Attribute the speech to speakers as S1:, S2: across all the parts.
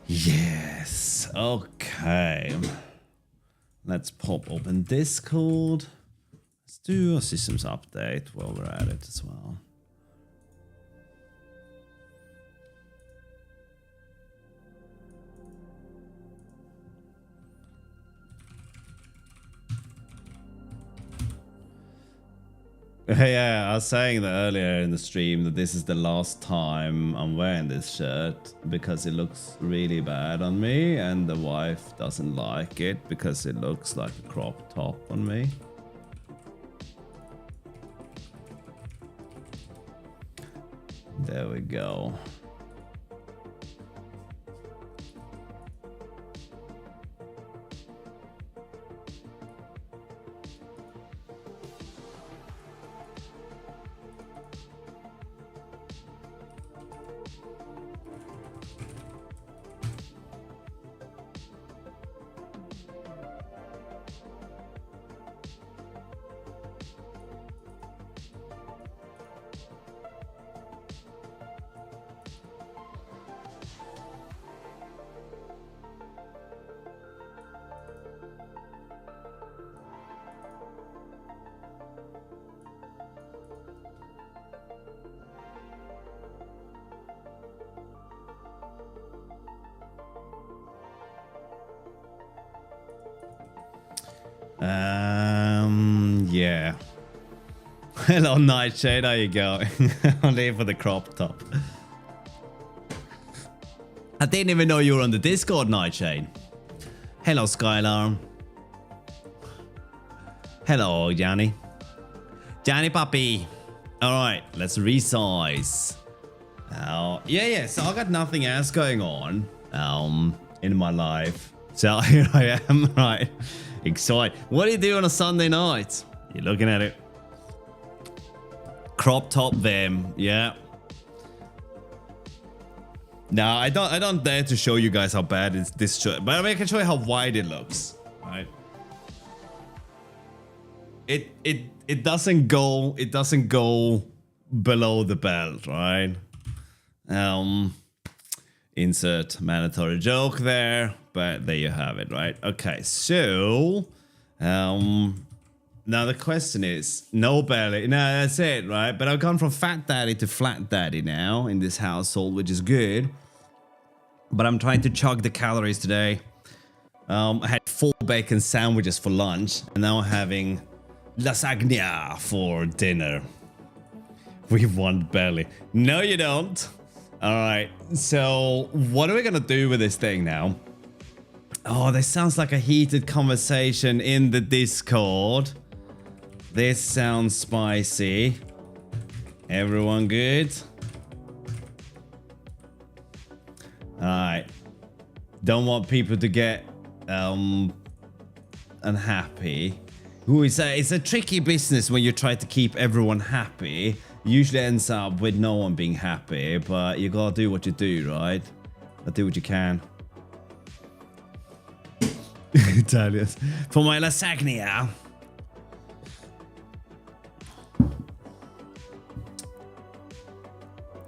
S1: Yes. Okay. Let's pop open Discord. Let's do a systems update while we're at it as well. Yeah, I was saying that earlier in the stream that this is the last time I'm wearing this shirt because it looks really bad on me and the wife doesn't like it because it looks like a crop top on me. There we go. Yeah. Hello, Nightshade. How you going? I'm here for the crop top. I didn't even know you were on the Discord, Nightshade. Hello, Skylar. Hello, Johnny. Johnny puppy. All right, let's resize. Yeah. So I got nothing else going on in my life. So here I am, right? Excited. What do you do on a Sunday night? You're looking at it. Crop top them, yeah. No, I don't dare to show you guys how bad is this shirt, but I mean, I can show you how wide it looks, right? It doesn't go below the belt, right? Insert mandatory joke there, but there you have it, right? Okay, so now the question is, no belly. No, that's it, right? But I've gone from fat daddy to flat daddy now in this household, which is good. But I'm trying to chug the calories today. I had 4 bacon sandwiches for lunch, and now I'm having lasagna for dinner. We want belly. No, you don't. All right, so what are we gonna do with this thing now? Oh, this sounds like a heated conversation in the Discord. This sounds spicy. Everyone good? Alright. Don't want people to get unhappy. Ooh, it's a tricky business when you try to keep everyone happy. Usually ends up with no one being happy, but you gotta do what you do, right? Gotta do what you can. Italians. For my lasagna.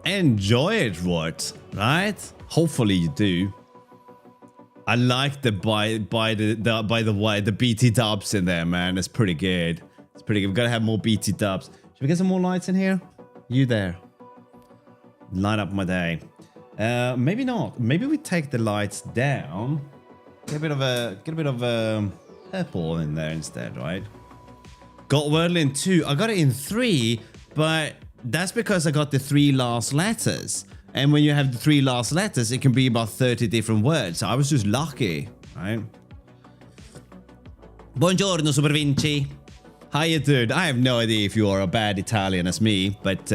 S1: Enjoy it, right? Hopefully you do. I like the by the way the BT dubs in there, man. It's pretty good. It's pretty good. We've got to have more BT dubs. Should we get some more lights in here? You there? Light up my day. Maybe not. Maybe we take the lights down. Get a bit of purple in there instead, right? Got wordle in 2. I got it in 3, but that's because I got the 3 last letters. And when you have the 3 last letters, it can be about 30 different words. So I was just lucky, right? Buongiorno, Super Vinci. How you doing? I have no idea if you are a bad Italian as me, but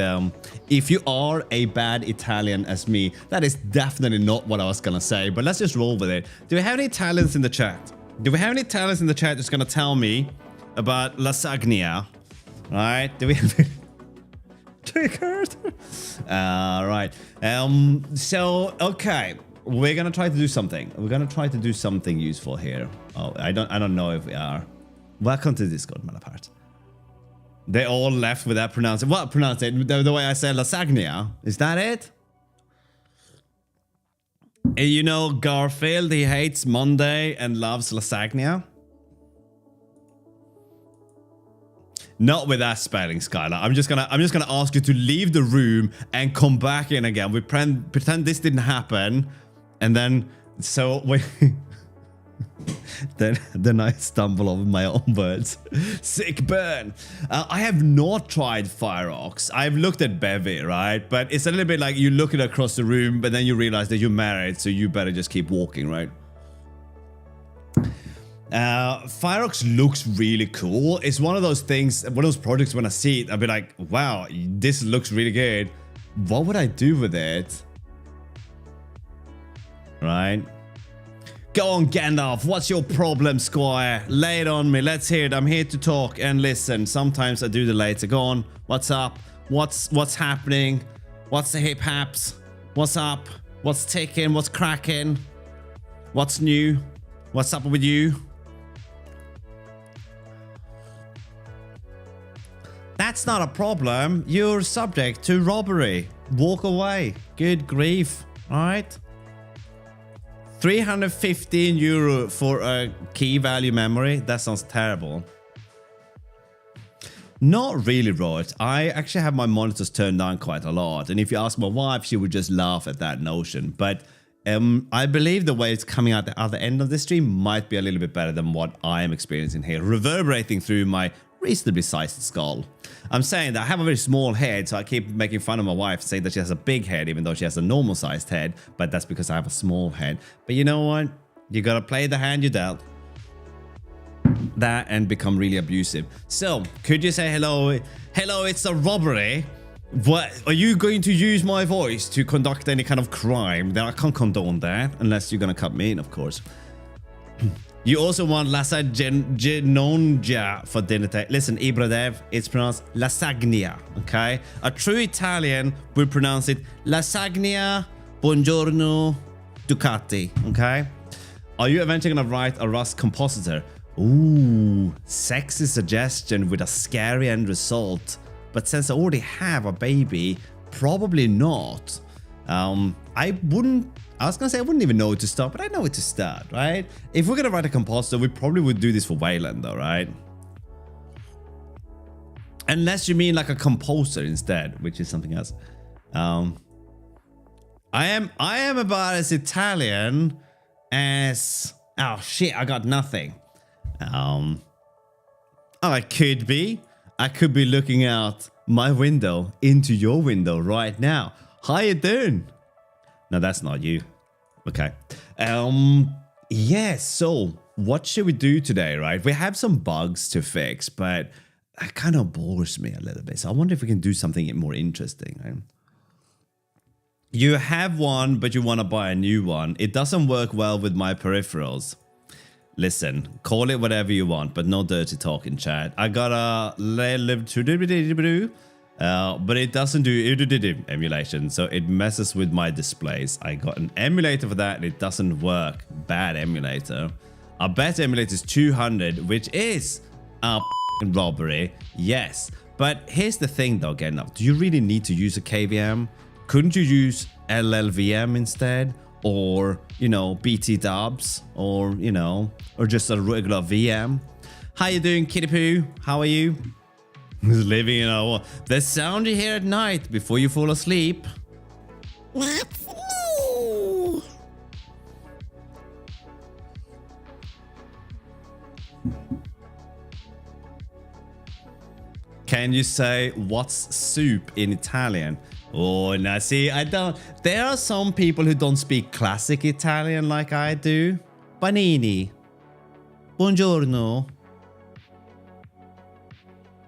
S1: if you are a bad Italian as me, that is definitely not what I was gonna say, but let's just roll with it. Do we have any Italians in the chat? Do we have any Italians in the chat that's gonna tell me about lasagna? Alright, do we have... Triggered. Right. So, okay. we're gonna try to do something. We're gonna try to do something useful here. Oh, I don't know if we are. Welcome to Discord, Malapart. They all left without pronouncing. What pronounce it? The way I said lasagna. Is that it? And you know Garfield, he hates Monday and loves lasagna. Not with that spelling, Skylar. I'm just gonna ask you to leave the room and come back in again. We pretend this didn't happen, and then then I stumble over my own words. Sick burn. I have not tried Fireox. I've looked at Bevy, right? But it's a little bit like you look at across the room, but then you realize that you're married, so you better just keep walking, right? Fireox looks really cool. It's one of those things, one of those projects when I see it, I'll be like, wow, this looks really good. What would I do with it? Right? Go on, Gandalf. What's your problem, Squire? Lay it on me. Let's hear it. I'm here to talk and listen. Sometimes I do the later. Go on. What's up? What's happening? What's the hip haps? What's up? What's ticking? What's cracking? What's new? What's up with you? That's not a problem. You're subject to robbery. Walk away. Good grief. All right. 315 euro for a key value memory. That sounds terrible. Not really, right. I actually have my monitors turned down quite a lot. And if you ask my wife, she would just laugh at that notion. But I believe the way it's coming out the other end of the stream might be a little bit better than what I am experiencing here, reverberating through my reasonably sized skull. I'm saying that I have a very small head, so I keep making fun of my wife, saying that she has a big head, even though she has a normal sized head, but that's because I have a small head. But you know what? You gotta play the hand you dealt. That and become really abusive. So, could you say hello? Hello, it's a robbery. What? Are you going to use my voice to conduct any kind of crime? Then I can't condone that, unless you're gonna cut me in, of course. You also want lasagna for dinner time. Listen, Ibradev, it's pronounced lasagna, okay? A true Italian would pronounce it lasagna, buongiorno, Ducati, okay? Are you eventually gonna write a Rust compositor? Ooh, sexy suggestion with a scary end result. But since I already have a baby, probably not. I was gonna say I wouldn't even know where to start, but I know where to start, right? If we're gonna write a compositor, we probably would do this for Wayland though, right? Unless you mean like a composer instead, which is something else. I am about as Italian as... Oh shit, I got nothing. Oh, I could be. I could be looking out my window into your window right now. How you doing? No, that's not you. Okay. Yeah, so what should we do today, right? We have some bugs to fix, but that kind of bores me a little bit. So I wonder if we can do something more interesting, right? You have one, but you want to buy a new one. It doesn't work well with my peripherals. Listen, call it whatever you want, but no dirty talk in chat. I got a but it doesn't do emulation, so it messes with my displays. I got an emulator for that, and it doesn't work. Bad emulator. Our better emulator is 200, which is a robbery. Yes, but here's the thing though, again, do you really need to use a KVM? Couldn't you use LLVM instead? Or, you know, BT dubs, or, you know, or just a regular VM. How you doing, Kitty Poo? How are you? Living in a... The sound you hear at night before you fall asleep.
S2: That's me.
S1: Can you say what's soup in Italian? Oh, now see, I don't... There are some people who don't speak classic Italian like I do. Panini. Buongiorno.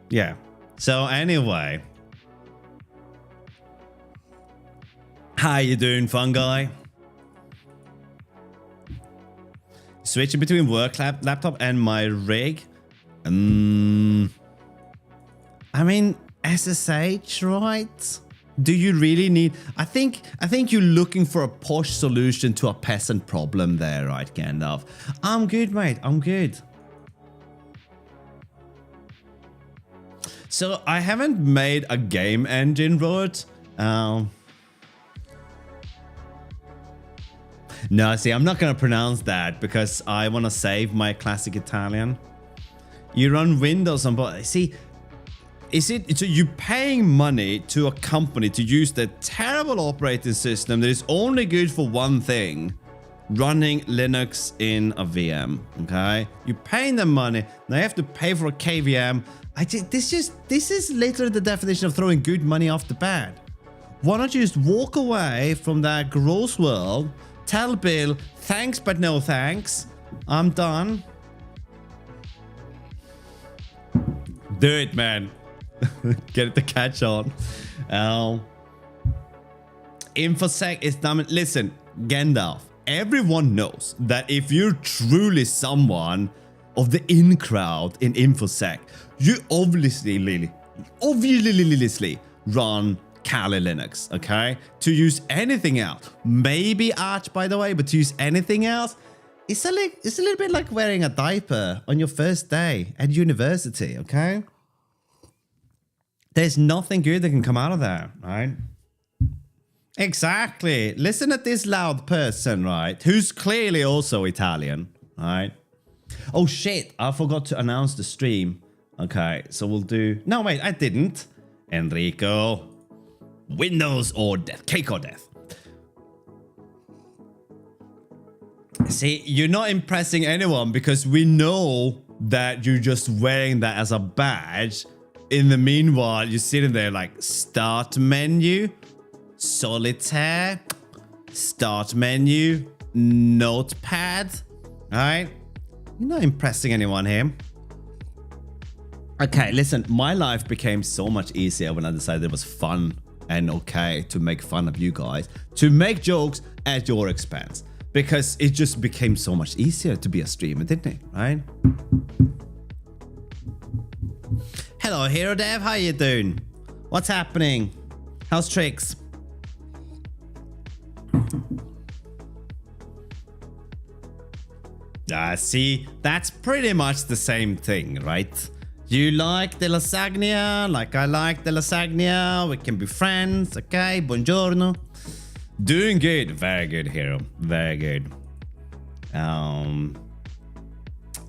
S1: Yeah. So anyway. How you doing, fun guy? Switching between work laptop and my rig. I mean, SSH, right? Do you really need... I think you're looking for a posh solution to a peasant problem there, right, Gandalf? I'm good, mate. I'm good. So I haven't made a game engine, Robert. No, see, I'm not going to pronounce that because I want to save my classic Italian. You run Windows on... See... Is it so you're paying money to a company to use the terrible operating system that is only good for one thing, running Linux in a VM, okay? You're paying them money, now you have to pay for a KVM. This is literally the definition of throwing good money off the bat. Why don't you just walk away from that gross world, tell Bill, thanks but no thanks, I'm done. Do it, man. Get it to catch on. InfoSec is dumb. Listen, Gandalf, everyone knows that if you're truly someone of the in crowd in InfoSec, you obviously run Kali Linux, okay? To use anything else, maybe Arch, by the way, but to use anything else, it's a little bit like wearing a diaper on your first day at university, okay? There's nothing good that can come out of that, right? Exactly. Listen at this loud person, right? Who's clearly also Italian, right? Oh shit, I forgot to announce the stream. Okay, so we'll do... No, wait, I didn't. Enrico. Windows or death. Cake or death. See, you're not impressing anyone because we know that you're just wearing that as a badge. In the meanwhile, you're sitting there like, start menu, solitaire, start menu, notepad. All right? You're not impressing anyone here. Okay, listen, my life became so much easier when I decided it was fun and okay to make fun of you guys, to make jokes at your expense, because it just became so much easier to be a streamer, didn't it? Right? Hello, Hero Dev. How you doing? What's happening? How's tricks? See, that's pretty much the same thing, right? You like the lasagna, like I like the lasagna. We can be friends, okay? Buongiorno. Doing good. Very good, Hero. Very good.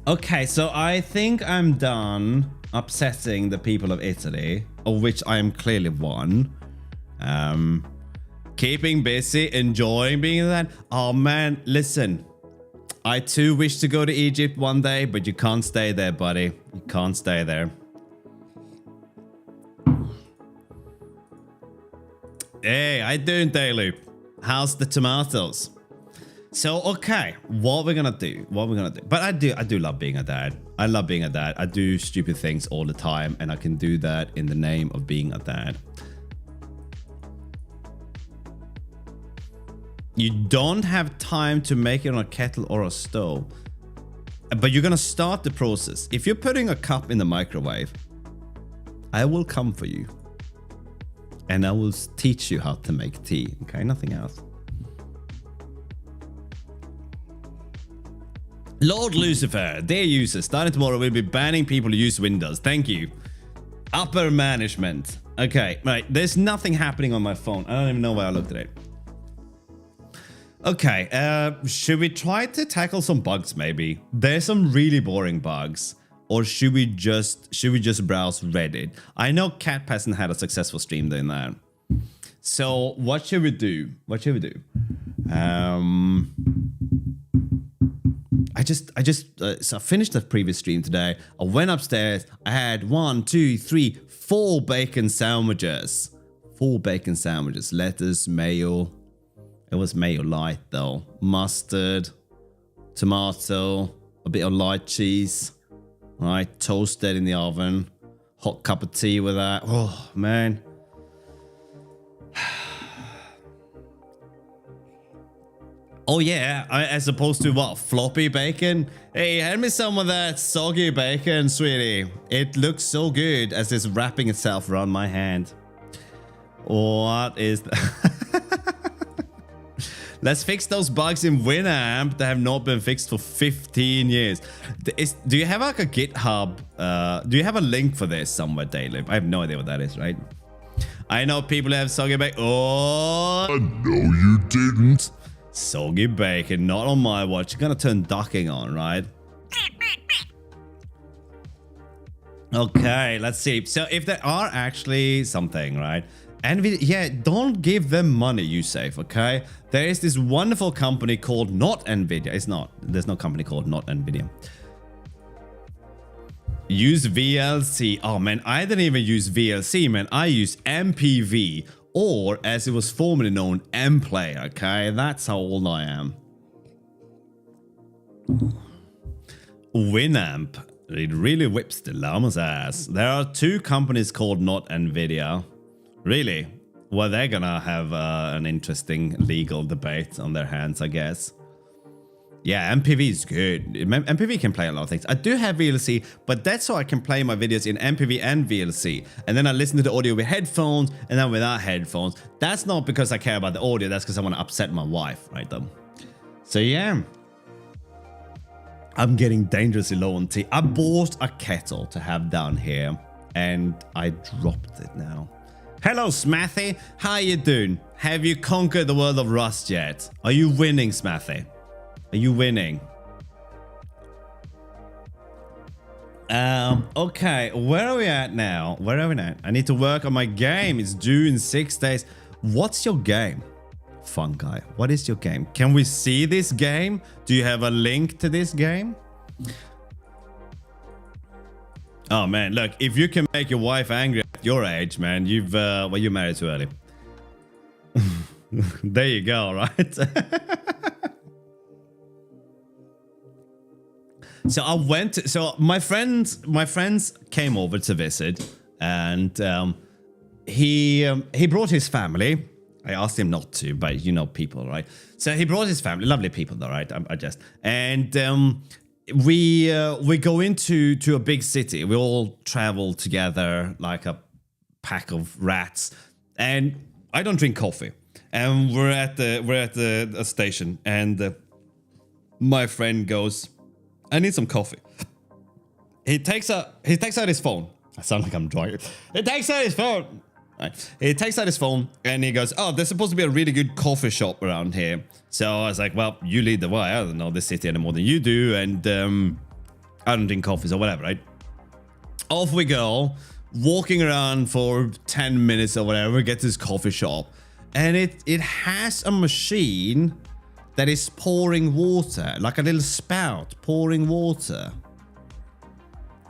S1: Okay, so I think I'm done upsetting the people of Italy, of which I am clearly one. Keeping busy, enjoying being in that. Oh man, listen. I too wish to go to Egypt one day, but you can't stay there, buddy. You can't stay there. Hey, I doing, Dayloop? How's the tomatoes? So, okay, what we're gonna do? But I do love being a dad. I love being a dad. I do stupid things all the time, and I can do that in the name of being a dad. You don't have time to make it on a kettle or a stove, but you're gonna start the process. If you're putting a cup in the microwave, I will come for you, and I will teach you how to make tea. Okay, nothing else. Lord Lucifer, dear users, starting tomorrow we'll be banning people who use Windows. Thank you. Upper management. Okay, right. There's nothing happening on my phone. I don't even know why I looked at it. Okay, should we try to tackle some bugs maybe? There's some really boring bugs. Or should we just browse Reddit? I know Cat Peasant had a successful stream doing that. So what should we do? So I finished the previous stream today. I went upstairs. I had 1, 2, 3, 4 bacon sandwiches. 4 bacon sandwiches. Lettuce, mayo. It was mayo light though. Mustard, tomato, a bit of light cheese. All right, toasted in the oven. Hot cup of tea with that. Oh man. Oh yeah, as opposed to what, floppy bacon? Hey, hand me some of that soggy bacon, sweetie. It looks so good as it's wrapping itself around my hand. What is that? Let's fix those bugs in Winamp that have not been fixed for 15 years. Do you have like a GitHub? Do you have a link for this somewhere, Daily? I have no idea what that is, right? I know people have soggy bacon. Oh, no, you didn't. Soggy bacon, not on my watch. You're gonna turn ducking on, right? Okay, let's see. So if there are actually something, right? NVIDIA, yeah, don't give them money, you safe, okay? There is this wonderful company called not NVIDIA. It's not. There's no company called not NVIDIA. Use VLC. Oh, man, I didn't even use VLC, man. I use MPV, or as it was formerly known, MPlay, okay? That's how old I am. Winamp. It really whips the llama's ass. There are two companies called not NVIDIA. Really? Well, they're gonna have an interesting legal debate on their hands, I guess. Yeah, MPV is good. MPV can play a lot of things. I do have VLC, but that's so I can play my videos in MPV and VLC. And then I listen to the audio with headphones and then without headphones. That's not because I care about the audio. That's because I want to upset my wife, right? So yeah. I'm getting dangerously low on tea. I bought a kettle to have down here and I dropped it now. Hello, Smathy. How you doing? Have you conquered the world of Rust yet? Are you winning, Smathy? Are you winning? Okay, where are we at now? Where are we now? I need to work on my game. It's due in 6 days. What's your game? Fun guy. What is your game? Can we see this game? Do you have a link to this game? Oh man, look, if you can make your wife angry at your age, man, you've well, you married too early. There you go, right? So I went to, so my friends came over to visit, and he brought his family. I asked him not to, but you know people, right? So he brought his family, lovely people though, right? We go into a big city. We all travel together like a pack of rats, and I don't drink coffee. And we're at the station, and my friend goes, "I need some coffee." He takes out his phone. I sound like I'm drunk. He takes out his phone. Right. He takes out his phone and he goes, "Oh, there's supposed to be a really good coffee shop around here." So I was like, "Well, you lead the way. I don't know this city any more than you do, and I don't drink coffee, so whatever, right?" Off we go, walking around for 10 minutes or whatever, get to this coffee shop, and it has a machine that is pouring water, like a little spout pouring water.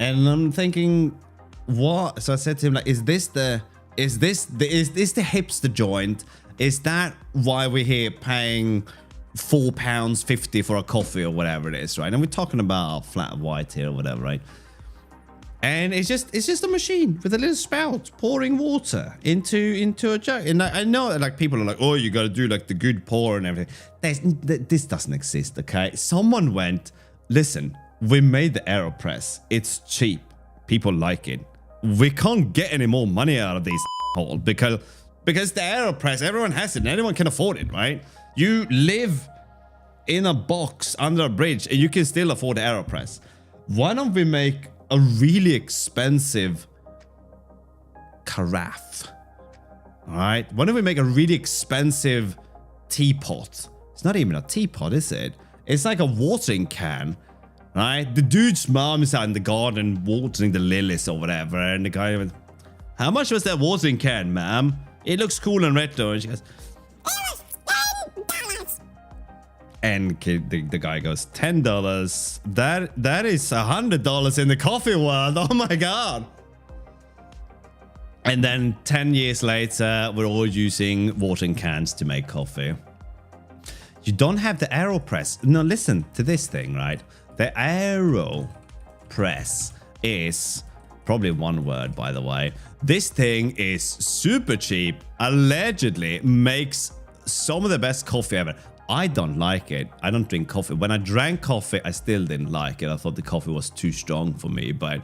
S1: And I'm thinking, what? So I said to him, like, is this the hipster joint? Is that why we're here paying £4.50 for a coffee or whatever it is, right? And we're talking about flat white here or whatever, right? And it's just a machine with a little spout pouring water into a jug. And I know that, like, people are like, "Oh, you got to do like the good pour and everything." This doesn't exist, okay? Someone went, "Listen, we made the AeroPress. It's cheap. People like it. We can't get any more money out of these hole because the AeroPress, everyone has it and anyone can afford it, right? You live in a box under a bridge and you can still afford the AeroPress. Why don't we make a really expensive carafe? All right? Why don't we make a really expensive teapot? It's not even a teapot, is it? It's like a watering can. Right? The dude's mom is out in the garden watering the lilies or whatever, and the guy went, "How much was that watering can, ma'am? It looks cool and retro." And she goes,
S2: "It was $10.
S1: And the guy goes, $10? That is $100 in the coffee world. Oh my god. And then 10 years later, we're all using watering cans to make coffee. You don't have the AeroPress. No, listen to this thing, right? The AeroPress is probably one word, by the way. This thing is super cheap. Allegedly makes some of the best coffee ever. I don't like it. I don't drink coffee. When I drank coffee, I still didn't like it. I thought the coffee was too strong for me. But,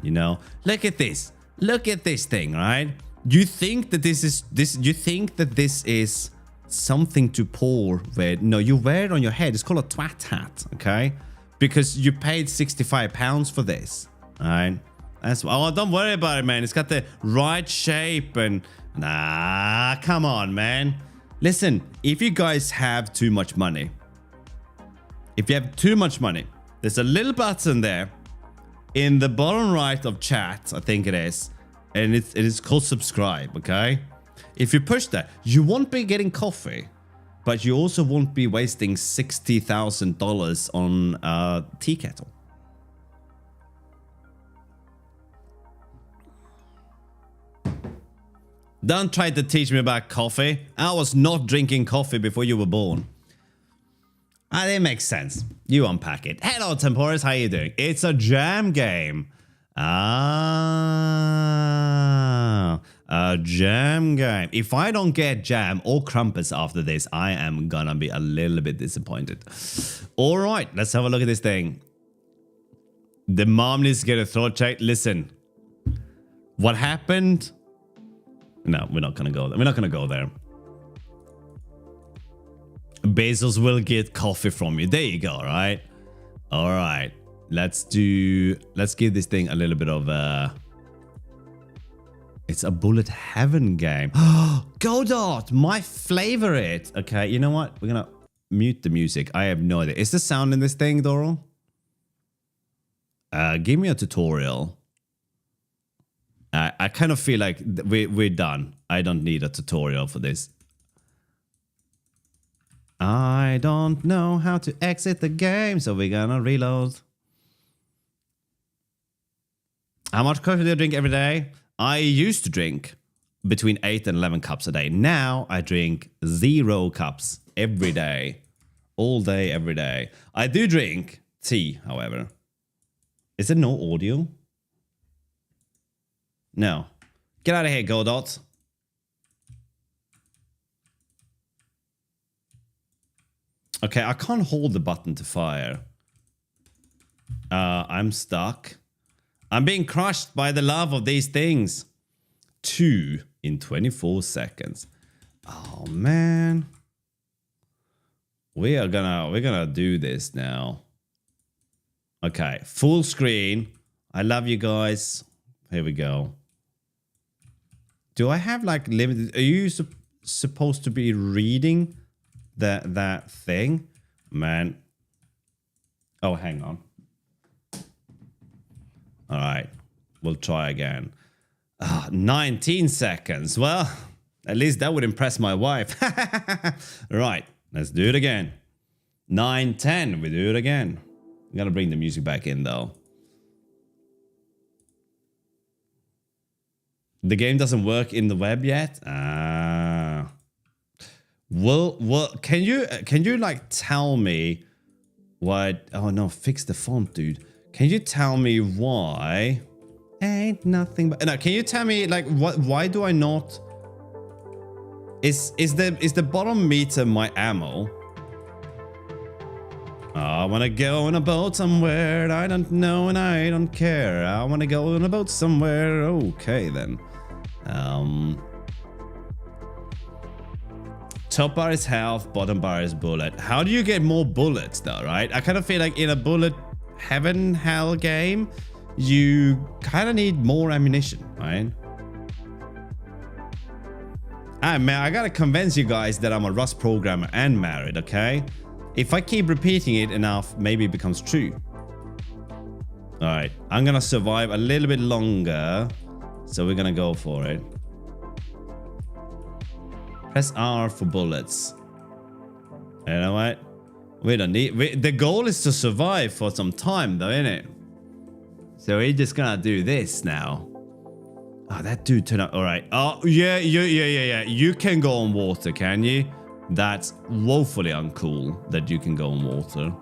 S1: you know, look at this. Look at this thing, right? You think that this is you think that this is something to pour with? No, you wear it on your head. It's called a twat hat, okay? Because you paid £65 for this. Alright? That's oh, don't worry about it, man. It's got the right shape and nah, come on, man. Listen, if you guys have too much money, if you have too much money, there's a little button there in the bottom right of chat, I think it is, and it is called subscribe, okay? If you push that, you won't be getting coffee, but you also won't be wasting $60,000 on a tea kettle. Don't try to teach me about coffee. I was not drinking coffee before you were born. It makes sense. You unpack it. Hello, Temporis. How you doing? It's a jam game. Ah, a jam game. If I don't get jam or crumpets after this, I am gonna be a little bit disappointed. All right, let's have a look at this thing. The mom needs to get a throat check. Listen, what happened? No, we're not gonna go there. We're not gonna go there. Bezos will get coffee from you. There you go, right? All right. Let's give this thing a little bit of a... It's a bullet heaven game. Godot, my favorite. Okay, you know what? We're gonna mute the music. I have no idea. Is the sound in this thing, Doro? Give me a tutorial. I kind of feel like we're done. I don't need a tutorial for this. I don't know how to exit the game, so we're gonna reload. How much coffee do you drink every day? I used to drink between 8 and 11 cups a day. Now I drink 0 cups every day. All day, every day. I do drink tea, however. Is there no audio? No. Get out of here, Godot. Okay, I can't hold the button to fire. I'm stuck. I'm being crushed by the love of these things. 2 in 24 seconds. Oh man. We're gonna do this now. Okay, full screen. I love you guys. Here we go. Do I have like limited? Are you supposed to be reading that thing, man? Oh, hang on. All right, we'll try again. 19 seconds. Well, at least that would impress my wife. Right, let's do it again. 9:10. We do it again. I'm gonna bring the music back in though. The game doesn't work in the web yet. Well, can you like tell me what? Oh no, fix the font, dude. Can you tell me why? Ain't nothing but no. Can you tell me like what? Why do I not? Is the bottom meter my ammo? I wanna go on a boat somewhere. I don't know and I don't care. I wanna go on a boat somewhere. Okay then. Top bar is health, bottom bar is bullet. How do you get more bullets though, right? I kind of feel like in a bullet heaven hell game, you kind of need more ammunition, right? Man, I gotta convince you guys that I'm a Rust programmer and married, okay? If I keep repeating it enough, maybe it becomes true. Alright, I'm gonna survive a little bit longer, so we're gonna go for it. Press R for bullets. You know what? We don't need... the goal is to survive for some time though, isn't it? So we're just gonna do this now. Oh, that dude turned up. Alright. Oh, yeah. You can go on water, can you? That's woefully uncool that you can go on water.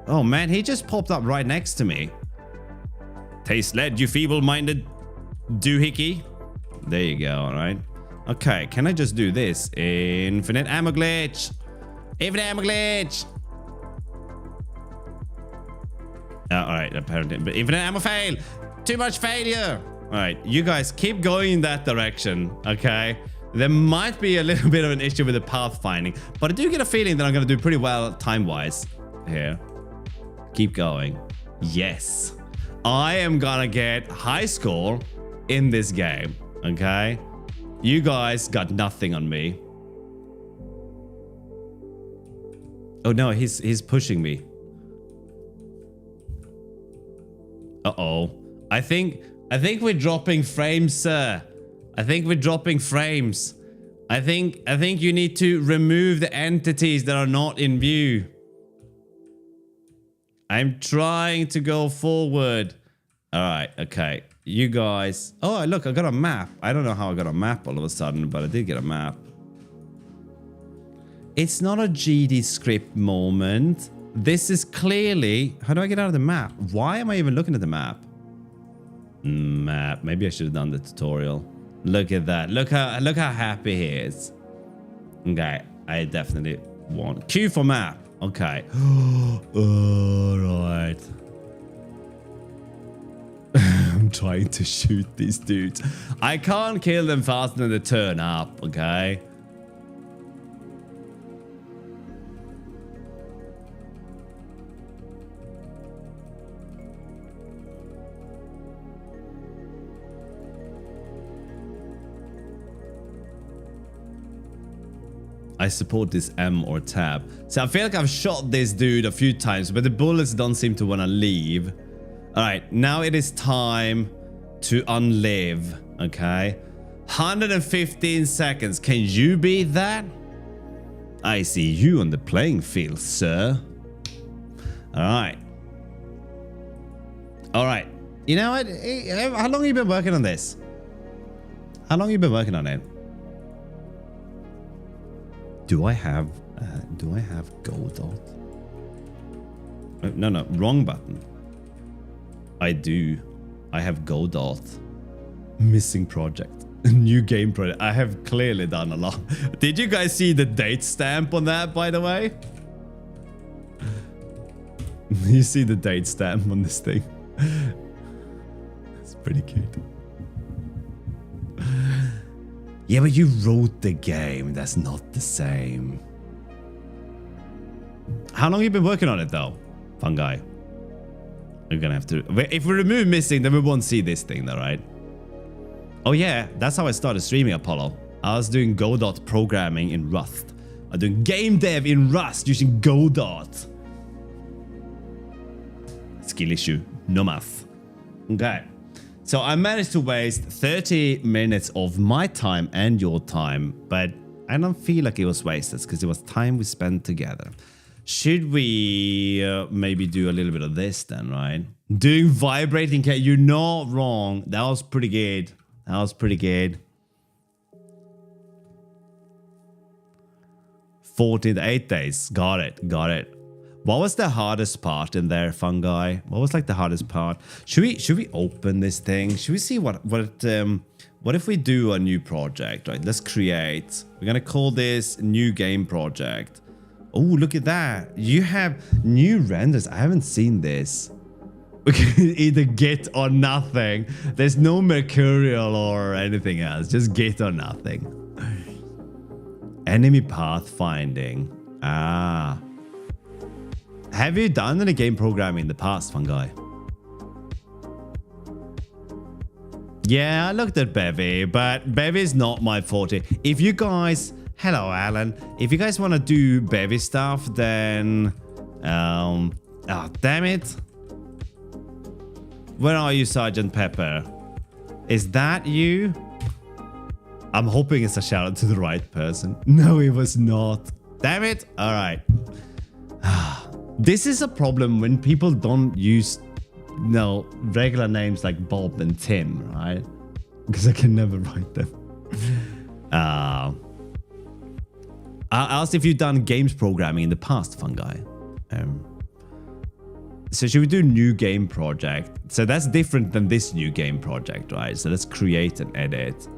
S1: Oh man, he just popped up right next to me. Taste lead, you feeble-minded doohickey. There you go, alright. Okay, can I just do this? Infinite ammo glitch. Infinite ammo glitch. Alright, apparently. But infinite ammo fail. Too much failure. All right, you guys keep going in that direction, okay? There might be a little bit of an issue with the pathfinding, but I do get a feeling that I'm going to do pretty well time-wise here. Keep going. Yes. I am going to get high score in this game, okay? You guys got nothing on me. Oh no, he's pushing me. Uh-oh. I think we're dropping frames, sir. I think we're dropping frames. I think you need to remove the entities that are not in view. I'm trying to go forward. All right, okay. You guys. Oh, look, I got a map. I don't know how I got a map all of a sudden, but I did get a map. It's not a GD script moment. This is clearly... How do I get out of the map? Why am I even looking at the map? Map. Maybe I should have done the tutorial. Look at that. Look how happy he is. Okay. I definitely want... Q for map. Okay. All right. I'm trying to shoot these dudes. I can't kill them faster than they turn up, okay? I support this M or tab. So I feel like I've shot this dude a few times, but the bullets don't seem to want to leave. All right, now it is time to unlive, okay? 115 seconds. Can you beat that? I see you on the playing field, sir. All right. All right. You know what? How long have you been working on this? How long have you been working on it? Do I have gold dot? No, wrong button. I do. I have gold dot. Missing project. New game project. I have clearly done a lot. Did you guys see the date stamp on that, by the way? You see the date stamp on this thing? It's pretty cute. Yeah, but you wrote the game. That's not the same. How long have you been working on it, though? Fun guy. We're gonna have to... If we remove missing, then we won't see this thing, though, right? Oh, yeah. That's how I started streaming, Apollo. I was doing Godot programming in Rust. I'm doing game dev in Rust using Godot. Skill issue. No math. Okay. So I managed to waste 30 minutes of my time and your time, but I don't feel like it was wasted because it was time we spent together. Should we maybe do a little bit of this then, right? Doing vibrating cat, you're not wrong. That was pretty good. That was pretty good. 48 days. Got it. Got it. What was the hardest part in there, fungi? What was like the hardest part? Should we open this thing? Should we see what if we do a new project, right? Let's create. We're gonna call this new game project. Oh, look at that. You have new renders. I haven't seen this. We can either get or nothing. There's no mercurial or anything else. Just get or nothing. Enemy pathfinding. Ah. Have you done any game programming in the past, fungi? Yeah, I looked at Bevy, but Bevy's not my forte. If you guys... Hello, Alan. If you guys want to do Bevy stuff, then... Oh, damn it. Where are you, Sergeant Pepper? Is that you? I'm hoping it's a shout out to the right person. No, it was not. Damn it. All right. This is a problem when people don't use regular names like Bob and Tim, right? Because I can never write them. I asked if you've done games programming in the past, fungi. So should we do new game project? So that's different than this new game project, right? So let's create and edit.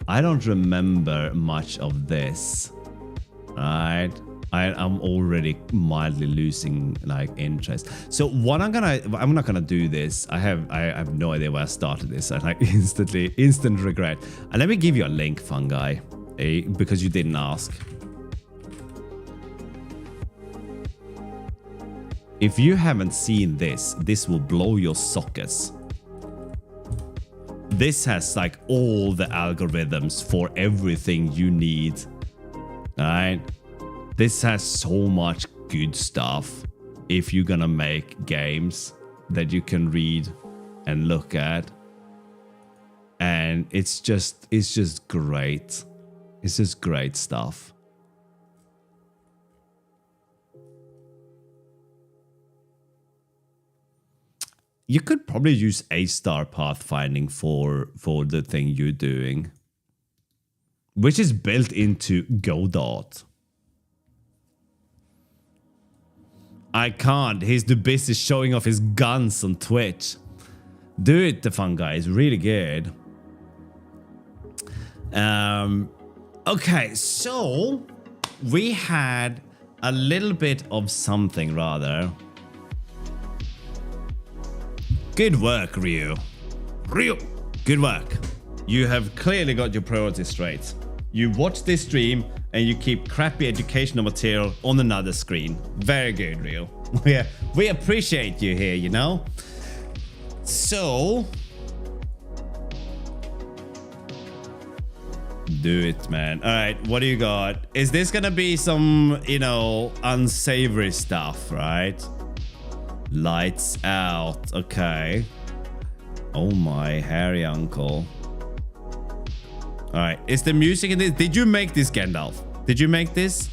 S1: I don't remember much of this. Right. I'm already mildly losing like interest. So what I'm not gonna do this. I have no idea why I started this. I like instant regret. And let me give you a link, fungi, because you didn't ask. If you haven't seen this, this will blow your sockets. This has like all the algorithms for everything you need. Alright? This has so much good stuff if you're gonna make games that you can read and look at. And it's just great. It's just great stuff. You could probably use A-star pathfinding for the thing you're doing, which is built into Godot. I can't. He's too busy showing off his guns on Twitch. Do it, the fungi. It's really good. Okay, so we had a little bit of something rather. Good work, Ryu. Ryu, good work. You have clearly got your priorities straight. You watch this stream and you keep crappy educational material on another screen. Very good, Ryu. We appreciate you here, you know? So... do it, man. Alright, what do you got? Is this gonna be some, you know, unsavory stuff, right? Lights out. Okay. Oh my hairy uncle. Alright, is the music in this? Did you make this, Gandalf? Did you make this?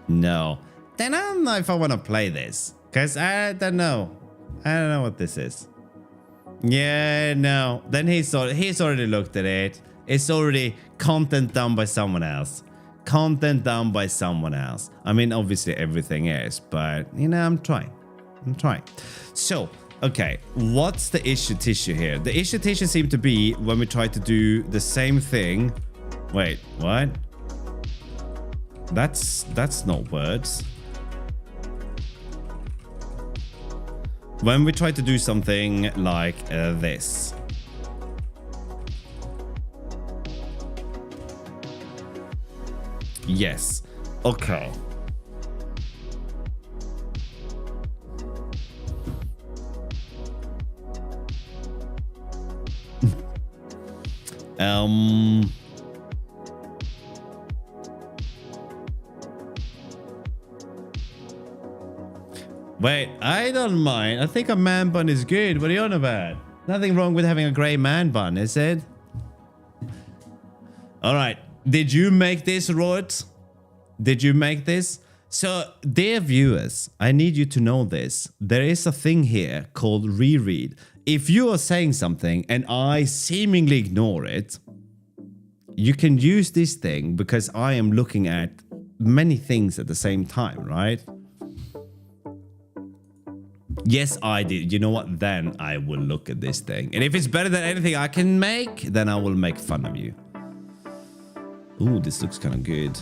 S1: No. Then I don't know if I want to play this. Because I don't know. I don't know what this is. Yeah, no. Then he's already looked at it. It's already content done by someone else. Content done by someone else. I mean, obviously everything is, but you know, I'm trying. So, okay, what's the issue here? The issue seemed to be when we try to do the same thing. Wait, what? That's not words. When we try to do something like this. Yes. Okay. Wait, I don't mind. I think a man bun is good. What are you on about? Nothing wrong with having a grey man bun, is it? Alright. Did you make this, Rod? Did you make this? So, dear viewers, I need you to know this. There is a thing here called reread. If you are saying something and I seemingly ignore it, you can use this thing because I am looking at many things at the same time, right? Yes, I did. You know what? Then I will look at this thing. And if it's better than anything I can make, then I will make fun of you. Ooh, this looks kind of good.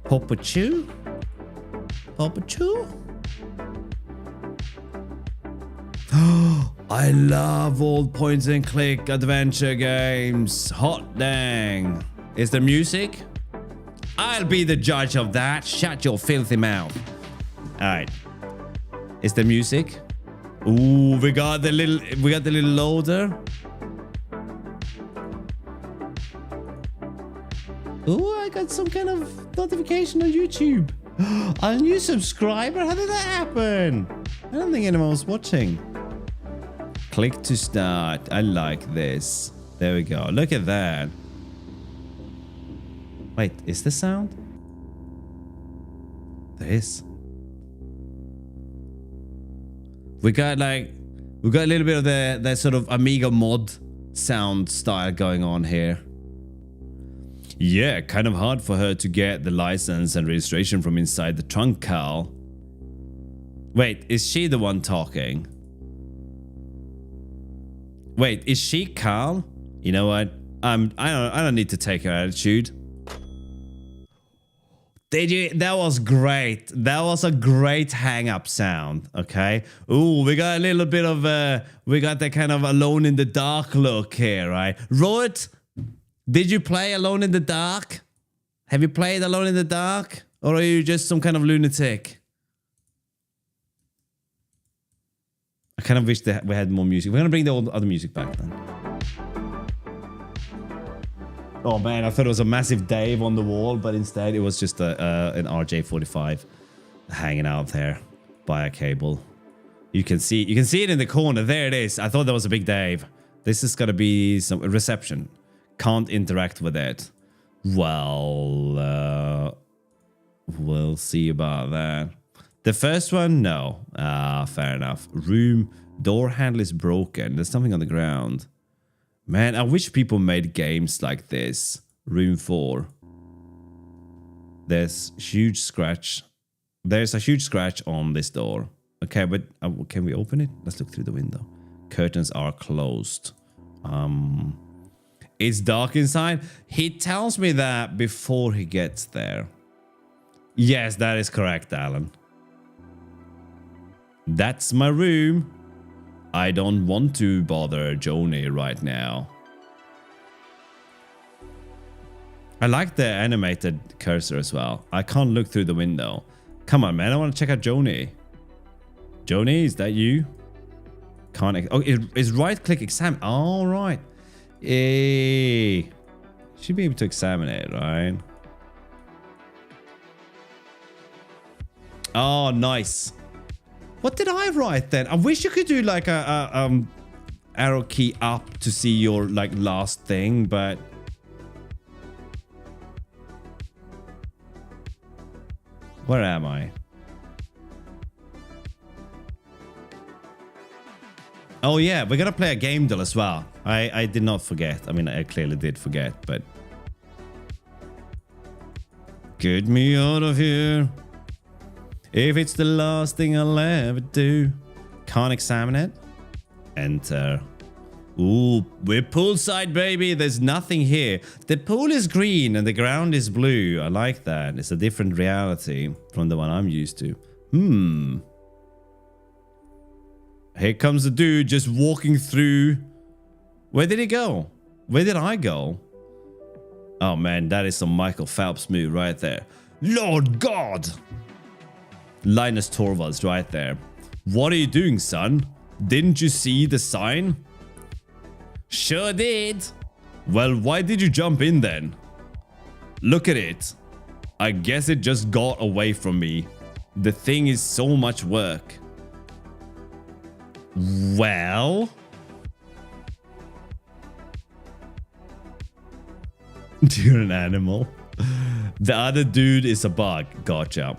S1: Pop-a-chew? Pop-a-chew? I love old point and click adventure games. Hot dang. Is there music? I'll be the judge of that. Shut your filthy mouth. Alright. Is there music? Ooh, we got the little loader. Ooh, I got some kind of notification on YouTube. A new subscriber? How did that happen? I don't think anyone was watching. Click to start. I like this. There we go. Look at that. Wait, is this sound? There is. We got a little bit of the sort of Amiga mod sound style going on here. Yeah, kind of hard for her to get the license and registration from inside the trunk, Cal. Wait, is she the one talking? Wait, is she calm? You know what? I don't need to take her attitude. Did you? That was great. That was a great hang up sound. Okay. Ooh, we got a little bit of we got that kind of alone in the dark look here, right? Rod, did you play Alone in the Dark? Have you played Alone in the Dark? Or are you just some kind of lunatic? I kind of wish that we had more music. We're gonna bring the other music back then. Oh man, I thought it was a massive Dave on the wall, but instead it was just an RJ45 hanging out there by a cable. You can see it in the corner. There it is. I thought that was a big Dave. This is gonna be some reception. Can't interact with it. Well, we'll see about that. The first one, no. Fair enough. Room door handle is broken. There's something on the ground. Man, I wish people made games like this. Room 4. There's huge scratch. There's a huge scratch on this door. Okay, but can we open it? Let's look through the window. Curtains are closed. It's dark inside. He tells me that before he gets there. Yes, that is correct, Alan. That's my room. I don't want to bother Joni right now. I like the animated cursor as well. I can't look through the window. Come on, man. I want to check out Joni. Joni, is that you? Can't. Oh, it's right click examine. All right. Hey. Should be able to examine it, right? Oh, nice. What did I write then? I wish you could do like a arrow key up to see your like last thing, but where am I? Oh yeah, we're gonna play a game though as well. I did not forget. I mean, I clearly did forget, but get me out of here. If it's the last thing I'll ever do. Can't examine it. Enter. Ooh, we're poolside, baby. There's nothing here. The pool is green and the ground is blue. I like that. It's a different reality from the one I'm used to. Here comes the dude just walking through. Where did he go? Where did I go? Oh man, that is some Michael Phelps move right there. Lord God! Linus Torvalds right there. What are you doing, son? Didn't you see the sign? Sure did. Well, why did you jump in then? Look at it. I guess it just got away from me. The thing is so much work. Well... You're an animal. The other dude is a bug. Gotcha.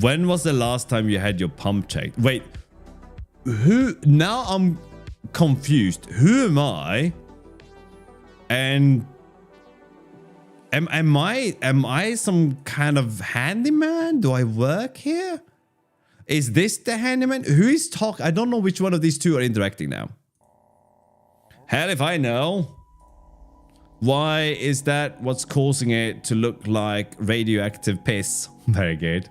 S1: When was the last time you had your pump checked? Wait, who? Now I'm confused. Who am I? And am I some kind of handyman? Do I work here? Is this the handyman? Who is talking? I don't know which one of these two are interacting now. Hell if I know. Why is that what's causing it to look like radioactive piss? Very good.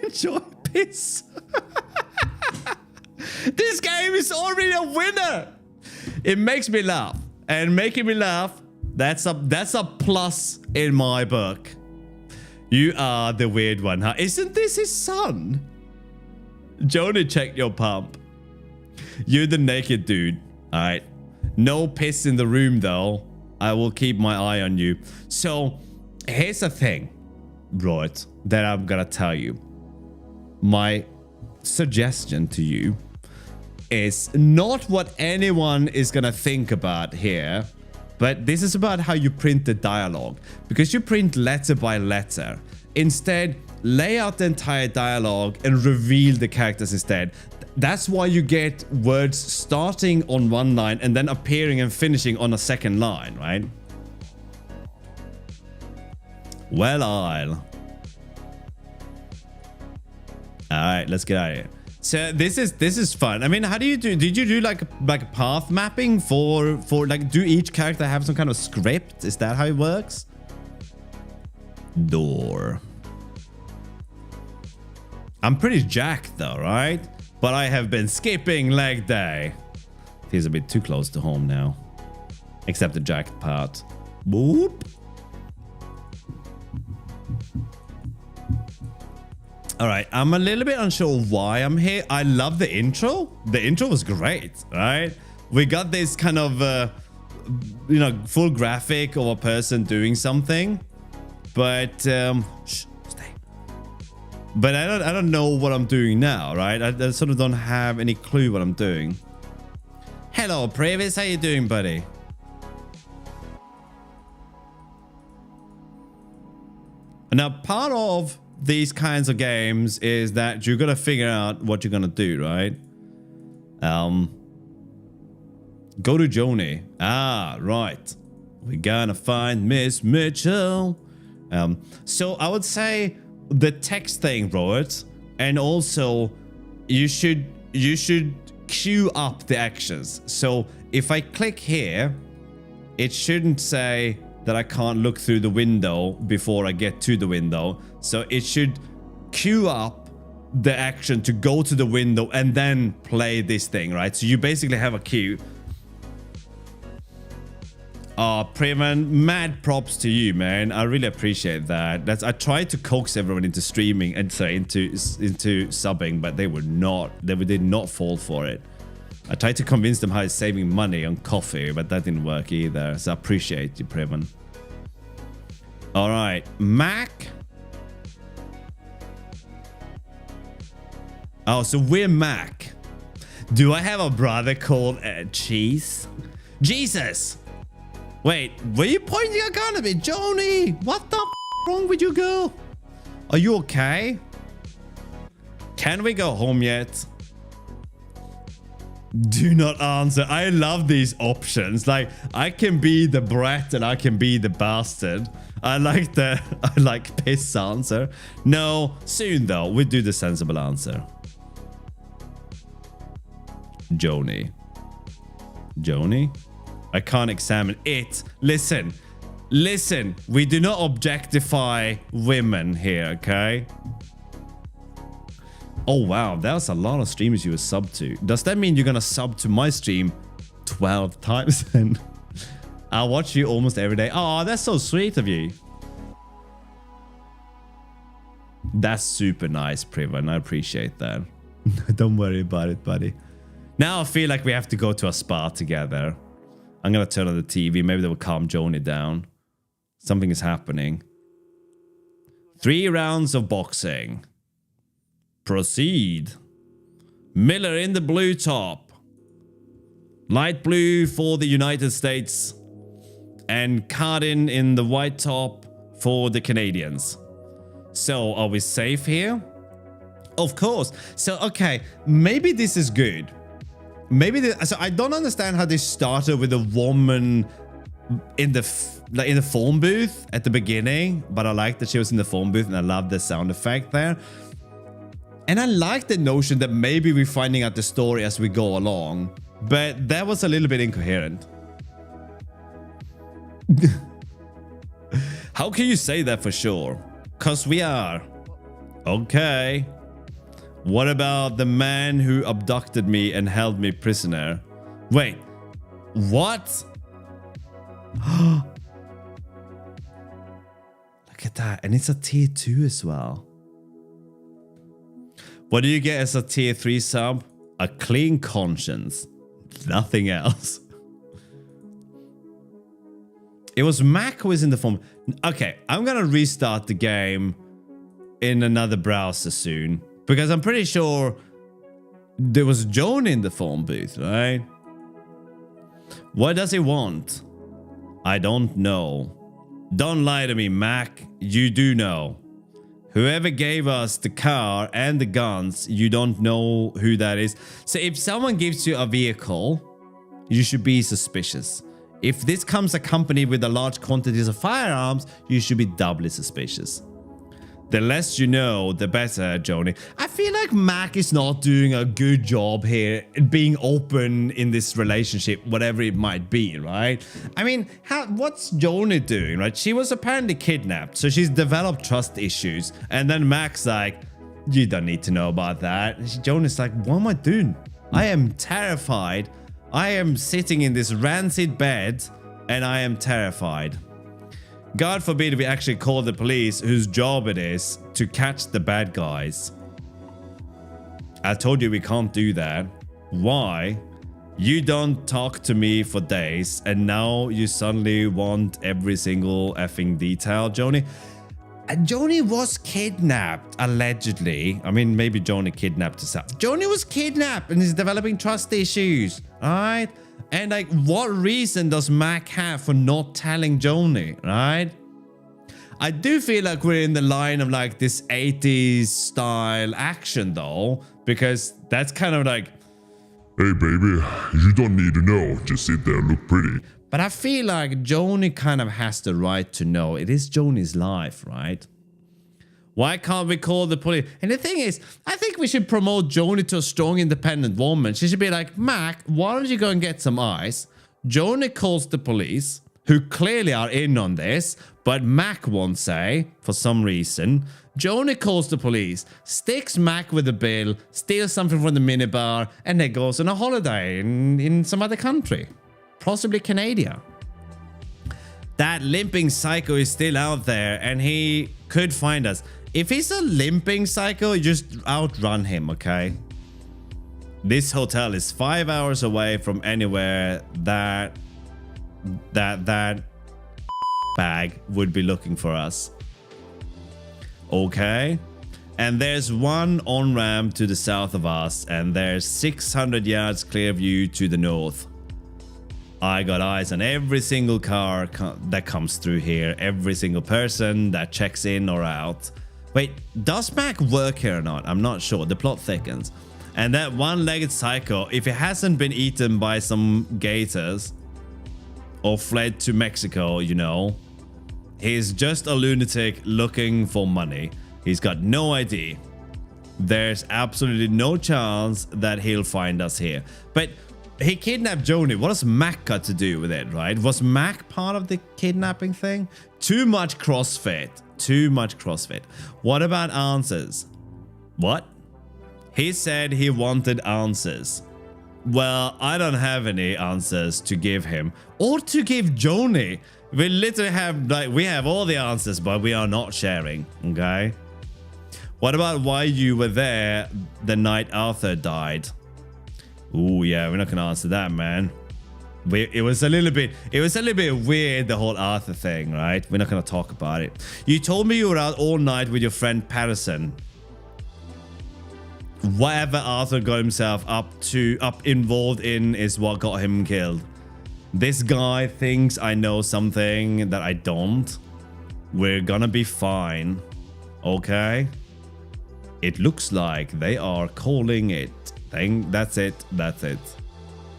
S1: Enjoy piss. This game is already a winner. It makes me laugh, and making me laugh, that's a plus in my book. You are the weird one, huh? Isn't this his son? Joni, check your pump. You're the naked dude. All right. No piss in the room though. I will keep my eye on you. So here's the thing, right, that I'm gonna tell you. My suggestion to you is not what anyone is gonna think about here, but this is about how you print the dialogue, because you print letter by letter. Instead, lay out the entire dialogue and reveal the characters instead. That's why you get words starting on one line and then appearing and finishing on a second line, right? Well, Alright, let's get out of here. So this is fun. I mean, how do you do? Did you do like path mapping for like, do each character have some kind of script? Is that how it works? Door. I'm pretty jacked though, right? But I have been skipping leg day. Feels a bit too close to home now. Except the jacked part. Boop. All right, I'm a little bit unsure why I'm here. I love the intro. The intro was great, right? We got this kind of, full graphic of a person doing something, but shh, stay. But I don't know what I'm doing now, right? I sort of don't have any clue what I'm doing. Hello, Previs. How you doing, buddy? Now, part of these kinds of games is that you're gonna figure out what you're gonna do, right? Go to Joni. Ah, right. We're gonna find Miss Mitchell. So I would say the text thing, Robert, and also you should queue up the actions. So if I click here, it shouldn't say that I can't look through the window before I get to the window. So it should queue up the action to go to the window and then play this thing, right? So you basically have a queue. Preman, mad props to you, man. I really appreciate that. I tried to coax everyone into streaming and sorry, into subbing, but they did not fall for it. I tried to convince them how it's saving money on coffee, but that didn't work either. So I appreciate you, Preman. All right, Mac. Oh, so we're Mac. Do I have a brother called Cheese? Jesus! Wait, were you pointing a gun at me? Joni, what the f wrong with you, girl? Are you okay? Can we go home yet? Do not answer. I love these options. Like, I can be the brat and I can be the bastard. I like piss answer. No, soon though. We do the sensible answer. Joni. Joni? I can't examine it. Listen. Listen. We do not objectify women here, okay? Oh, wow. That's a lot of streamers you were sub to. Does that mean you're going to sub to my stream 12 times then? I watch you almost every day. Oh, that's so sweet of you. That's super nice, Privan. I appreciate that. Don't worry about it, buddy. Now I feel like we have to go to a spa together. I'm going to turn on the TV. Maybe that will calm Joni down. Something is happening. 3 rounds of boxing. Proceed. Miller in the blue top. Light blue for the United States. And Cardin in the white top for the Canadians. So, are we safe here? Of course. So, okay. Maybe this is good. So I don't understand how they started with a woman in the phone booth at the beginning, but I like that she was in the phone booth and I love the sound effect there. And I like the notion that maybe we're finding out the story as we go along, but that was a little bit incoherent. How can you say that for sure? 'Cause we are. Okay. What about the man who abducted me and held me prisoner? Wait, what? Look at that. And it's a tier 2 as well. What do you get as a tier 3 sub? A clean conscience. Nothing else. It was Mac who was in the phone. Okay, I'm gonna restart the game in another browser soon. Because I'm pretty sure there was Joan in the phone booth, right? What does he want? I don't know. Don't lie to me, Mac. You do know. Whoever gave us the car and the guns, you don't know who that is. So if someone gives you a vehicle, you should be suspicious. If this comes accompanied with a large quantities of firearms, you should be doubly suspicious. The less you know, the better, Joni. I feel like Mac is not doing a good job here being open in this relationship, whatever it might be, right? I mean, what's Joni doing, right? She was apparently kidnapped, so she's developed trust issues. And then Mac's like, you don't need to know about that. Joni's like, what am I doing? I am terrified. I am sitting in this rancid bed and I am terrified. God forbid we actually call the police, whose job it is to catch the bad guys. I told you we can't do that. Why? You don't talk to me for days and now you suddenly want every single effing detail, Joni. Joni was kidnapped, allegedly. I mean, maybe Joni kidnapped herself. Joni was kidnapped and is developing trust issues, alright? And like, what reason does Mac have for not telling Joni, right? I do feel like we're in the line of like this 80s style action though, because that's kind of like,
S3: hey baby, you don't need to know, just sit there and look pretty.
S1: But I feel like Joni kind of has the right to know. It is Joni's life, right? Why can't we call the police? And the thing is, I think we should promote Joni to a strong, independent woman. She should be like, Mac, why don't you go and get some ice? Joni calls the police, who clearly are in on this, but Mac won't say, for some reason. Joni calls the police, sticks Mac with a bill, steals something from the minibar, and then goes on a holiday in some other country. Possibly Canada. That limping psycho is still out there, and he could find us. If he's a limping psycho, just outrun him, okay? This hotel is 5 hours away from anywhere that bag would be looking for us. Okay? And there's one on-ramp to the south of us, and there's 600 yards clear view to the north. I got eyes on every single car that comes through here, every single person that checks in or out. Wait, does Mac work here or not? I'm not sure. The plot thickens. And that one-legged psycho, if he hasn't been eaten by some gators or fled to Mexico, you know, he's just a lunatic looking for money. He's got no ID. There's absolutely no chance that he'll find us here. But he kidnapped Joni. What does Mac got to do with it, right? Was Mac part of the kidnapping thing? Too much CrossFit. Too much CrossFit. What about answers? What? He said he wanted answers. Well, I don't have any answers to give him or to give Joni. We literally have, like, we have all the answers, but we are not sharing, okay? What about why you were there the night Arthur died? Ooh, yeah, we're not gonna answer that, man. It was a little bit weird, the whole Arthur thing, right? We're not gonna talk about it. You told me you were out all night with your friend Patterson. Whatever Arthur got himself up involved in is what got him killed. This guy thinks I know something that I don't. We're gonna be fine, okay? It looks like they are calling it. That's it. That's it.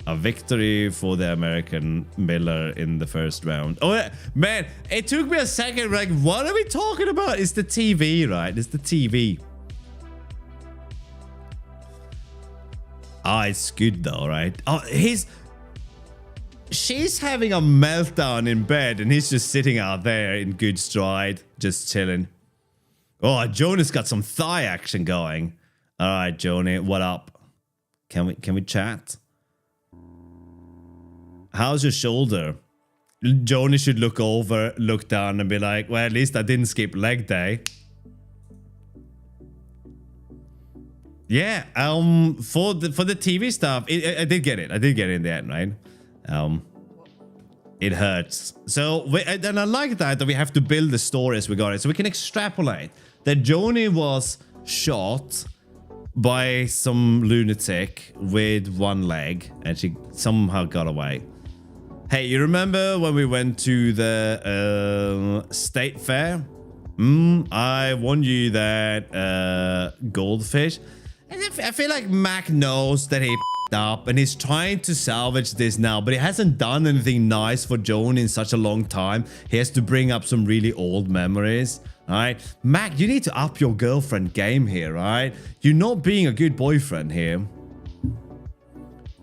S1: A victory for the American Miller in the first round. Oh, man, it took me a second. Like, what are we talking about? It's the TV, right? It's the TV. Ah, it's good though, right? Oh, she's having a meltdown in bed and he's just sitting out there in good stride, just chilling. Oh, Joni's got some thigh action going. All right, Joni, what up? Can we chat? How's your shoulder? Joni should look down and be like, well, at least I didn't skip leg day. Yeah, for the TV stuff, I did get it. I did get it in the end, right? It hurts. So, and I like that we have to build the story as we got it. So we can extrapolate that Joni was shot by some lunatic with one leg and she somehow got away. Hey, you remember when we went to the state fair? I won you that goldfish. And I feel like Mac knows that he f***ed up and he's trying to salvage this now, but he hasn't done anything nice for Joan in such a long time. He has to bring up some really old memories. right? Mac, you need to up your girlfriend game here, right? You're not being a good boyfriend here.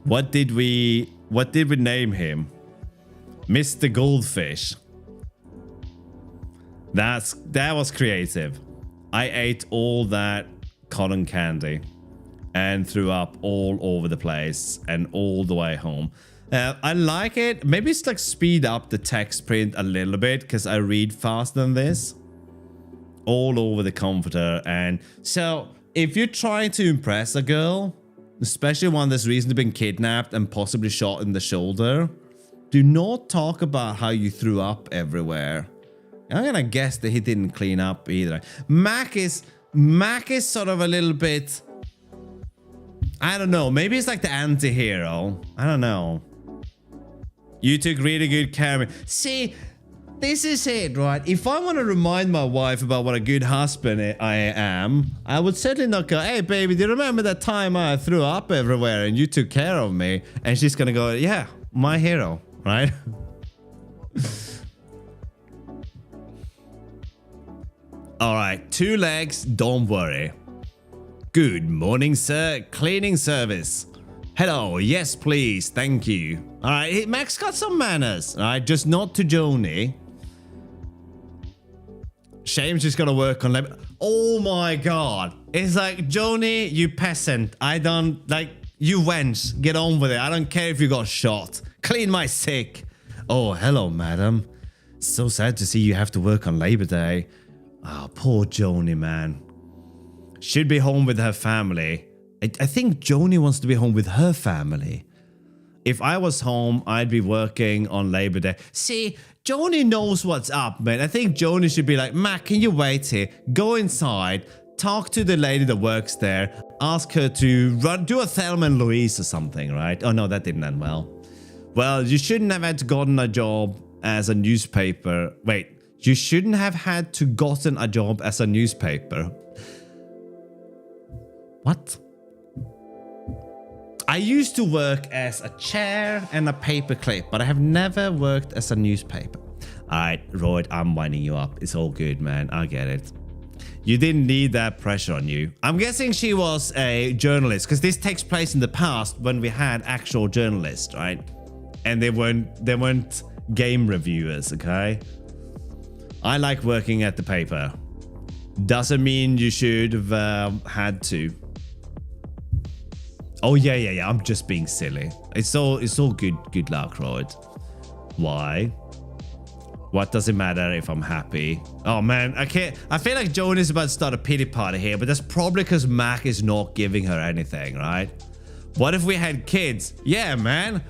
S1: What did we name him? Mr. Goldfish. That was creative. I ate all that cotton candy and threw up all over the place and all the way home. I like it. Maybe it's like speed up the text print a little bit because I read faster than this. All over the comforter. And so if you're trying to impress a girl, especially one that's recently been kidnapped and possibly shot in the shoulder, do not talk about how you threw up everywhere. I'm gonna guess that he didn't clean up either. Mac is sort of a little bit, I don't know, maybe it's like the anti-hero. I don't know. You took really good care of me. See, this is it, right? If I want to remind my wife about what a good husband I am, I would certainly not go, hey, baby, do you remember that time I threw up everywhere and you took care of me? And she's going to go, yeah, my hero, right? All right, 2 legs, don't worry. Good morning, sir. Cleaning service. Hello, yes, please, thank you. All right, Max got some manners, all right? Just not to Joni. Shame's just gonna work on them. Oh my god. It's like, Joni, you peasant. I don't, like, you wench. Get on with it. I don't care if you got shot. Clean my sick. Oh, hello, madam. So sad to see you have to work on Labor Day. Oh, poor Joni, man. Should be home with her family. I think Joni wants to be home with her family. If I was home, I'd be working on Labor Day. See, Joni knows what's up, man. I think Joni should be like, Mac, can you wait here? Go inside, talk to the lady that works there, ask her to do a Thelma and Louise or something, right? Oh no, that didn't end well. Well, you shouldn't have had gotten a job as a newspaper. Wait, you shouldn't have had to gotten a job as a newspaper. What? I used to work as a chair and a paperclip, but I have never worked as a newspaper. All right, Royd, I'm winding you up. It's all good, man. I get it. You didn't need that pressure on you. I'm guessing she was a journalist because this takes place in the past when we had actual journalists, right? And they weren't game reviewers, okay? I like working at the paper. Doesn't mean you should have had to. Oh yeah. I'm just being silly. It's all good luck, Royd. Why? What does it matter if I'm happy? Oh man, I can't. I feel like Joan is about to start a pity party here, but that's probably because Mac is not giving her anything, right? What if we had kids? Yeah, man.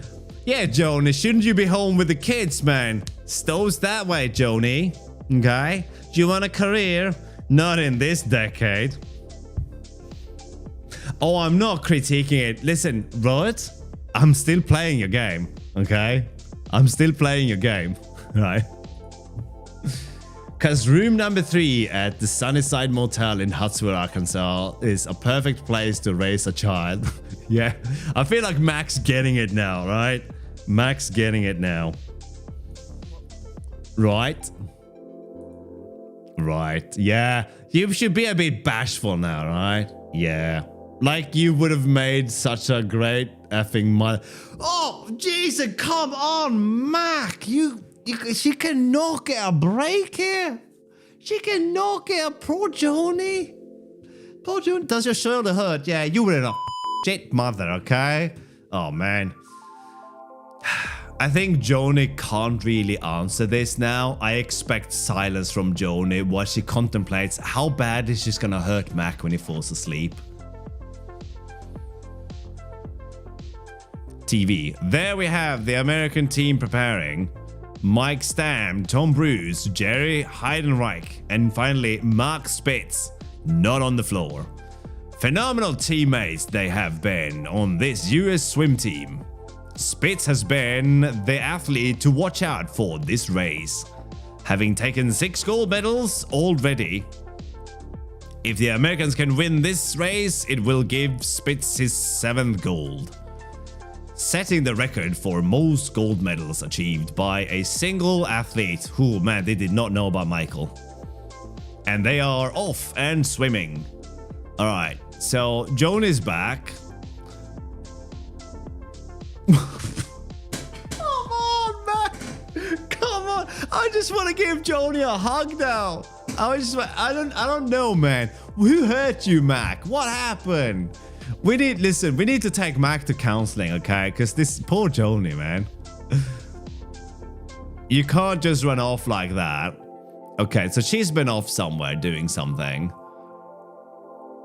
S1: Yeah, Joni, shouldn't you be home with the kids, man? Stoves that way, Joni. Okay? Do you want a career? Not in this decade. Oh, I'm not critiquing it. Listen, Rod, I'm still playing your game, okay? I'm still playing your game, right? Because room number 3 at the Sunnyside Motel in Huntsville, Arkansas is a perfect place to raise a child. Yeah, I feel like Mac's getting it now, right? Mac's getting it now. Right? Right, yeah. You should be a bit bashful now, right? Yeah. Like you would have made such a great effing mother. Oh, Jesus, come on, Mac. She cannot get a break here. She cannot get a poor Joni. Poor Joni. Does your shoulder hurt? Yeah, you were a shit mother, okay? Oh, man. I think Joni can't really answer this now. I expect silence from Joni while she contemplates how bad is she's gonna hurt Mac when he falls asleep. TV. There we have the American team preparing. Mike Stam, Tom Bruce, Jerry Heidenreich, and finally Mark Spitz, not on the floor. Phenomenal teammates they have been on this US swim team. Spitz has been the athlete to watch out for this race, having taken 6 gold medals already. If the Americans can win this race, it will give Spitz his 7th gold, setting the record for most gold medals achieved by a single athlete who, man, they did not know about Michael. And they are off and swimming. All right, so Joni's back. Come on, man. Come on. I just want to give Joni a hug now. I don't know, man. Who hurt you, Mac? What happened? We need to take Mac to counseling, okay? Because this poor Joni, man. You can't just run off like that. Okay, so she's been off somewhere doing something.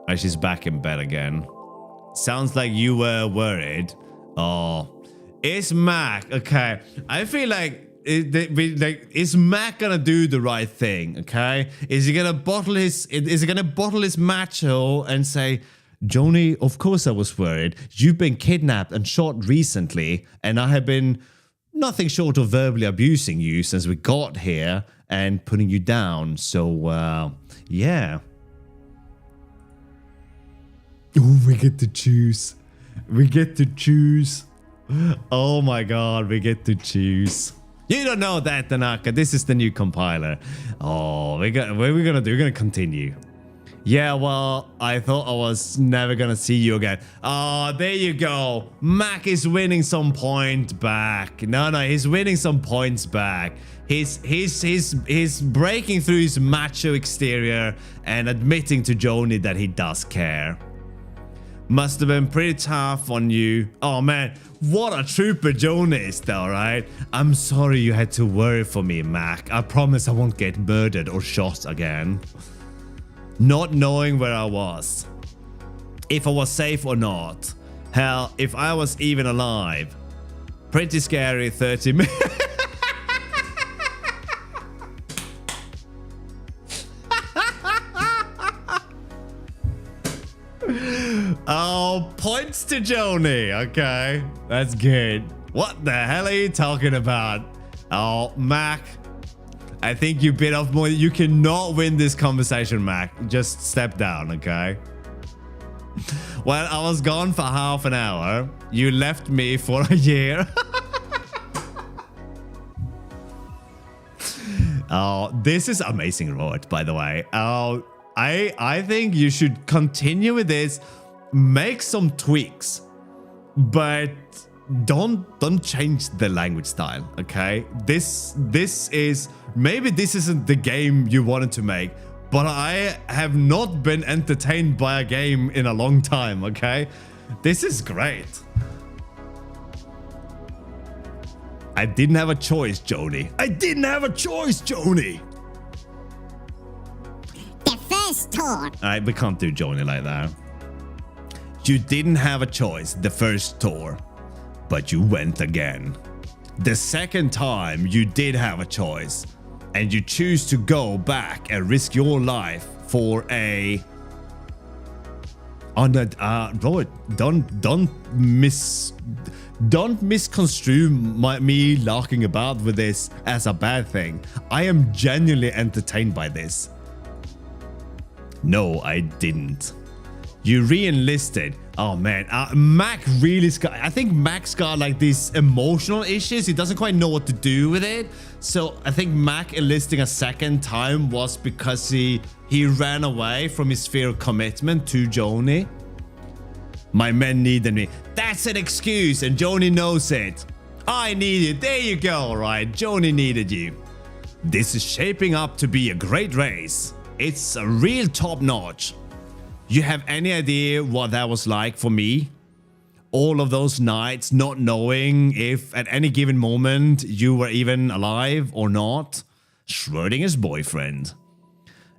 S1: And she's back in bed again. Sounds like you were worried. Oh, it's Mac. Okay, I feel like is Mac gonna do the right thing? Okay, is he gonna bottle his macho and say, Joni, of course I was worried. You've been kidnapped and shot recently, and I have been nothing short of verbally abusing you since we got here and putting you down. So, yeah. Oh, we get to choose. We get to choose. Oh my god, we get to choose. You don't know that, Tanaka. This is the new compiler. Oh, what are we gonna do? We're gonna continue. Yeah, well, I thought I was never gonna see you again. Oh, there you go. Mac is winning some point back. No, he's winning some points back. He's breaking through his macho exterior and admitting to Joni that he does care. Must have been pretty tough on you. Oh man, what a trooper Joni is though, right? I'm sorry you had to worry for me, Mac. I promise I won't get murdered or shot again. Not knowing where I was. If I was safe or not. Hell, if I was even alive. Pretty scary 30 minutes. Oh, points to Joni. Okay, that's good. What the hell are you talking about? Oh, Mac. I think you bit off more. You cannot win this conversation, Mac. Just step down, okay? Well, I was gone for half an hour. You left me for a year. Oh, this is amazing, Robert, by the way. Oh, I think you should continue with this. Make some tweaks, but don't change the language style, okay? This is, maybe this isn't the game you wanted to make, but I have not been entertained by a game in a long time, okay? This is great. I didn't have a choice, Joni. I didn't have a choice, Joni.
S2: The first tour.
S1: We can't do Joni like that. You didn't have a choice the first tour, but you went again. The second time you did have a choice, and you choose to go back and risk your life for a... Robert, don't misconstrue me larking about with this as a bad thing. I am genuinely entertained by this. No, I didn't. You re-enlisted. Oh man, Mac really got... I think Mac's got like these emotional issues. He doesn't quite know what to do with it. So I think Mac enlisting a second time was because he ran away from his fear of commitment to Joni. My men needed me. That's an excuse, and Joni knows it. I need you. There you go, right? Joni needed you. This is shaping up to be a great race. It's a real top-notch. You have any idea what that was like for me? All of those nights not knowing if at any given moment you were even alive or not? Schrodinger's boyfriend.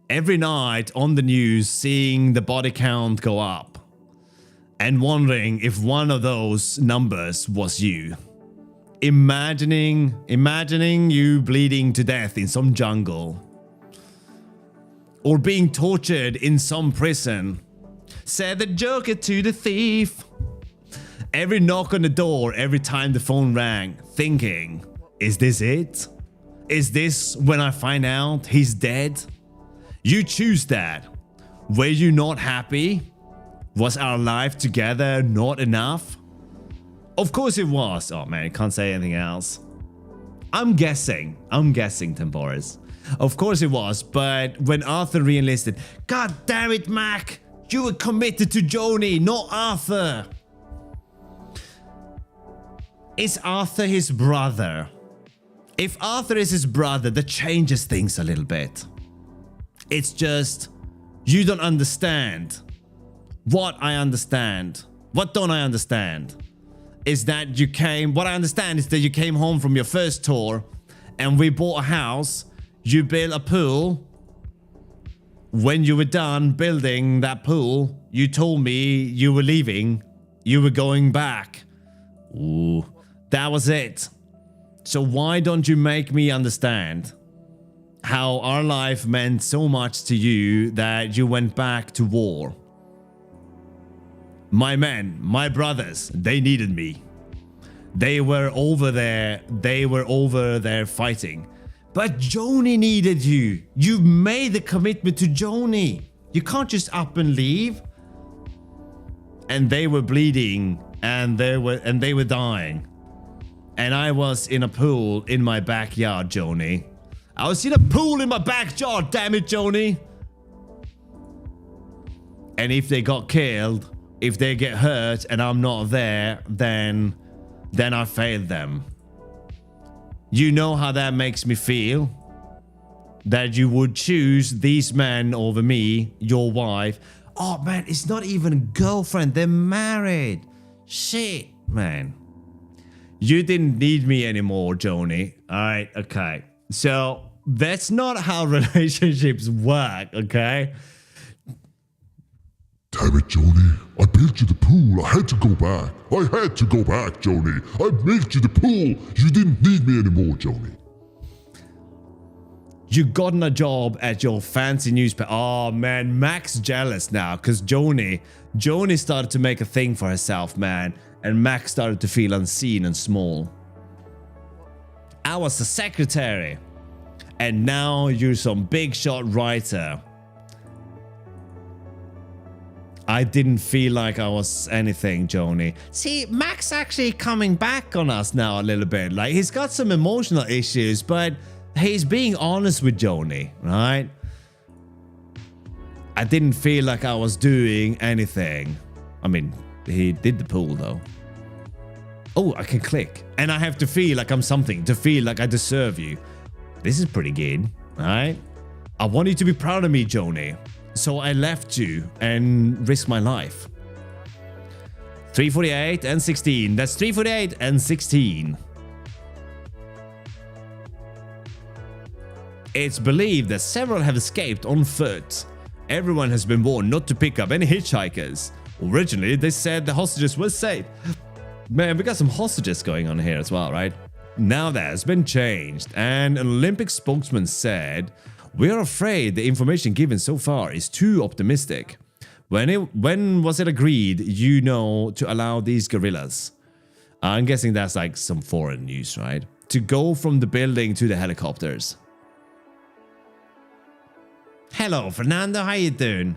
S1: Every night on the news seeing the body count go up and wondering if one of those numbers was you. Imagining you bleeding to death in some jungle. Or being tortured in some prison. Said the joker to the thief. Every knock on the door, every time the phone rang, thinking, is this it? Is this when I find out he's dead? You choose that. Were you not happy? Was our life together not enough? Of course it was. Oh man, I can't say anything else. I'm guessing, Temporis. Of course it was, but when Arthur re-enlisted, God damn it, Mac! You were committed to Joni, not Arthur! Is Arthur his brother? If Arthur is his brother, that changes things a little bit. It's just, you don't understand. What I understand. What don't I understand? Is that you came, what I understand is that you came home from your first tour and we bought a house, you built a pool. When you were done building that pool, you told me you were leaving, you were going back. Ooh, that was it. So why don't you make me understand how our life meant so much to you that you went back to war? My men, my brothers, they needed me. They were over there fighting. But Joni needed you. You made the commitment to Joni. You can't just up and leave. And they were bleeding and they were dying. And I was in a pool in my backyard, Joni. I was in a pool in my backyard, damn it, Joni. And if they got killed, if they get hurt and I'm not there, then I failed them. You know how that makes me feel? That you would choose these men over me, your wife. Oh man, it's not even a girlfriend, they're married. Shit, man. You didn't need me anymore, Joni. Alright, okay. So, that's not how relationships work, okay?
S3: Damn it, Joni. I built you the pool. I had to go back. I had to go back, Joni. I built you the pool. You didn't need me anymore, Joni.
S1: You gotten a job at your fancy newspaper. Oh man, Mac's jealous now because Joni started to make a thing for herself, man. And Mac started to feel unseen and small. I was the secretary. And now you're some big shot writer. I didn't feel like I was anything, Joni. See, Mac's actually coming back on us now a little bit. Like, he's got some emotional issues, but he's being honest with Joni, right? I didn't feel like I was doing anything. I mean, he did the pool, though. Oh, I can click. And I have to feel like I'm something, to feel like I deserve you. This is pretty good, right? I want you to be proud of me, Joni. So I left you and risked my life. 348 and 16. That's 348 and 16. It's believed that several have escaped on foot. Everyone has been warned not to pick up any hitchhikers. Originally, they said the hostages were safe. Man, we got some hostages going on here as well, right? Now that has been changed, and an Olympic spokesman said, "We are afraid the information given so far is too optimistic. When was it agreed, to allow these guerrillas?" I'm guessing that's like some foreign news, right? To go from the building to the helicopters. Hello, Fernando. How you doing?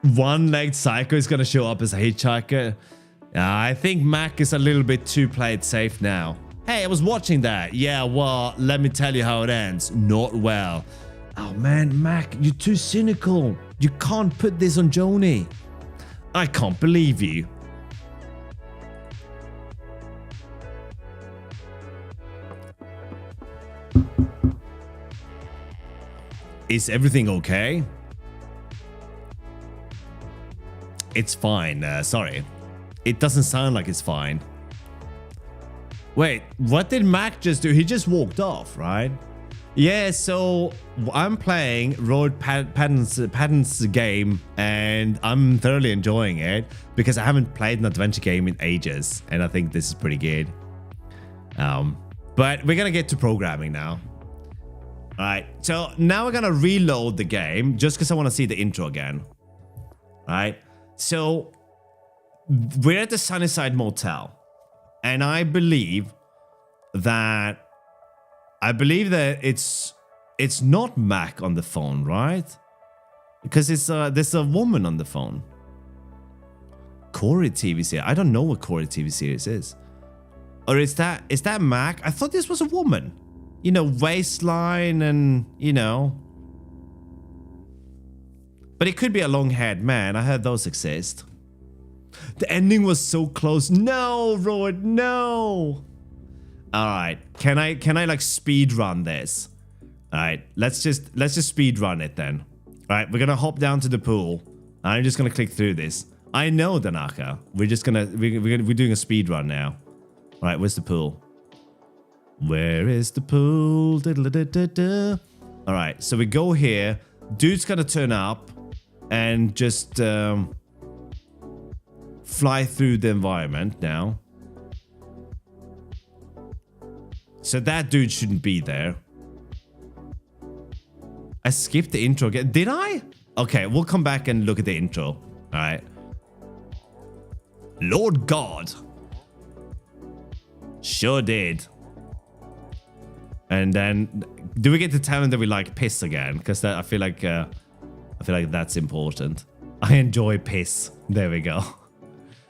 S1: One-legged psycho is gonna show up as a hitchhiker. I think Mac is a little bit too played safe now. Hey, I was watching that. Yeah, well, let me tell you how it ends. Not well. Oh man, Mac, you're too cynical. You can't put this on Joni. I can't believe you. Is everything okay? It's fine. Sorry. It doesn't sound like it's fine. Wait, what did Mac just do? He just walked off, right? Yeah, so I'm playing Road Patton's game and I'm thoroughly enjoying it because I haven't played an adventure game in ages and I think this is pretty good. But we're gonna get to programming now. Alright, so now we're gonna reload the game just because I want to see the intro again. Alright, so we're at the Sunnyside Motel. And I believe that it's not Mac on the phone, right? Because there's a woman on the phone. Corey TV series. I don't know what Corey TV series is. Or is that Mac? I thought this was a woman. you know, waistline and, you know. But it could be a long-haired man. I heard those exist. The ending was so close. No, Rod, no. All right. Can I like speed run this? All right. Let's just speed run it then. All right. We're going to hop down to the pool. I'm just going to click through this. I know, Danaka. We're just going to we're doing a speed run now. All right. Where's the pool? Where is the pool? All right. So we go here. Dude's going to turn up and just fly through the environment now. So that dude shouldn't be there. I skipped the intro again. Did I? Okay, we'll come back and look at the intro. All right. Lord God. Sure did. And then, do we get to tell him that we like piss again? Because I feel like that's important. I enjoy piss. There we go.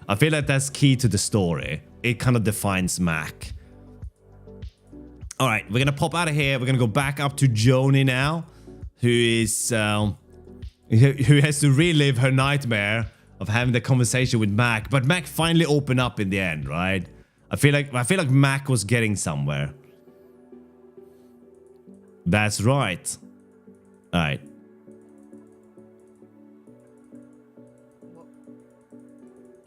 S1: I feel like that's key to the story. It kind of defines Mac. All right, we're gonna pop out of here. We're gonna go back up to Joni now, who is who has to relive her nightmare of having the conversation with Mac. But Mac finally opened up in the end, right? I feel like Mac was getting somewhere. That's right. All right.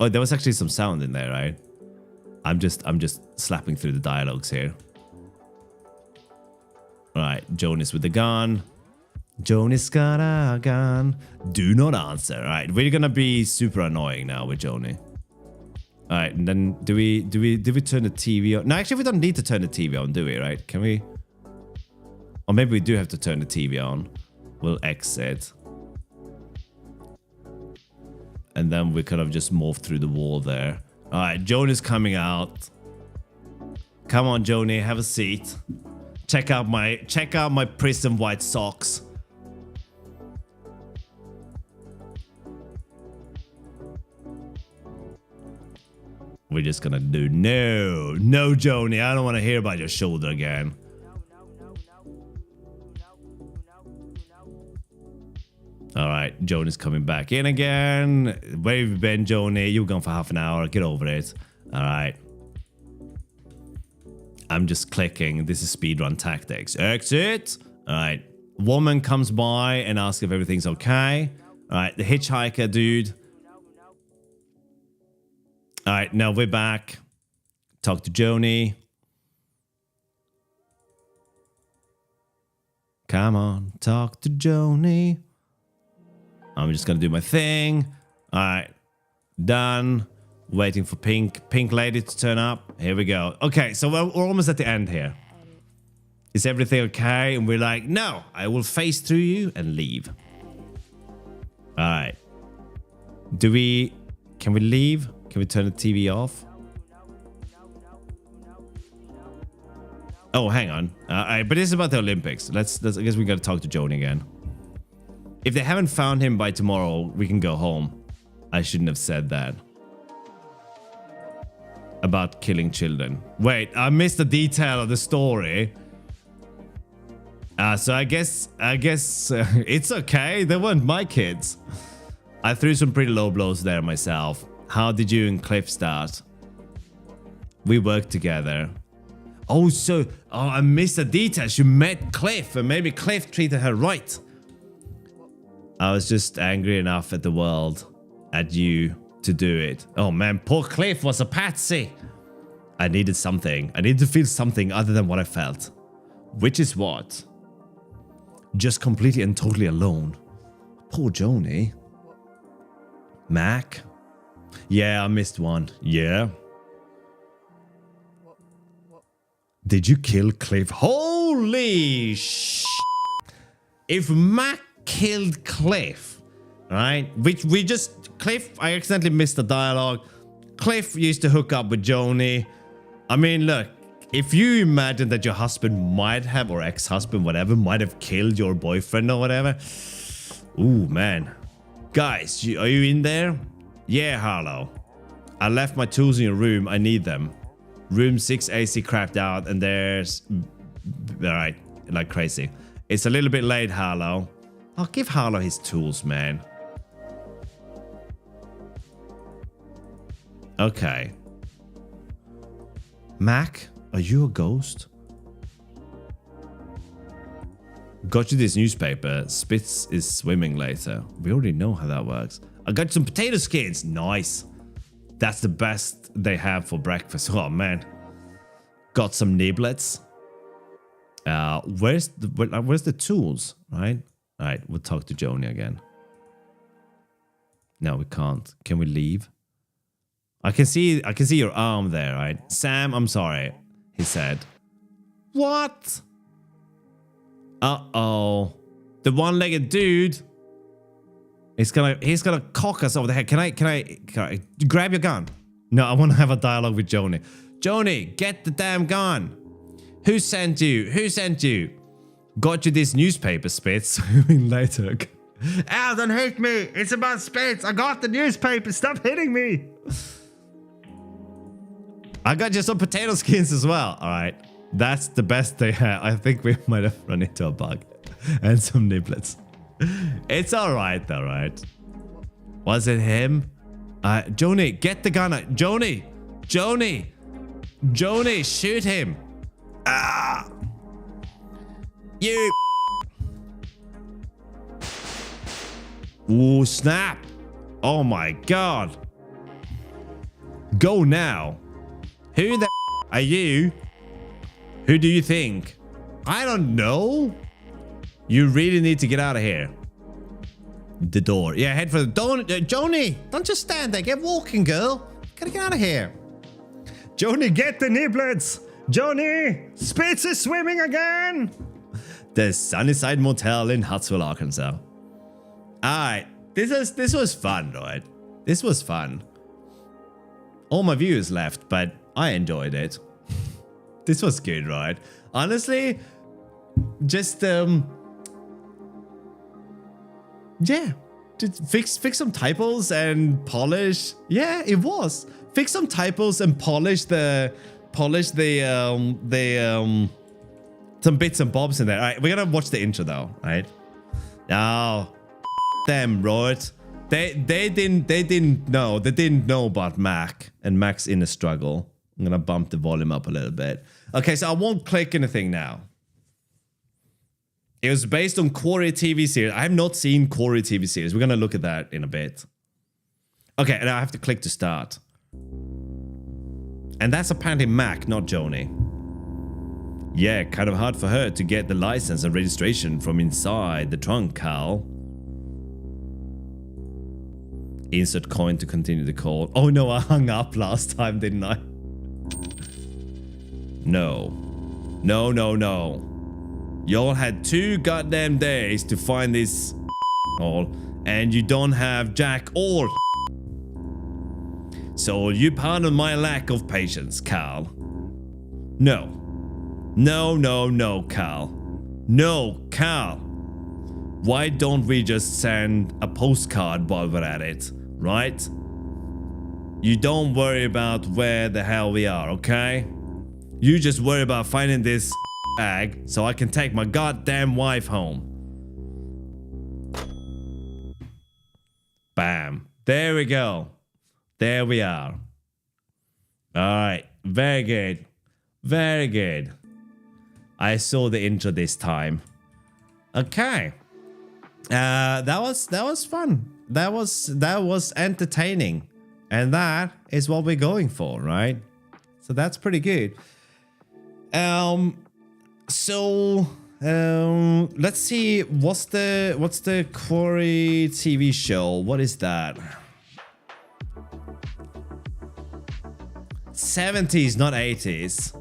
S1: Oh, there was actually some sound in there, right? I'm just slapping through the dialogues here. All right, Jonas with the gun. Jonas got a gun. Do not answer. All right, we're gonna be super annoying now with Joni. All right, and then do we turn the TV on? No, actually, we don't need to turn the TV on, do we? Right? Can we? Or maybe we do have to turn the TV on. We'll exit. And then we kind of just morph through the wall there. All right, Joni's coming out. Come on, Joni, have a seat. Check out my prison white socks. We're just gonna do no, Joni. I don't want to hear about your shoulder again. All right, Joni's coming back in again. Where have you been, Joni? You were gone for half an hour. Get over it. All right. I'm just clicking. This is speedrun tactics. Exit. All right. Woman comes by and asks if everything's okay. All right. The hitchhiker dude. All right. Now we're back. Talk to Joni. Come on. Talk to Joni. I'm just going to do my thing. All right. Done. Waiting for pink lady to turn up. Here we go. Okay, so we're almost at the end here. Is everything okay? And we're like, no, I will phase through you and leave. All right. Can we leave? Can we turn the TV off? Oh, hang on. All right, but this is about the Olympics. I guess we got to talk to Joni again. If they haven't found him by tomorrow, we can go home. I shouldn't have said that. About killing children. Wait, I missed the detail of the story. So I guess it's okay. They weren't my kids. I threw some pretty low blows there myself. How did you and Cliff start? We worked together. Oh, I missed the details. You met Cliff, and maybe Cliff treated her right. I was just angry enough at the world, at you, to do it. Oh man, poor Cliff was a patsy. I needed something. I needed to feel something other than what I felt. Which is what? Just completely and totally alone. Poor Joni. Mac? Yeah, I missed one. Yeah. Did you kill Cliff? Holy sh! If Mac killed Cliff, right? Which we just... Cliff, I accidentally missed the dialogue. Cliff used to hook up with Joni. I mean, look, if you imagine that your husband might have, or ex-husband, whatever, might have killed your boyfriend or whatever. Ooh, man. Guys, are you in there? Yeah, Harlow. I left my tools in your room. I need them. Room 6 AC crapped out, and there's right, like crazy. It's a little bit late, Harlow. I'll give Harlow his tools, man. Okay. Mac, are you a ghost? Got you this newspaper. Spitz is swimming later. We already know how that works. I got some potato skins. Nice. That's the best they have for breakfast. Oh, man. Got some niblets. Where's the tools, right? All right, we'll talk to Joni again. No, we can't. Can we leave? I can see your arm there, right? Sam, I'm sorry, he said. What? Uh-oh. The one-legged dude. He's gonna cock us over the head. Can I grab your gun? No, I want to have a dialogue with Joni. Joni, get the damn gun. Who sent you? Who sent you? Got you this newspaper, Spitz. Later. Ow, don't hit me. It's about Spitz. I got the newspaper. Stop hitting me. I got you some potato skins as well. All right. That's the best they have. I think we might have run into a bug. And some niblets. It's all right, though, right? Was it him? Joni, get the gun out. Joni! Joni! Joni, shoot him! Ah! You! Ooh, snap! Oh my god! Go now! Who the are you? Who do you think? I don't know. You really need to get out of here. The door. Yeah, head for the door. Joni, don't just stand there. Get walking, girl. Gotta get out of here. Joni, get the niblets. Joni, Spitz is swimming again. The Sunnyside Motel in Huntsville, Arkansas. Alright, this was fun, right? This was fun. All my viewers left, but I enjoyed it. This was good, right? Honestly, just yeah, just fix some typos and polish. Yeah, it was. Fix some typos and polish the some bits and bobs in there. All right, we're gonna watch the intro though, right? Now, them, right? They didn't know about Mac and Mac's inner struggle. I'm gonna bump the volume up a little bit. Okay, so I won't click anything now. It was based on Quarry TV series. I have not seen Quarry TV series. We're gonna look at that in a bit. Okay, and I have to click to start. And that's apparently Mac, not Joni. Yeah, kind of hard for her to get the license and registration from inside the trunk, Cal. Insert coin to continue the call. Oh no, I hung up last time, didn't I? No. No, no, no. Y'all had 2 goddamn days to find this hole, and you don't have jack or so you pardon my lack of patience, Cal. No. No, no, no, Cal. No, Cal. Why don't we just send a postcard while we're at it, right? You don't worry about where the hell we are, okay? You just worry about finding this bag so I can take my goddamn wife home. Bam. There we go. There we are. Alright. Very good. Very good. I saw the intro this time. Okay. That was fun. That was entertaining. And that is what we're going for, right? So that's pretty good. Let's see, what's the Quarry TV show? What is that? 70s, not 80s.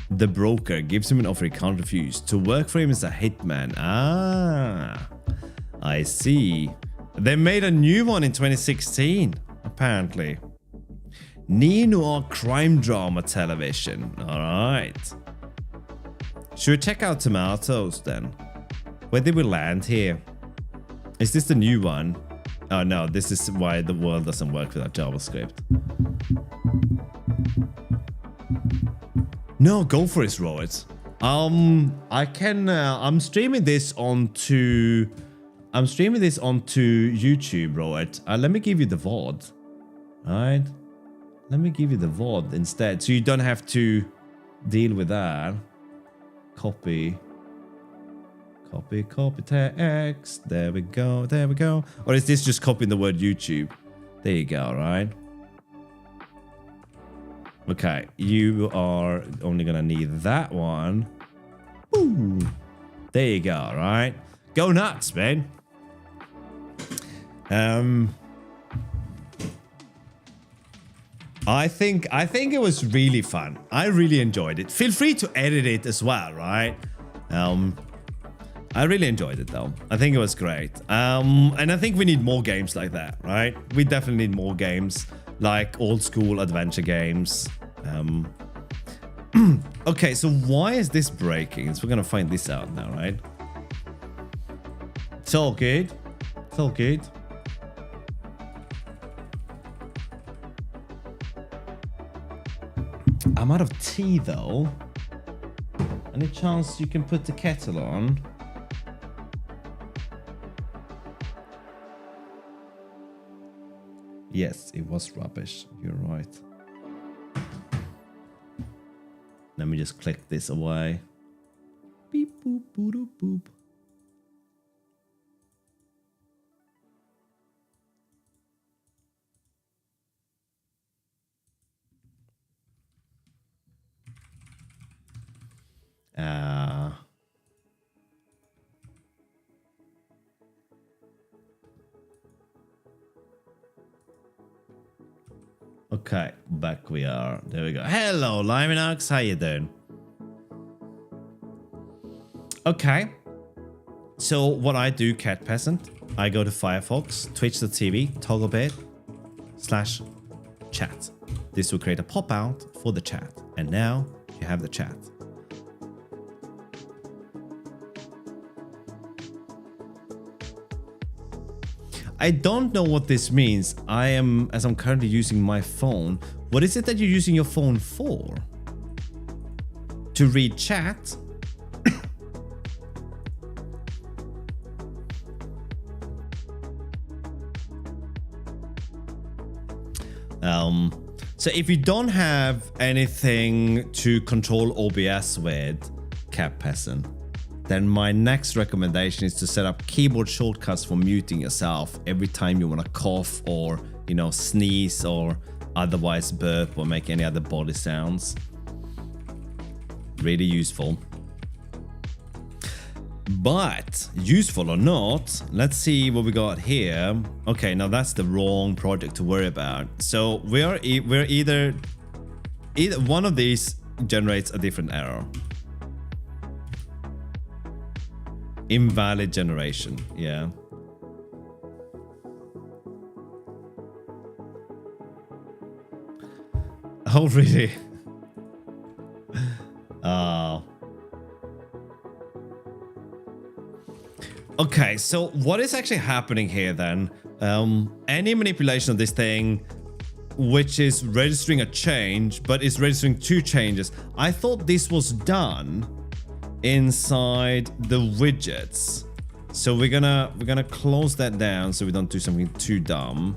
S1: The broker gives him an offer he can't refuse. To work for him as a hitman. Ah, I see. They made a new one in 2016, apparently. Neo-noir crime drama television. Alright. Should we check out Tomatoes then? Where did we land here? Is this the new one? Oh no, this is why the world doesn't work without JavaScript. No, go for it, Robert. I can. I'm streaming this onto YouTube, Robert. Let me give you the VOD. All right. Let me give you the VOD instead, so you don't have to deal with that. Copy text. There we go. Or is this just copying the word YouTube? There you go, right? Okay, you are only gonna need that one. Ooh, there you go, right? Go nuts, man. I think it was really fun. I really enjoyed it. Feel free to edit it as well, right? I really enjoyed it though. I think it was great. And I think we need more games like that, right? We definitely need more games like old school adventure games. Okay, so why is this breaking? So we're gonna find this out now, right? It's all good. It's all good. I'm out of tea though. Any chance you can put the kettle on? Yes, it was rubbish. You're right. Let me just click this away. Beep boop boop boop. Okay, back we are. There we go. Hello, Liminox. How you doing? Okay. So what I do, Cat Peasant, I go to Firefox, Twitch.tv, togglebit/chat. This will create a pop-out for the chat. And now you have the chat. I don't know what this means. As I'm currently using my phone. What is it that you're using your phone for? To read chat? So if you don't have anything to control OBS with, Cap Peasant, then my next recommendation is to set up keyboard shortcuts for muting yourself every time you want to cough or, you know, sneeze or otherwise burp or make any other body sounds. Really useful. But useful or not, let's see what we got here. Okay, now that's the wrong project to worry about. So we're either one of these generates a different error. Invalid generation, yeah. Oh, really? Okay, so what is actually happening here then? Any manipulation of this thing, which is registering a change, but is registering two changes. I thought this was done inside the widgets. So we're gonna close that down so we don't do something too dumb.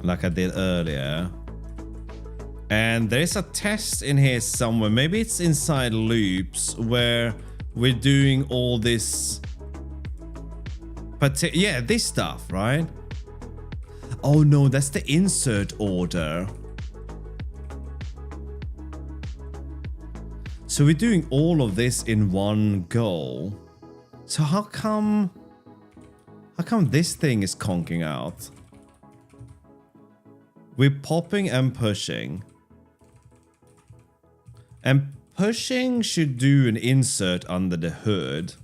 S1: Like I did earlier. And there's a test in here somewhere. Maybe it's inside loops where we're doing all this. But yeah, this stuff, right? Oh no, that's the insert order. So we're doing all of this in one go. So how come this thing is conking out? We're popping and pushing. And pushing should do an insert under the hood.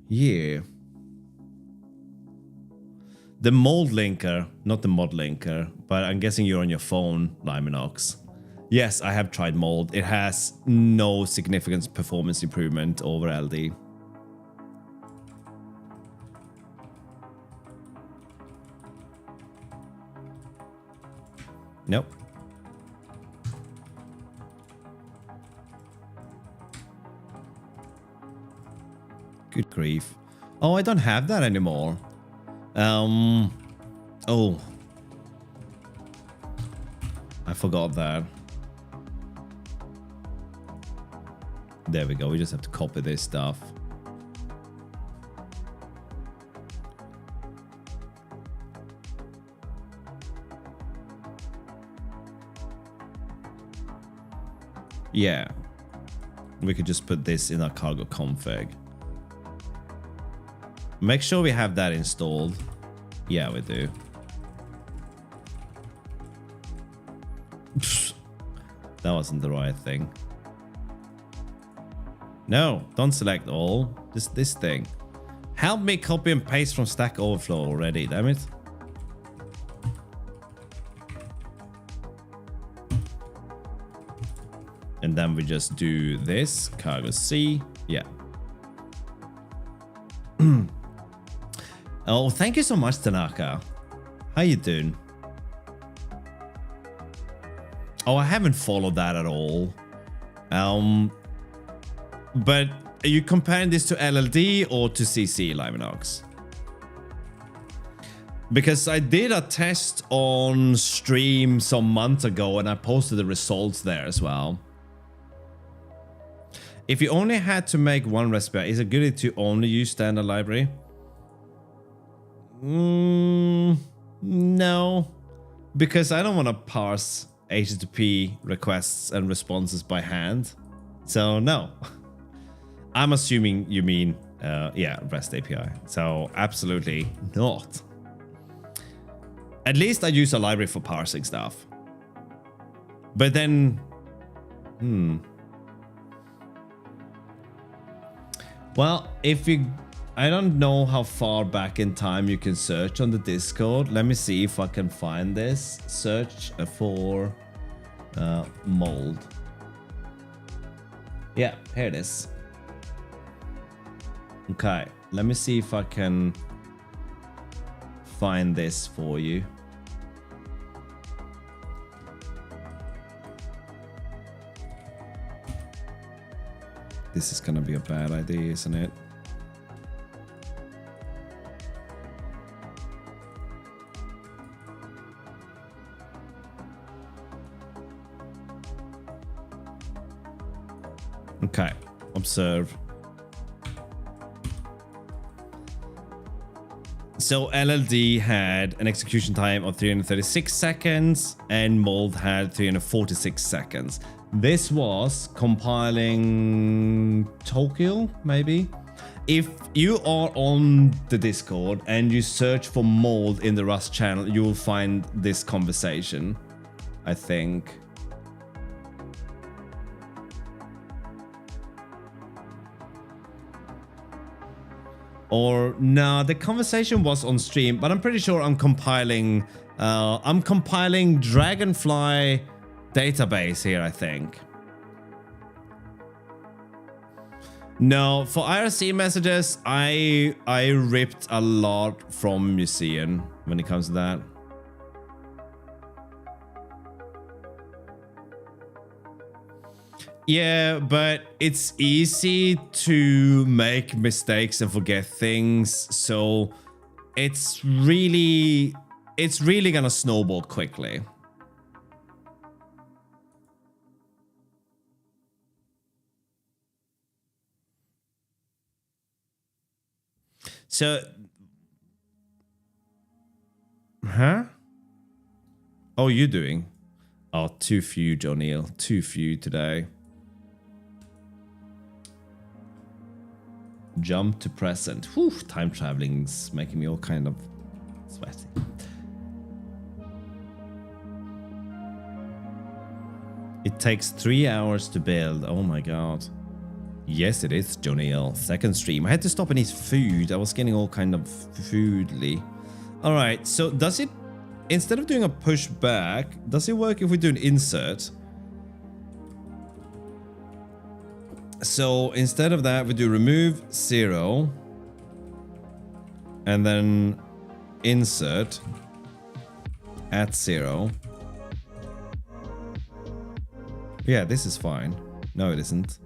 S1: Yeah. The mold linker, not the mod linker, but I'm guessing you're on your phone, Liminox. Yes, I have tried mold. It has no significant performance improvement over LD. Nope. Good grief. Oh, I don't have that anymore. Oh. I forgot that. There we go. We just have to copy this stuff. Yeah. We could just put this in our cargo config. Make sure we have that installed. Yeah, we do. That wasn't the right thing. No, don't select all. Just this thing. Help me copy and paste from Stack Overflow already, damn it. And then we just do this. Cargo C. Yeah. Oh, thank you so much, Tanaka. How you doing? Oh, I haven't followed that at all. But are you comparing this to LLD or to CC, Livenox? Because I did a test on stream some months ago and I posted the results there as well. If you only had to make one recipe, is it good to only use standard library? No, because I don't want to parse HTTP requests and responses by hand. So no, I'm assuming you mean, yeah, REST API. So absolutely not. At least I use a library for parsing stuff. But then, well, if you, I don't know how far back in time you can search on the Discord. Let me see if I can find this. Search for mold. Yeah, here it is. Okay, let me see if I can find this for you. This is gonna be a bad idea, isn't it? Okay, observe. So LLD had an execution time of 336 seconds and Mold had 346 seconds. This was compiling Tokyo, maybe? If you are on the Discord and you search for Mold in the Rust channel, you will find this conversation, I think. Or no, the conversation was on stream, but I'm pretty sure I'm compiling Dragonfly database here, I think. No, for IRC messages, I ripped a lot from Museum when it comes to that. Yeah, but it's easy to make mistakes and forget things, so it's really gonna snowball quickly. So, huh? Oh, you doing? Oh, too few, O'Neill. Too few today. Jump to present. Whew, time traveling's making me all kind of sweaty. It takes 3 hours to build. Oh my god. Yes, it is, O'Neill. Second stream. I had to stop and eat food. I was getting all kind of foodly. Alright, so does it, instead of doing a push back, does it work if we do an insert? So instead of that, we do remove 0 and then insert at 0. Yeah, this is fine. No, it isn't.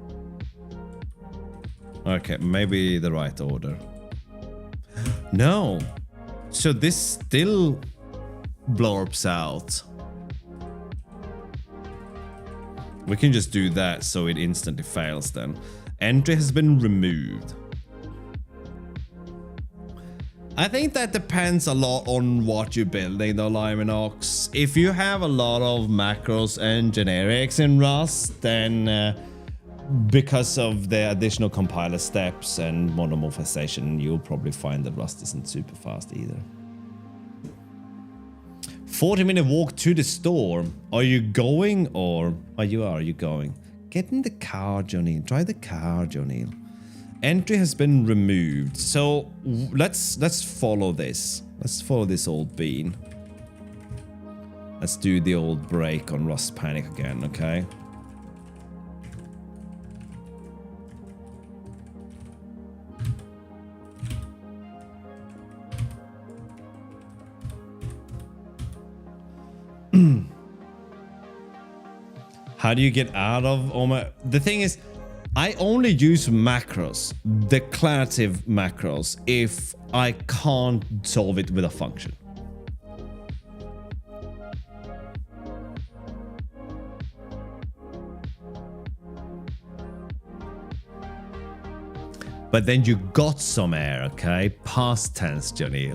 S1: Okay, maybe the right order. No. So this still blurps out. We can just do that so it instantly fails then. Entry has been removed. I think that depends a lot on what you're building though, Liminox. If you have a lot of macros and generics in Rust, then because of the additional compiler steps and monomorphization, you'll probably find that Rust isn't super fast either. 40-minute walk to the store. Are you going or... Oh, you are going. Get in the car, Johnny. Drive the car, Johnny. Entry has been removed. So let's follow this. Let's follow this old bean. Let's do the old break on Rust Panic again, okay? How do you get out of all my... The thing is, I only use macros, declarative macros, if I can't solve it with a function. But then you got some air, okay? Past tense, Johnny.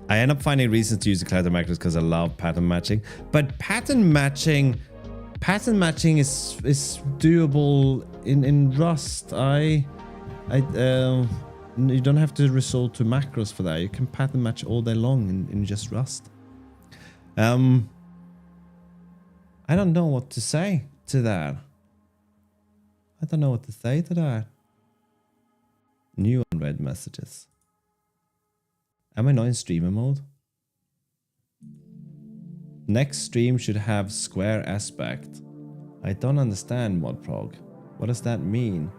S1: I end up finding reasons to use declarative macros because I love pattern matching. But pattern matching is doable in Rust. You don't have to resort to macros for that. You can pattern match all day long in just Rust. I don't know what to say to that. I don't know what to say to that. New unread messages. Am I not in streamer mode? Next stream should have square aspect. I don't understand, Modprog. What does that mean?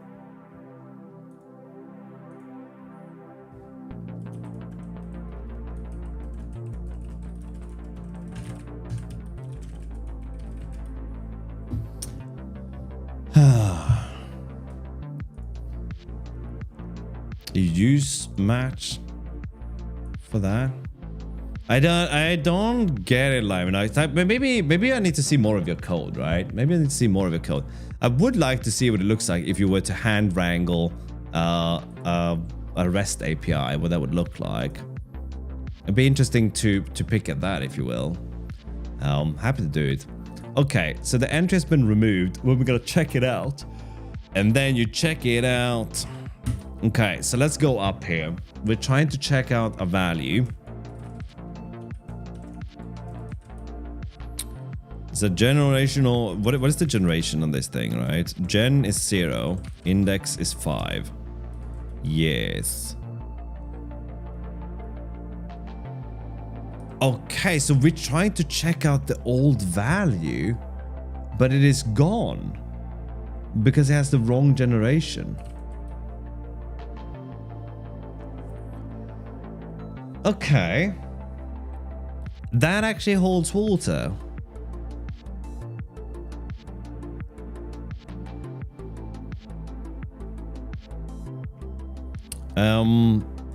S1: You use match for that. I don't get it, live. Maybe I need to see more of your code, right? Maybe I need to see more of your code. I would like to see what it looks like if you were to hand wrangle a REST API, what that would look like. It'd be interesting to pick at that, if you will. Happy to do it. Okay, so the entry has been removed. We're gonna check it out, and then you check it out. Okay, so let's go up here. We're trying to check out a value. It's a generational... What is the generation on this thing, right? Gen is 0. Index is 5. Yes. Okay, so we're trying to check out the old value, but it is gone because it has the wrong generation. Okay. That actually holds water.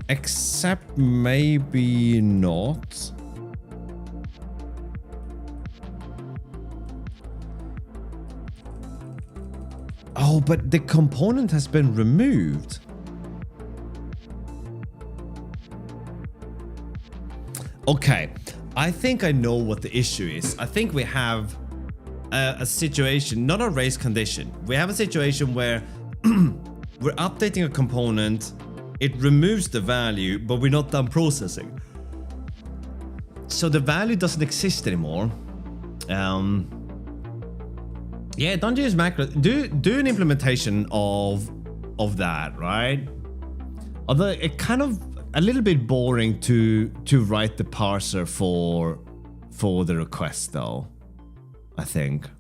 S1: Except maybe not. Oh, but the component has been removed. Okay, I think I know what the issue is. I think we have a situation, not a race condition. We have a situation where we're updating a component, it removes the value, but we're not done processing. So the value doesn't exist anymore. Yeah, don't use macro. Do an implementation of that, right? Although it kind of a little bit boring to write the parser for the request though, I think.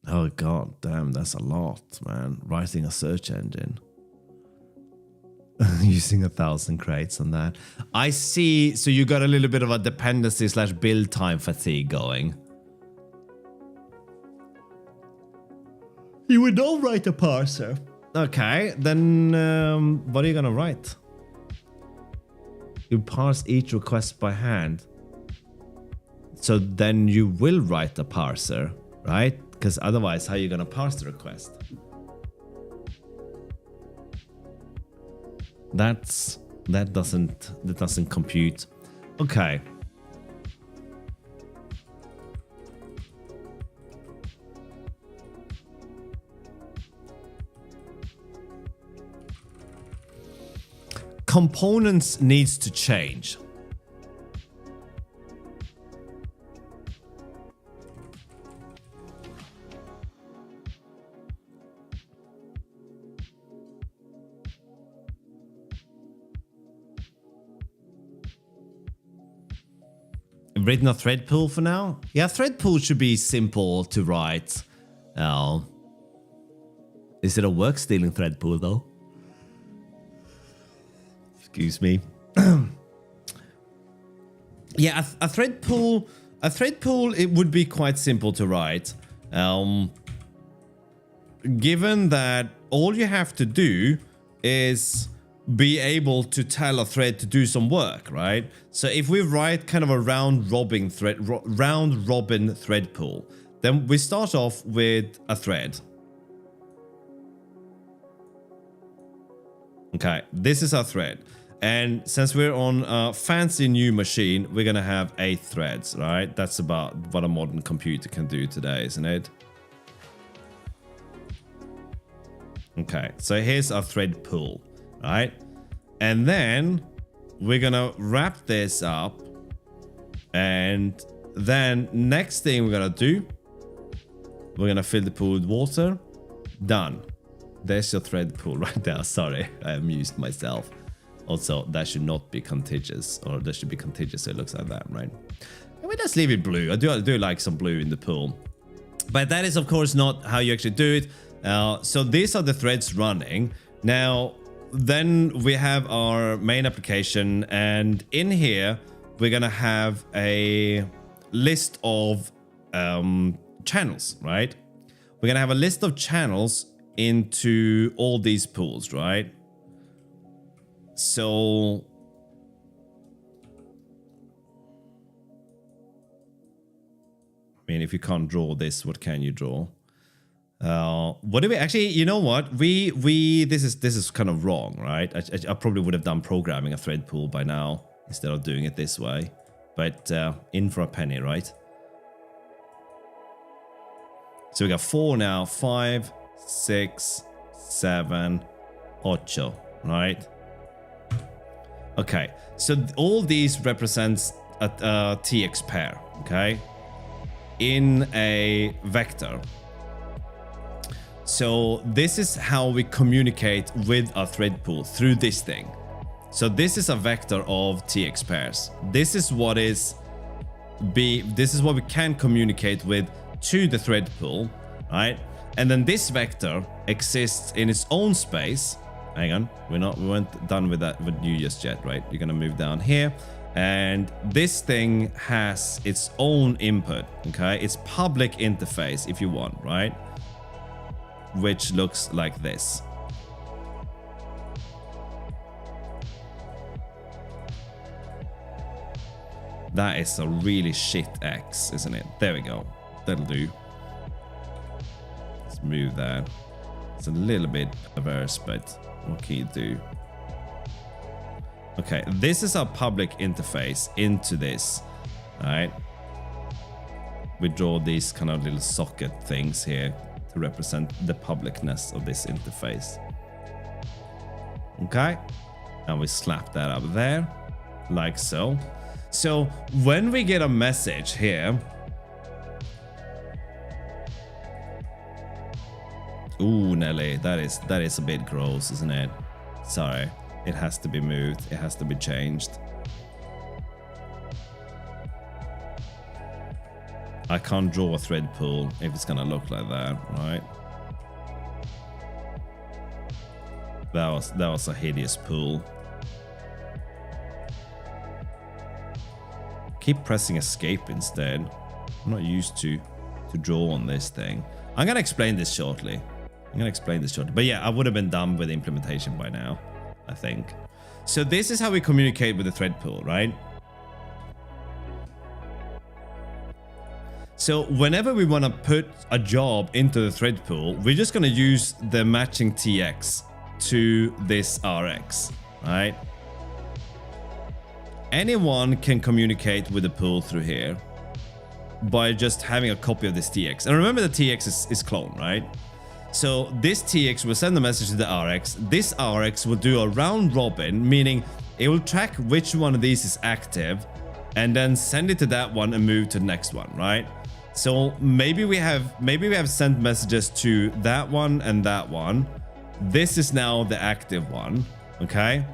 S1: Oh god damn, that's a lot, man. Writing a search engine. Using 1,000 crates on that. I see. So you got a little bit of a dependency slash build time fatigue going. You would not write a parser. Okay, then what are you gonna write? You parse each request by hand. So then you will write a parser, right? Because otherwise, how are you gonna parse the request? That doesn't compute. Okay. Components needs to change. Written a thread pool for now? Yeah, thread pool should be simple to write. Is it a work stealing thread pool though? Excuse me. Yeah, a thread pool. It would be quite simple to write. Given that all you have to do is be able to tell a thread to do some work, right? So if we write kind of a round robin thread pool, then we start off with a thread. Okay, this is our thread. And since we're on a fancy new machine, we're gonna have 8 threads, right? That's about what a modern computer can do today, isn't it? Okay, so here's our thread pool, right? And then we're gonna wrap this up. And then next thing we're gonna do, we're gonna fill the pool with water. Done. There's your thread pool right there. Sorry, I amused myself. Also, that should not be contiguous, or that should be contiguous so it looks like that, right? And we just leave it blue. I do like some blue in the pool. But that is, of course, not how you actually do it. So these are the threads running. Now, then we have our main application, and in here, we're gonna have a list of channels, right? We're gonna have a list of channels into all these pools, right? So I mean, if you can't draw this, what can you draw? What do we actually? You know what? This is kind of wrong, right? I probably would have done programming a thread pool by now instead of doing it this way. But in for a penny, right? So we got 4 now, 5, 6, 7, 8, right? Okay, so all these represents a TX pair, okay? In a vector. So this is how we communicate with a thread pool, through this thing. So this is a vector of TX pairs. This is what we can communicate with to the thread pool, right? And then this vector exists in its own space. Hang on, we weren't done with that with you just yet, right? You're gonna move down here, and this thing has its own input, okay? It's public interface if you want, right? Which looks like this. That is a really shit X, isn't it? There we go. That'll do. Let's move that. It's a little bit perverse, but what can you do? Okay, this is our public interface into this. All right. We draw these kind of little socket things here to represent the publicness of this interface. Okay. And we slap that up there, like so. So when we get a message here, ooh, Nelly, that is a bit gross, isn't it? Sorry, it has to be moved. It has to be changed. I can't draw a thread pool if it's gonna look like that, right? That was a hideous pool. Keep pressing escape instead. I'm not used to draw on this thing. I'm gonna explain this shortly. But yeah, I would have been done with the implementation by now, I think. So this is how we communicate with the thread pool, right? So whenever we want to put a job into the thread pool, we're just going to use the matching TX to this RX, right? Anyone can communicate with the pool through here by just having a copy of this TX. And remember the TX is clone, right? So this TX will send the message to the RX. This RX will do a round robin, meaning it will track which one of these is active and then send it to that one and move to the next one, right? So maybe we have sent messages to that one and that one. This is now the active one, okay?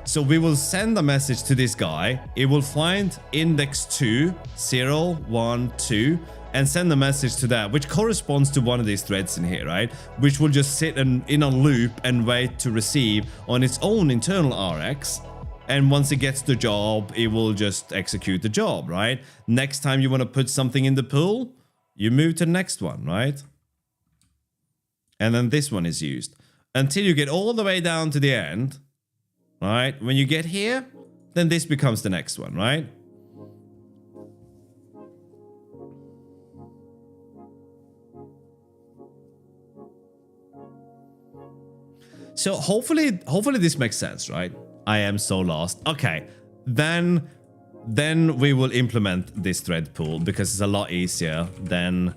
S1: So we will send a message to this guy. It will find index 2, 0, 1, 2, and send a message to that, which corresponds to one of these threads in here, right? Which will just sit in a loop and wait to receive on its own internal RX. And once it gets the job, it will just execute the job, right? Next time you want to put something in the pool, you move to the next one, right? And then this one is used until you get all the way down to the end, right? When you get here, then this becomes the next one, right? So hopefully this makes sense, right? I am so lost. Okay, then we will implement this thread pool because it's a lot easier than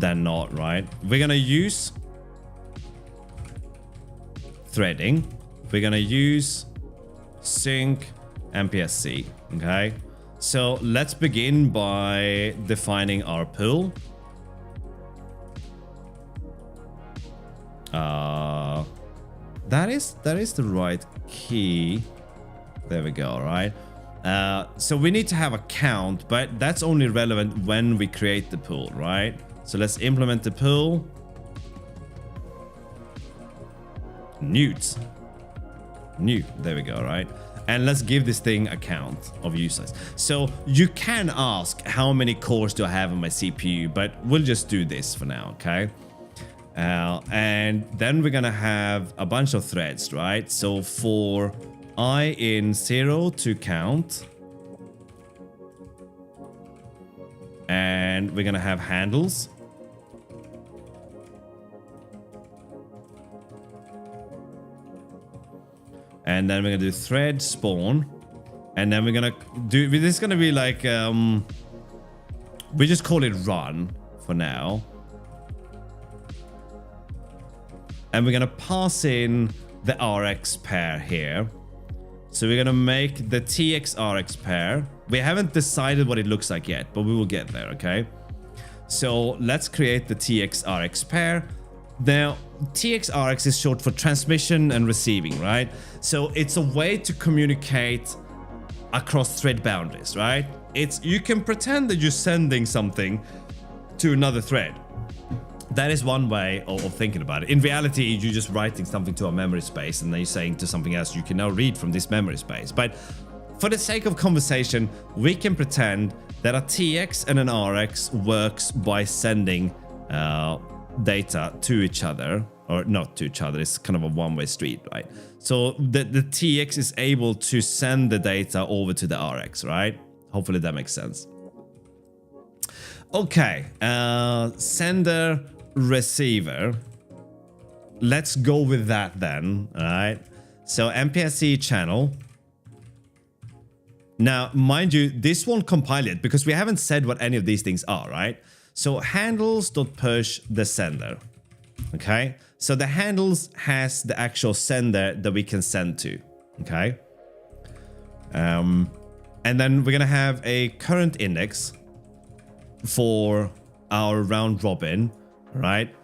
S1: not, right? We're gonna use threading. We're gonna use sync MPSC, okay? So let's begin by defining our pool. That is the right key. There we go, right? So we need to have a count, but that's only relevant when we create the pool, right? So let's implement the pool. New. There we go, right? And let's give this thing a count of users. So you can ask how many cores do I have on my CPU, but we'll just do this for now, okay? And then we're gonna have a bunch of threads, right? So for I in 0 to count, and we're gonna have handles. And then we're gonna do thread spawn, and then we're gonna do this is gonna be like we just call it run for now, and we're gonna pass in the RX pair here. So we're gonna make the TX RX pair. We haven't decided what it looks like yet, but we will get there, okay? So let's create the TX RX pair. Now, TX-RX is short for transmission and receiving, right? So it's a way to communicate across thread boundaries, right? You can pretend that you're sending something to another thread. That is one way of thinking about it. In reality, you're just writing something to a memory space and then you're saying to something else, you can now read from this memory space. But for the sake of conversation, we can pretend that a TX and an RX works by sending data to each other, or not to each other. It's kind of a one-way street, right? So the TX is able to send the data over to the RX, right? Hopefully that makes sense. Okay, sender, receiver. Let's go with that then, all right? So MPSC channel. Now, mind you, this won't compile it because we haven't said what any of these things are, right? So handles.push the sender, okay? So the handles has the actual sender that we can send to, okay? And then we're gonna have a current index for our round robin, right?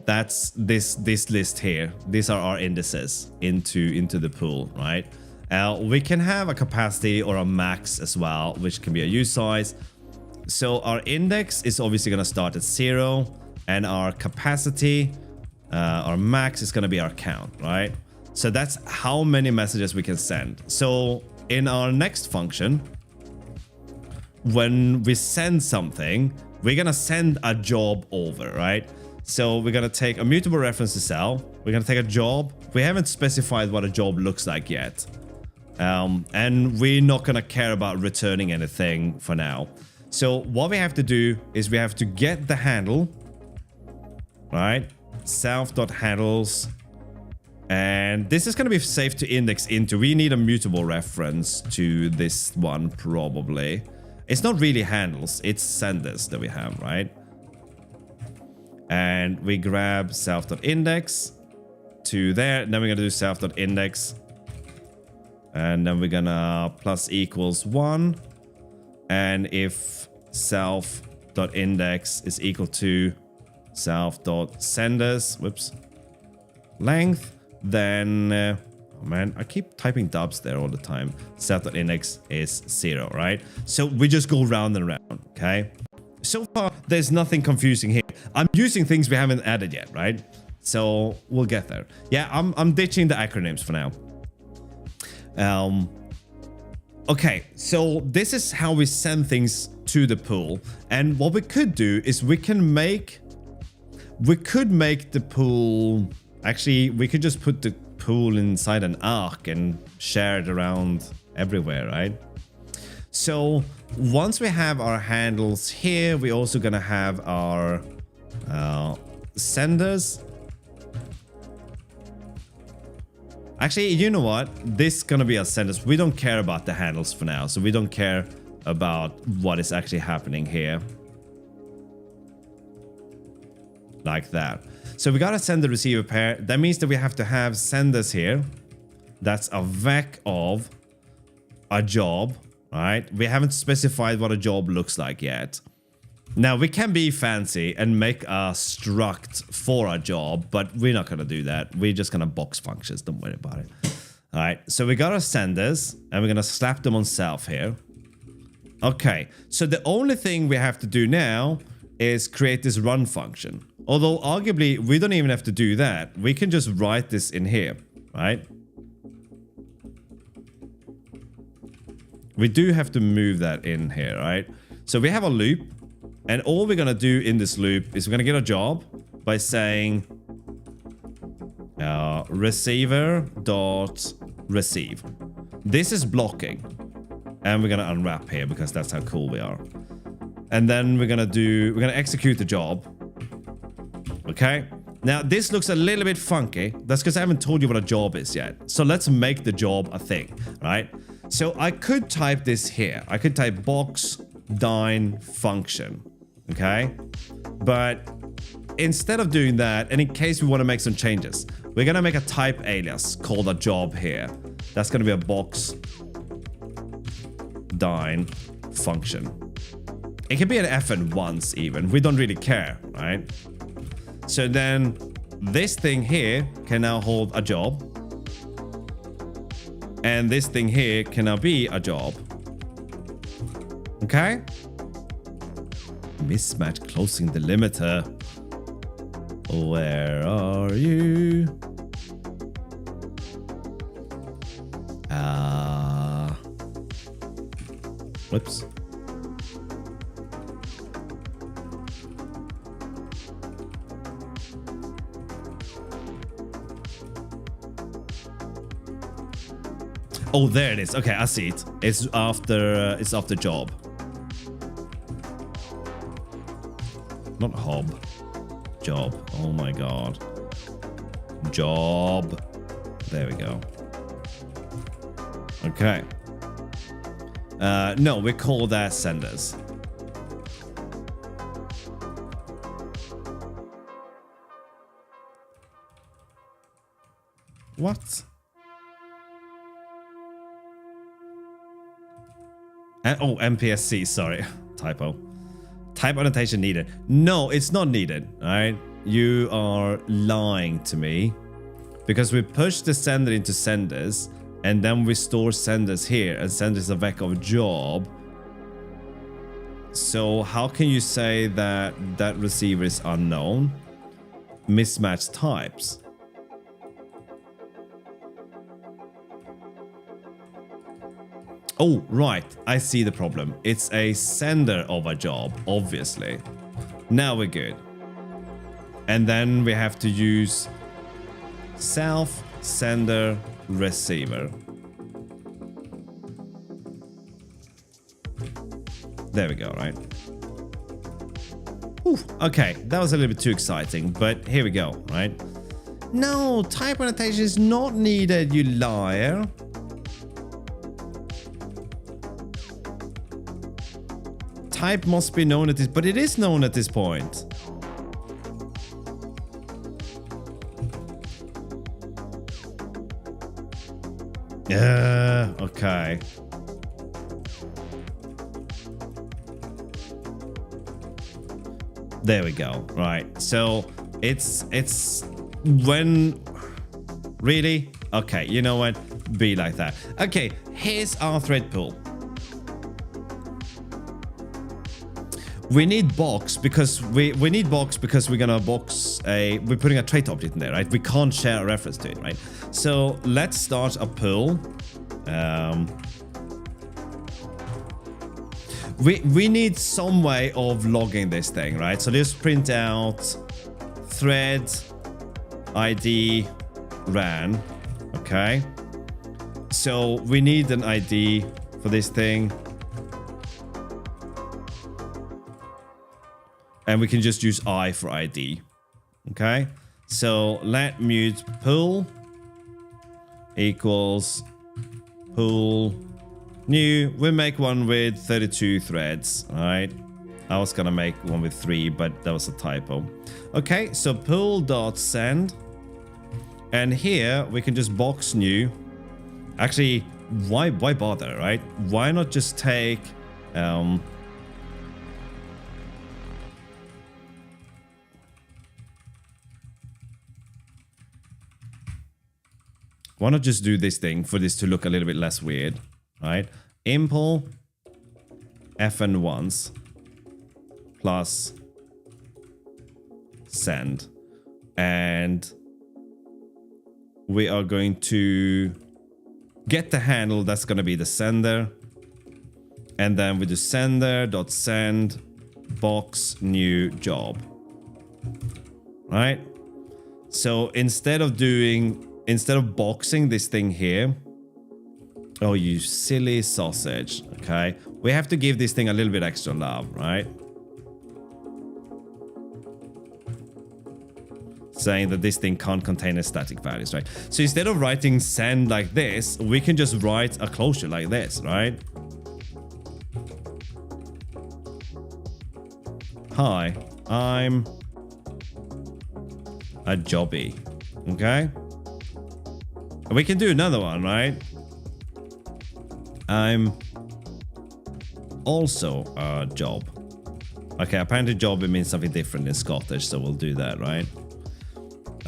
S1: That's this list here. These are our indices into the pool, right? We can have a capacity or a max as well, which can be a use size. So our index is obviously going to start at 0, and our capacity, our max is going to be our count, right? So that's how many messages we can send. So in our next function, when we send something, we're going to send a job over, right? So we're going to take a mutable reference to cell. We're going to take a job. We haven't specified what a job looks like yet. And we're not going to care about returning anything for now. So what we have to do is we have to get the handle, right? Self.handles. And this is going to be safe to index into. We need a mutable reference to this one, probably. It's not really handles, it's senders that we have, right? And we grab self.index to there. Then we're going to do self.index. And then we're going to plus equals 1. And if self.index is equal to self.senders, whoops, length, then, oh man, I keep typing dubs there all the time. Self.index is 0, right? So we just go round and round, okay? So far, there's nothing confusing here. I'm using things we haven't added yet, right? So we'll get there. Yeah, I'm ditching the acronyms for now. Okay, so this is how we send things to the pool. And what we could do is we could make the pool. Actually, we could just put the pool inside an arc and share it around everywhere, right? So once we have our handles here, we're also gonna have our senders. Actually, you know what? This is gonna be our senders. We don't care about the handles for now, so we don't care about what is actually happening here. Like that. So we gotta send the receiver pair. That means that we have to have senders here. That's a vec of a job, right? We haven't specified what a job looks like yet. Now, we can be fancy and make a struct for a job, but we're not going to do that. We're just going to box functions. Don't worry about it. All right. So we got our senders, and we're going to slap them on self here. Okay. So the only thing we have to do now is create this run function. Although, arguably, we don't even have to do that. We can just write this in here, right? We do have to move that in here, right? So we have a loop. And all we're going to do in this loop is we're going to get a job by saying receiver.receive. This is blocking. And we're going to unwrap here because that's how cool we are. And then we're going to execute the job. Okay. Now, this looks a little bit funky. That's because I haven't told you what a job is yet. So let's make the job a thing, right? So I could type this here. I could type box dyn function. Okay, but instead of doing that, and in case we want to make some changes, we're going to make a type alias called a job here. That's going to be a box dyn function. It can be an FN once even. We don't really care, right? So then this thing here can now hold a job. And this thing here can now be a job. Okay? Mismatch closing delimiter. Where are you? Whoops. Oh, there it is. Okay, I see it. It's after job. Not hob. Job. Oh my god. Job. There we go. Okay. No, we call that senders. What? Oh, MPSC, sorry. Typo. Type annotation needed. No, it's not needed, alright? You are lying to me. Because we pushed the sender into senders, and then we store senders here, and send is a vec of job. So how can you say that that receiver is unknown? Mismatched types. Oh, right. I see the problem. It's a sender of a job, obviously. Now we're good. And then we have to use self, sender, receiver. There we go, right? Ooh, okay, that was a little bit too exciting, but here we go, right? No, type annotation is not needed, you liar. Type must be known at this, but it is known at this point. Yeah, okay. There we go. Right. So it's when really? Okay, you know what? Be like that. Okay, here's our thread pool. We need box because we need box because we're gonna box we're putting a trait object in there, right? We can't share a reference to it, right? So let's start a pool. We need some way of logging this thing, right? So let's print out thread ID ran. Okay. So we need an ID for this thing. And we can just use I for ID. Okay. So let mute pool equals pool new. We make one with 32 threads. All right. I was gonna make one with 3, but that was a typo. Okay, so pool.send. And here we can just box new. Actually, why bother, right? Why not just take why not just do this thing for this to look a little bit less weird, right? Impl fn1s plus send. And we are going to get the handle that's going to be the sender. And then we do sender.send box new job. Right? So instead of boxing this thing here, oh, you silly sausage, okay? We have to give this thing a little bit extra love, right? Saying that this thing can't contain a static values, right? So instead of writing send like this, we can just write a closure like this, right? Hi, I'm a jobby, okay? We can do another one, right? I'm also a job. Okay, apparently job, it means something different in Scottish, so we'll do that, right?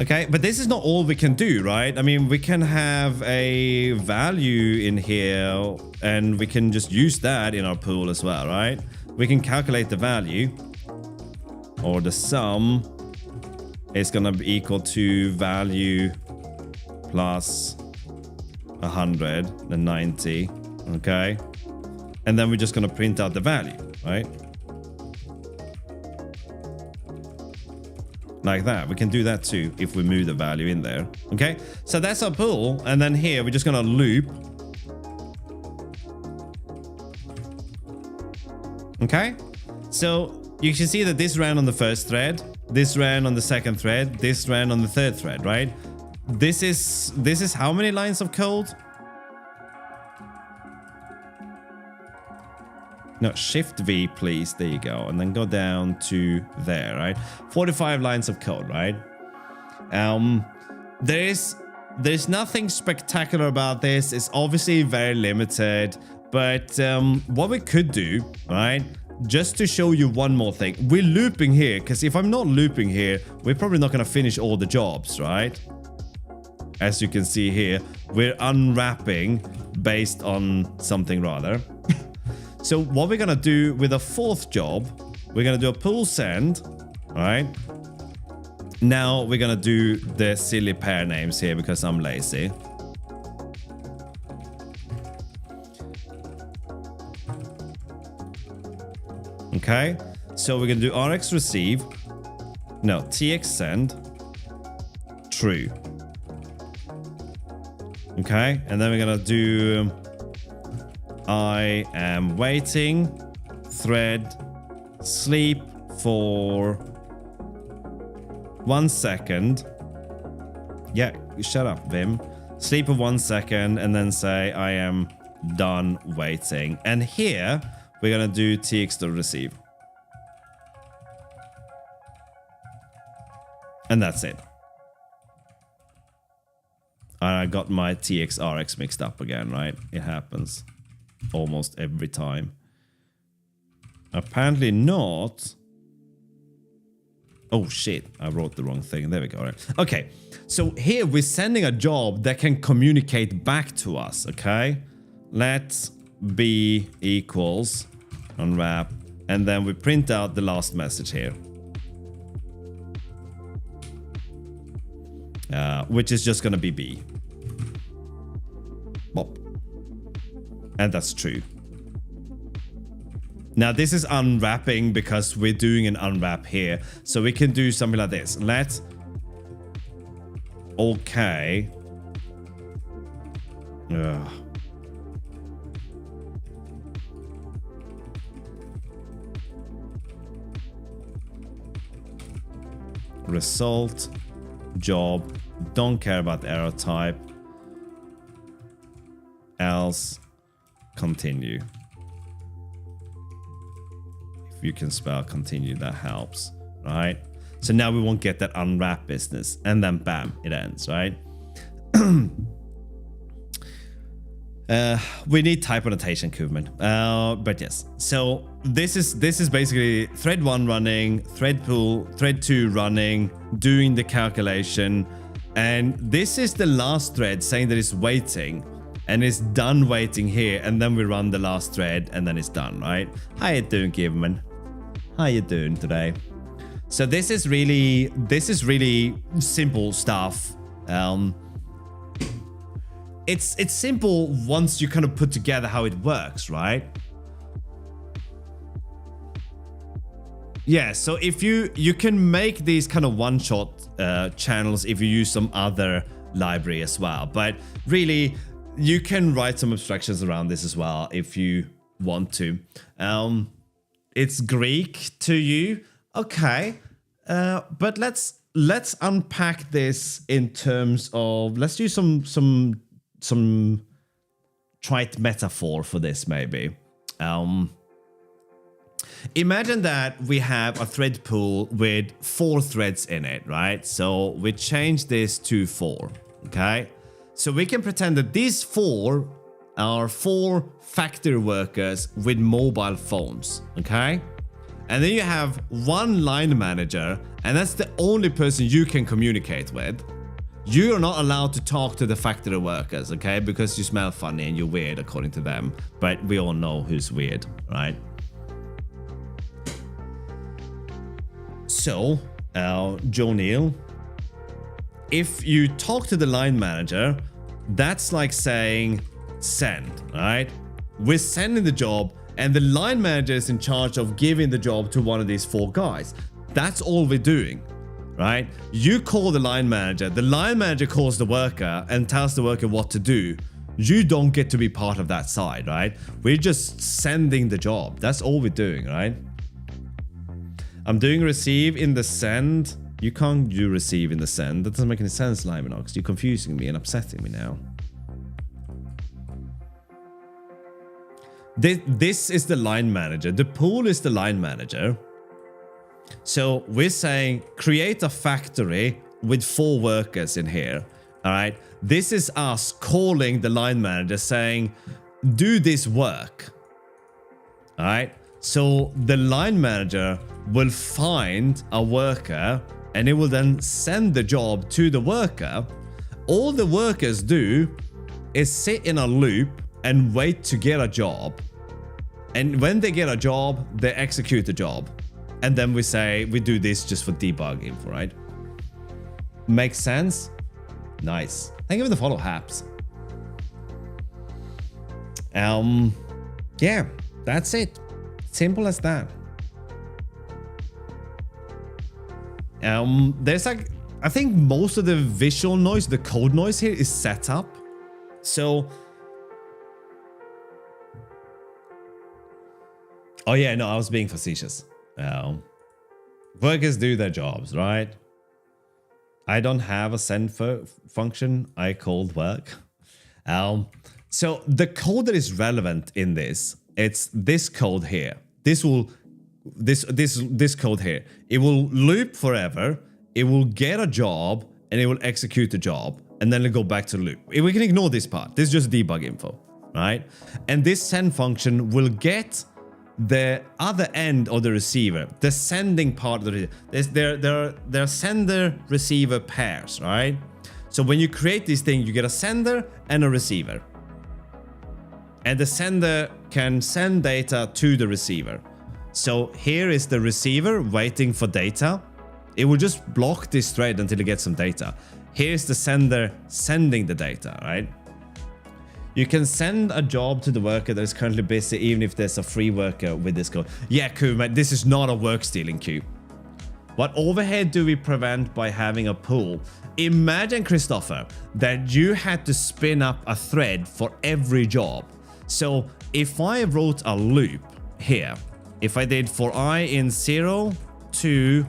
S1: Okay, but this is not all we can do, right? I mean, we can have a value in here, and we can just use that in our pool as well, right? We can calculate the value, or the sum is gonna be equal to value plus 190, okay? And then we're just gonna print out the value, right? Like that. We can do that too if we move the value in there, okay? So that's our pool, and then here we're just gonna loop. Okay? So you can see that this ran on the first thread, this ran on the second thread, this ran on the third thread, right? This is how many lines of code? No, Shift V, please. There you go. And then go down to there, right? 45 lines of code, right? There's nothing spectacular about this. It's obviously very limited. But what we could do, right? Just to show you one more thing. We're looping here, because if I'm not looping here, we're probably not going to finish all the jobs, right? as you can see here, we're unwrapping based on something rather. So what we're gonna do with a fourth job, we're gonna do a pool send, all right? Now we're gonna do the silly pair names here because I'm lazy. Okay, so we're gonna do RX receive, no, TX send, true. Okay, and then we're gonna do I am waiting, thread, sleep for 1 second. Yeah, shut up, Vim. Sleep for 1 second and then say I am done waiting. And here we're gonna do TX to receive. And that's it. I got my TX RX mixed up again, right? It happens almost every time. Apparently not. Oh shit, I wrote the wrong thing. There we go. Right. Okay, so here we're sending a job that can communicate back to us, okay? Let B equals unwrap, and then we print out the last message here. Which is just gonna be B. Bop. And that's true. Now this is unwrapping because we're doing an unwrap here. So we can do something like this. Let okay. Ugh. Result, job, don't care about the error type, else, continue. If you can spell continue, that helps, right? So now we won't get that unwrap business, and then bam, it ends, right? We need type annotation, Kuhlman. But yes, so this is basically thread 1 running, thread pool, thread 2 running, doing the calculation, and this is the last thread saying that it's waiting, and it's done waiting here, and then we run the last thread, and then it's done, right? How you doing, Kuhlman? How you doing today? So this is really simple stuff. It's simple once you kind of put together how it works, right? Yeah, so if you can make these kind of one-shot channels if you use some other library as well, but really you can write some abstractions around this as well if you want to. It's Greek to you, okay, but let's unpack this in terms of, let's do some trite metaphor for this maybe. Imagine that we have a thread pool with 4 threads in it, right? So we change this to 4, okay? So we can pretend that these 4 are 4 factory workers with mobile phones, okay? And then you have 1 line manager, and that's the only person you can communicate with. You are not allowed to talk to the factory workers, okay? Because you smell funny and you're weird according to them. But we all know who's weird, right? So, Joe Neal, if you talk to the line manager, that's like saying send, right? We're sending the job, and the line manager is in charge of giving the job to one of these 4 guys. That's all we're doing. Right? You call the line manager calls the worker and tells the worker what to do. You don't get to be part of that side, right? We're just sending the job. That's all we're doing, right? I'm doing receive in the send. You can't do receive in the send. That doesn't make any sense, Liminox. You're confusing me and upsetting me now. This is the line manager. The pool is the line manager. So we're saying create a factory with 4 workers in here. All right. This is us calling the line manager saying, do this work. All right. So the line manager will find a worker and it will then send the job to the worker. All the workers do is sit in a loop and wait to get a job. And when they get a job, they execute the job. And then we say, we do this just for debug info, right? Makes sense? Nice. Thank you for the follow, Haps. Yeah, that's it. Simple as that. There's like, I think most of the visual noise, the code noise here is set up. So, oh yeah, no, I was being facetious. Workers do their jobs, right? I don't have a send function. I called work. So the code that is relevant in this, it's this code here. This code here. It will loop forever. It will get a job and it will execute the job and then it'll go back to the loop. We can ignore this part. This is just debug info, right? And this send function will get the other end of the receiver, the sending part of the receiver. There are sender-receiver pairs, right? So when you create this thing, you get a sender and a receiver. And the sender can send data to the receiver. So here is the receiver waiting for data. It will just block this thread until it gets some data. Here's the sender sending the data, right? You can send a job to the worker that is currently busy even if there's a free worker with this code. Yeah, cool, man. This is not a work stealing queue. What overhead do we prevent by having a pool? Imagine, Christopher, that you had to spin up a thread for every job. So if I wrote a loop here, if I did for I in 0 to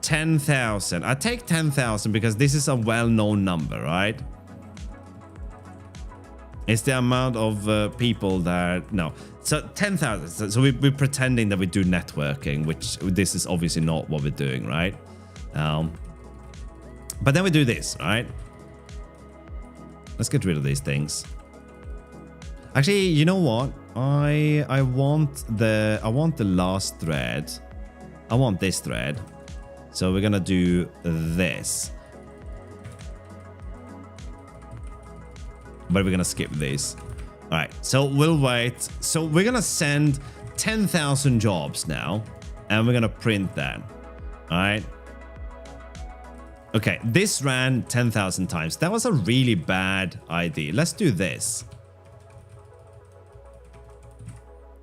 S1: 10,000, I take 10,000 because this is a well-known number, right? It's the amount of people that, no. So 10,000. So we're pretending that we do networking, which this is obviously not what we're doing, right? But then we do this, right? Let's get rid of these things. Actually, you know what? I want the last thread. I want this thread. So we're gonna do this. But we're gonna skip this. All right, so we'll wait. So we're gonna send 10,000 jobs now, and we're gonna print that. All right. Okay, this ran 10,000 times. That was a really bad idea. Let's do this.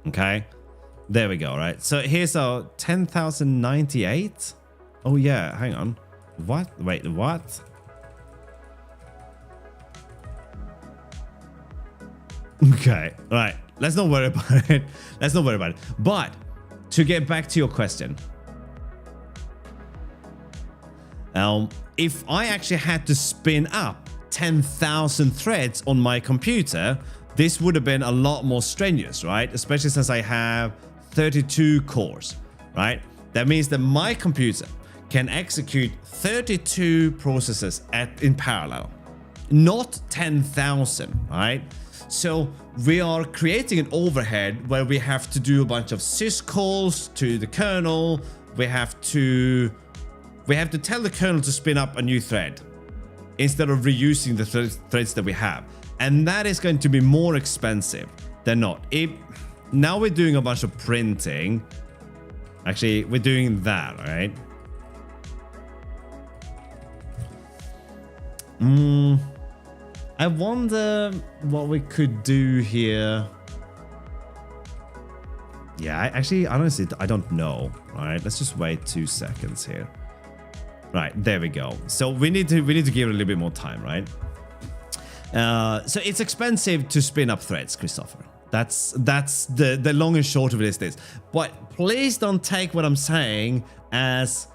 S1: Okay, there we go. Right. So here's our 10,098. Oh yeah, hang on. What? Wait, what? Okay, all right. Let's not worry about it. Let's not worry about it. But to get back to your question, if I actually had to spin up 10,000 threads on my computer, this would have been a lot more strenuous, right? Especially since I have 32 cores, right? That means that my computer can execute 32 processes in parallel, not 10,000, right? So we are creating an overhead where we have to do a bunch of syscalls to the kernel. We have to tell the kernel to spin up a new thread instead of reusing the threads that we have. And that is going to be more expensive than not. Now we're doing a bunch of printing. Actually, we're doing that, right? I wonder what we could do here. Yeah, honestly, I don't know. All right, let's just wait 2 seconds here. Right, there we go. So we need to give it a little bit more time, right? So it's expensive to spin up threads, Christopher. That's the long and short of it is this. But please don't take what I'm saying as,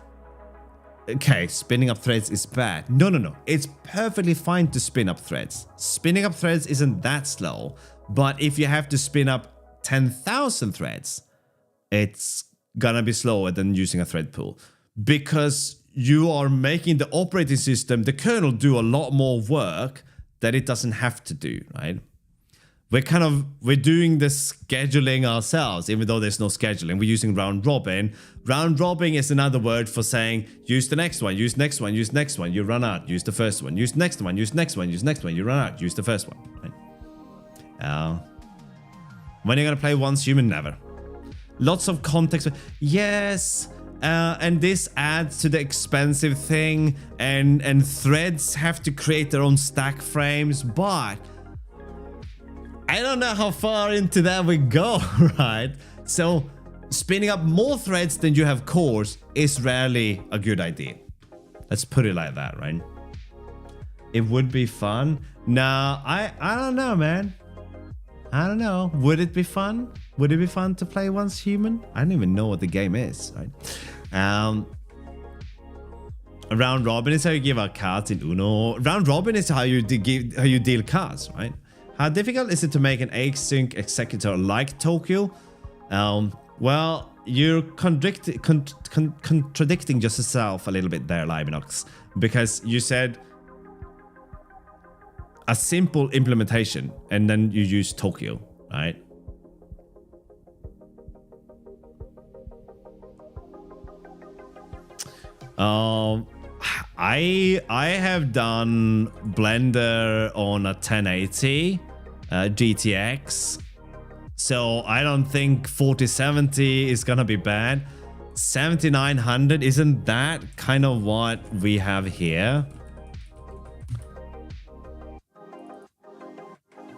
S1: okay, spinning up threads is bad. No. It's perfectly fine to spin up threads. Spinning up threads isn't that slow. But if you have to spin up 10,000 threads, it's gonna be slower than using a thread pool. Because you are making the operating system, the kernel, do a lot more work that it doesn't have to do, right? we're doing the scheduling ourselves, even though there's no scheduling. We're using round robin. Round robin is another word for saying use the next one, use next one, use next one, you run out, use the first one, use next one, use next one, use next one, you run out, use the first one. Right? When are you gonna play once human? Never. Lots of context. Yes. And this adds to the expensive thing, and threads have to create their own stack frames, but I don't know how far into that we go, right? So spinning up more threads than you have cores is rarely a good idea. Let's put it like that, right? It would be fun. Nah, I don't know, man. I don't know. Would it be fun? Would it be fun to play once human? I don't even know what the game is, right? Round robin is how you give out cards in Uno. Round robin is how you deal cards, right? How difficult is it to make an async executor like Tokyo? Well, you're contradicting just yourself a little bit there, Libinox, because you said a simple implementation and then you use Tokyo, right? I have done Blender on a 1080 GTX, so I don't think 4070 is gonna be bad. 7900, isn't that kind of what we have here?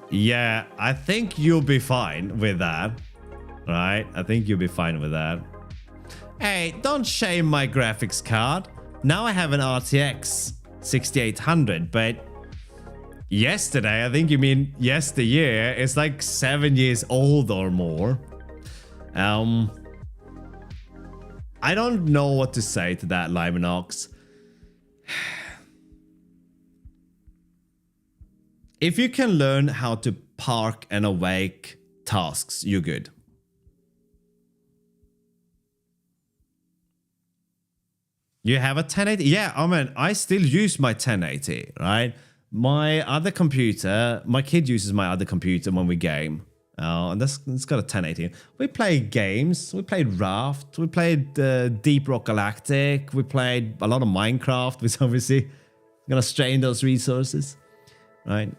S1: Yeah, I think you'll be fine with that, right? I think you'll be fine with that. Hey, don't shame my graphics card. Now I have an RTX 6800, but yesterday, I think you mean yesteryear, it's like 7 years old or more. I don't know what to say to that, Limenox. If you can learn how to park and awake tasks, you're good. You have a 1080? Yeah, I mean, I still use my 1080, right? My other computer, my kid uses my other computer when we game. And it's got a 1080. We played games. We played Raft. We played Deep Rock Galactic. We played a lot of Minecraft, which obviously gonna strain those resources, right?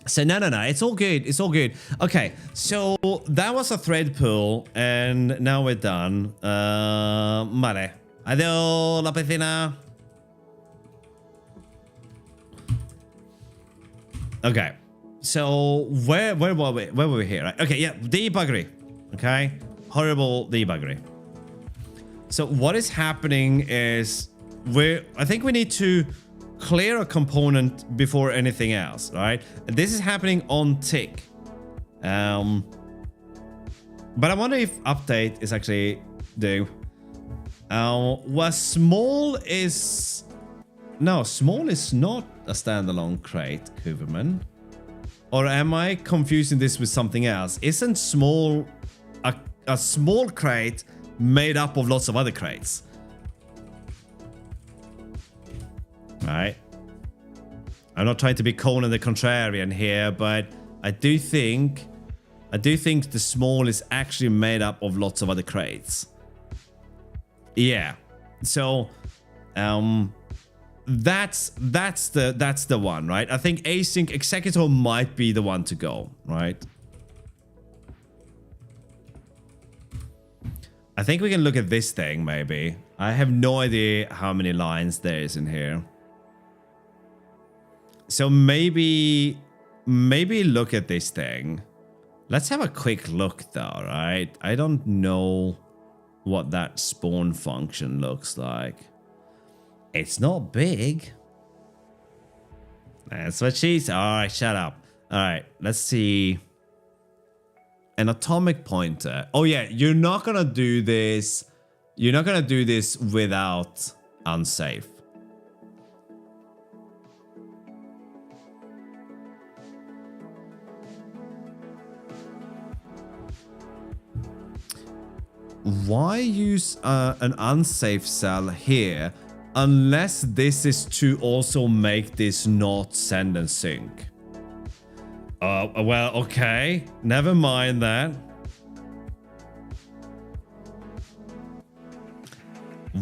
S1: So no, it's all good. It's all good. Okay, so that was a thread pull, and now we're done. Vale. Adiós, la piscina. Okay, so where were we? Where were we here? Right? Okay, yeah, debuggery. Okay, horrible debuggery. So what is happening is I think we need to clear a component before anything else, right? This is happening on tick. But I wonder if update is actually doing. Well, small is... No, small is not a standalone crate, Hooverman. Or am I confusing this with something else? Isn't small a small crate made up of lots of other crates? Right. I'm not trying to be Conan the Contrarian here, but I do think the small is actually made up of lots of other crates. Yeah. So that's the one, right? I think async executor might be the one to go, right? I think we can look at this thing maybe. I have no idea how many lines there is in here. So maybe look at this thing. Let's have a quick look though, right? I don't know what that spawn function looks like. It's not big. That's what she said. All right, shut up. All right, let's see. An atomic pointer. Oh yeah, you're not gonna do this. You're not gonna do this without unsafe. Why use an unsafe cell here unless this is to also make this not send and sync? Well, okay. Never mind that.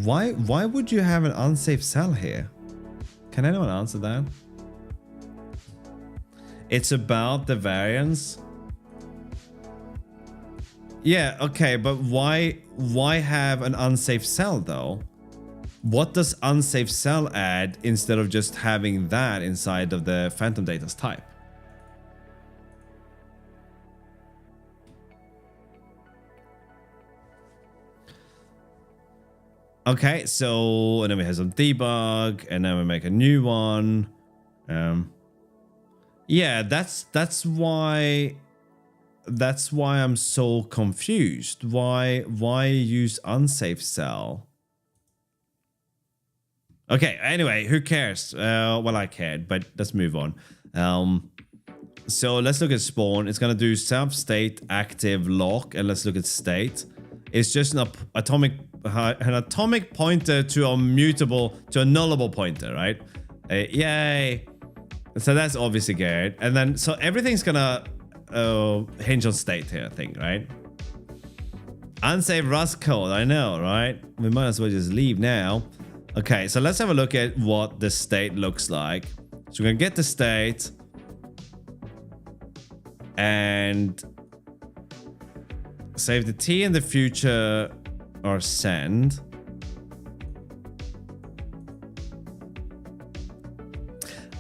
S1: Why would you have an unsafe cell here? Can anyone answer that? It's about the variance. Yeah, okay, but why have an unsafe cell though? What does unsafe cell add instead of just having that inside of the phantom data's type? Okay, so and then we have some debug, and then we make a new one. Yeah, that's why I'm so confused. Why use unsafe cell? Okay, anyway, who cares? Well, I cared, but let's move on. So let's look at spawn. It's gonna do self-state active lock, and let's look at state. It's just an atomic pointer to a mutable, to a nullable pointer, right? Yay. So that's obviously good. And then, so everything's gonna hinge on state here, I think, right? Unsafe Rust code, I know, right? We might as well just leave now. Okay, so let's have a look at what the state looks like. So we're gonna get the state and save the T in the future or send.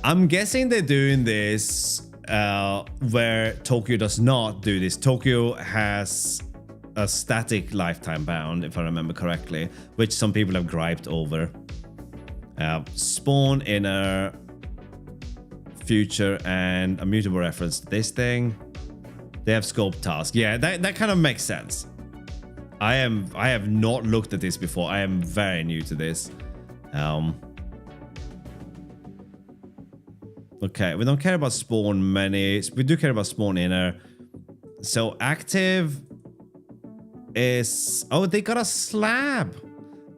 S1: I'm guessing they're doing this where Tokyo does not do this. Tokyo has a static lifetime bound, if I remember correctly, which some people have griped over. Spawn inner future and a mutable reference to this thing. They have scope task. Yeah, that kind of makes sense. I have not looked at this before. I am very new to this. Okay, we don't care about spawn many. We do care about spawn inner. So active is, oh, they got a slab.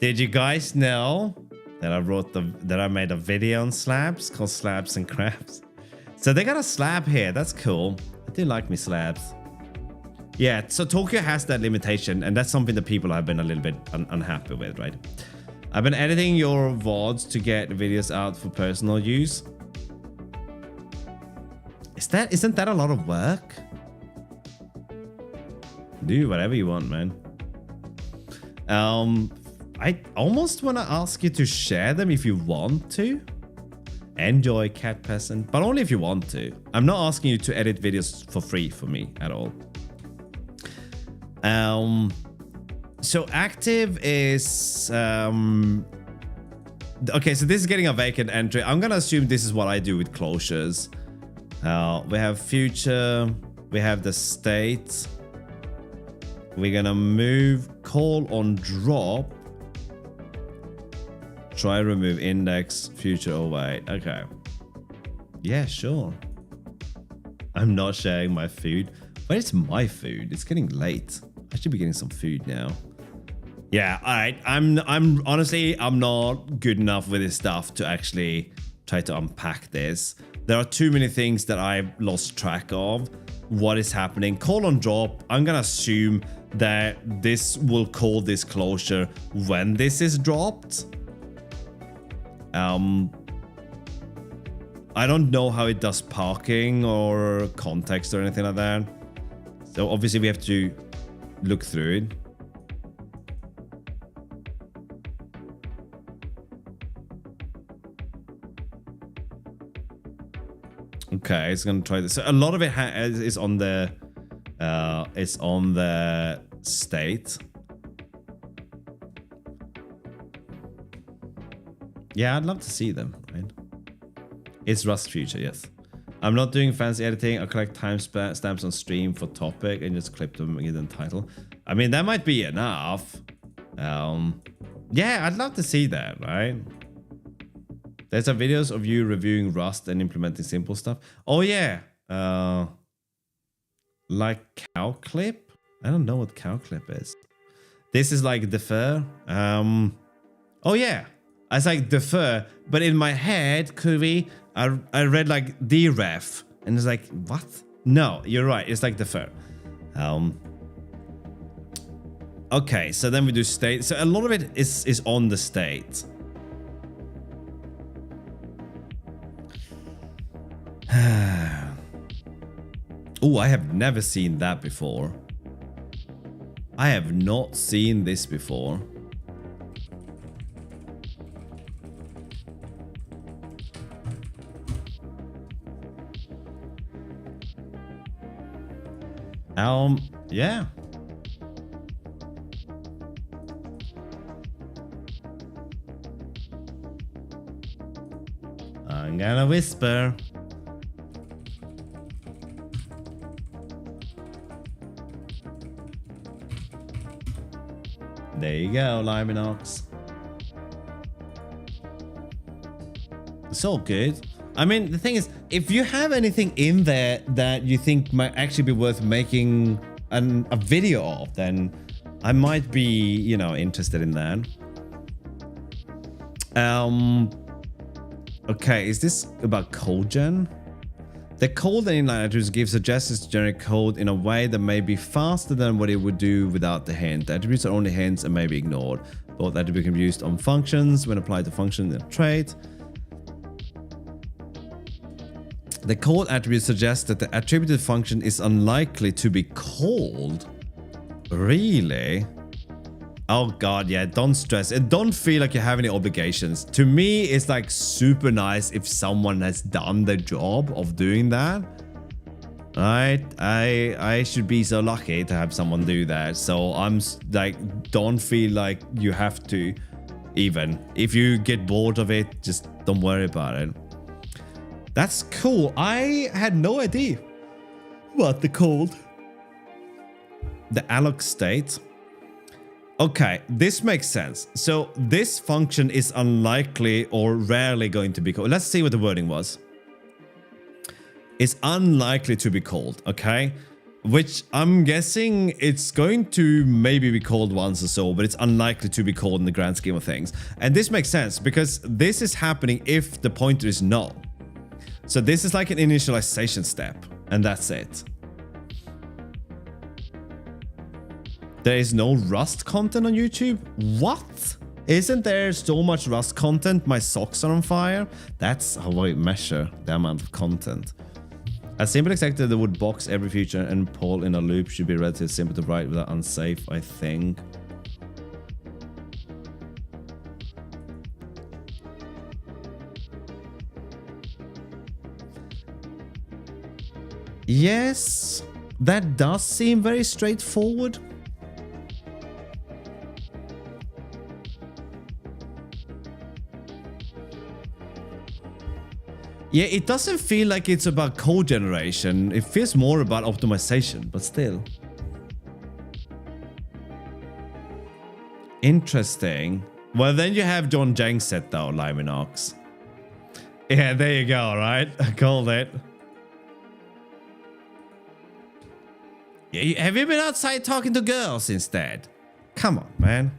S1: Did you guys know that I made a video on slabs called Slabs and Crabs? So they got a slab here. That's cool. I do like me slabs. Yeah, so Tokyo has that limitation, and that's something that people have been a little bit unhappy with, right? I've been editing your VODs to get videos out for personal use. Isn't that a lot of work? Do whatever you want, man. I almost want to ask you to share them if you want to. Enjoy, cat peasant, but only if you want to. I'm not asking you to edit videos for free for me at all. So active is okay, so this is getting a vacant entry. I'm gonna assume this is what I do with closures. We have future, we have the state. We're gonna move call on drop. Try remove index, future, oh wait, okay. Yeah, sure. I'm not sharing my food. But it's my food. It's getting late. I should be getting some food now. Yeah, all right. I'm honestly, I'm not good enough with this stuff to actually try to unpack this. There are too many things that I've lost track of. What is happening? Call on drop. I'm gonna assume that this will call this closure when this is dropped. I don't know how it does parking or context or anything like that. So obviously we have to look through it. Okay, it's gonna try this. So a lot of it is on the state. Yeah, I'd love to see them, right? It's Rust Future, yes. I'm not doing fancy editing. I collect timestamps on stream for topic and just clip them and give them title. I mean, that might be enough. Yeah, I'd love to see that, right? There's some videos of you reviewing Rust and implementing simple stuff. Oh, yeah. Like cow clip? I don't know what cow clip is. This is like defer. Oh, yeah. I was like defer, but in my head, Kuvi, I read like deref, and it's like, what? No, you're right. It's like the third. Okay, so then we do state. So a lot of it is on the state. Oh, I have never seen that before. I have not seen this before. Yeah. I'm gonna whisper. There you go, Liminox. It's all good. I mean, the thing is, if you have anything in there that you think might actually be worth making a video of, then I might be, you know, interested in that. Okay, is this about code gen? The code inline attributes give suggestions to generate code in a way that may be faster than what it would do without the hint. The attributes are only hints and may be ignored. Both attributes can be used on functions when applied to function in a trait. The called attribute suggests that the attributed function is unlikely to be called. Really? Oh god, yeah, don't stress. And don't feel like you have any obligations. To me, it's like super nice if someone has done the job of doing that. Right? I should be so lucky to have someone do that. So I'm like, don't feel like you have to. Even if you get bored of it, just don't worry about it. That's cool. I had no idea about the code. The alloc state. Okay, this makes sense. So this function is unlikely or rarely going to be called. Let's see what the wording was. It's unlikely to be called, okay? Which I'm guessing it's going to maybe be called once or so, but it's unlikely to be called in the grand scheme of things. And this makes sense because this is happening if the pointer is null. So this is like an initialization step, and that's it. There is no Rust content on YouTube? What? Isn't there so much Rust content? My socks are on fire? That's how I measure the amount of content. A simple executive that would box every feature and poll in a loop should be relatively simple to write without unsafe, I think. Yes, that does seem very straightforward. Yeah, it doesn't feel like it's about code generation. It feels more about optimization, but still. Interesting. Well, then you have John Jang set though, Liminox. Yeah, there you go, right? I called it. Yeah, have you been outside talking to girls instead? Come on, man.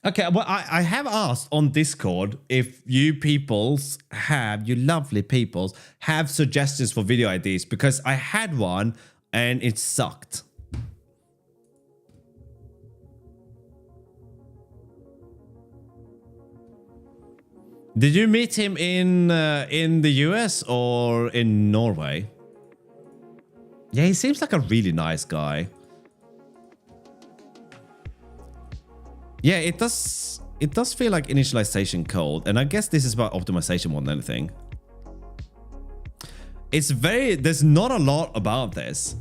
S1: Okay, well, I have asked on Discord if you peoples have, you lovely peoples, have suggestions for video ideas because I had one and it sucked. Did you meet him in the US or in Norway? Yeah, he seems like a really nice guy. Yeah, it does feel like initialization code, and I guess this is about optimization more than anything. It's very, there's not a lot about this.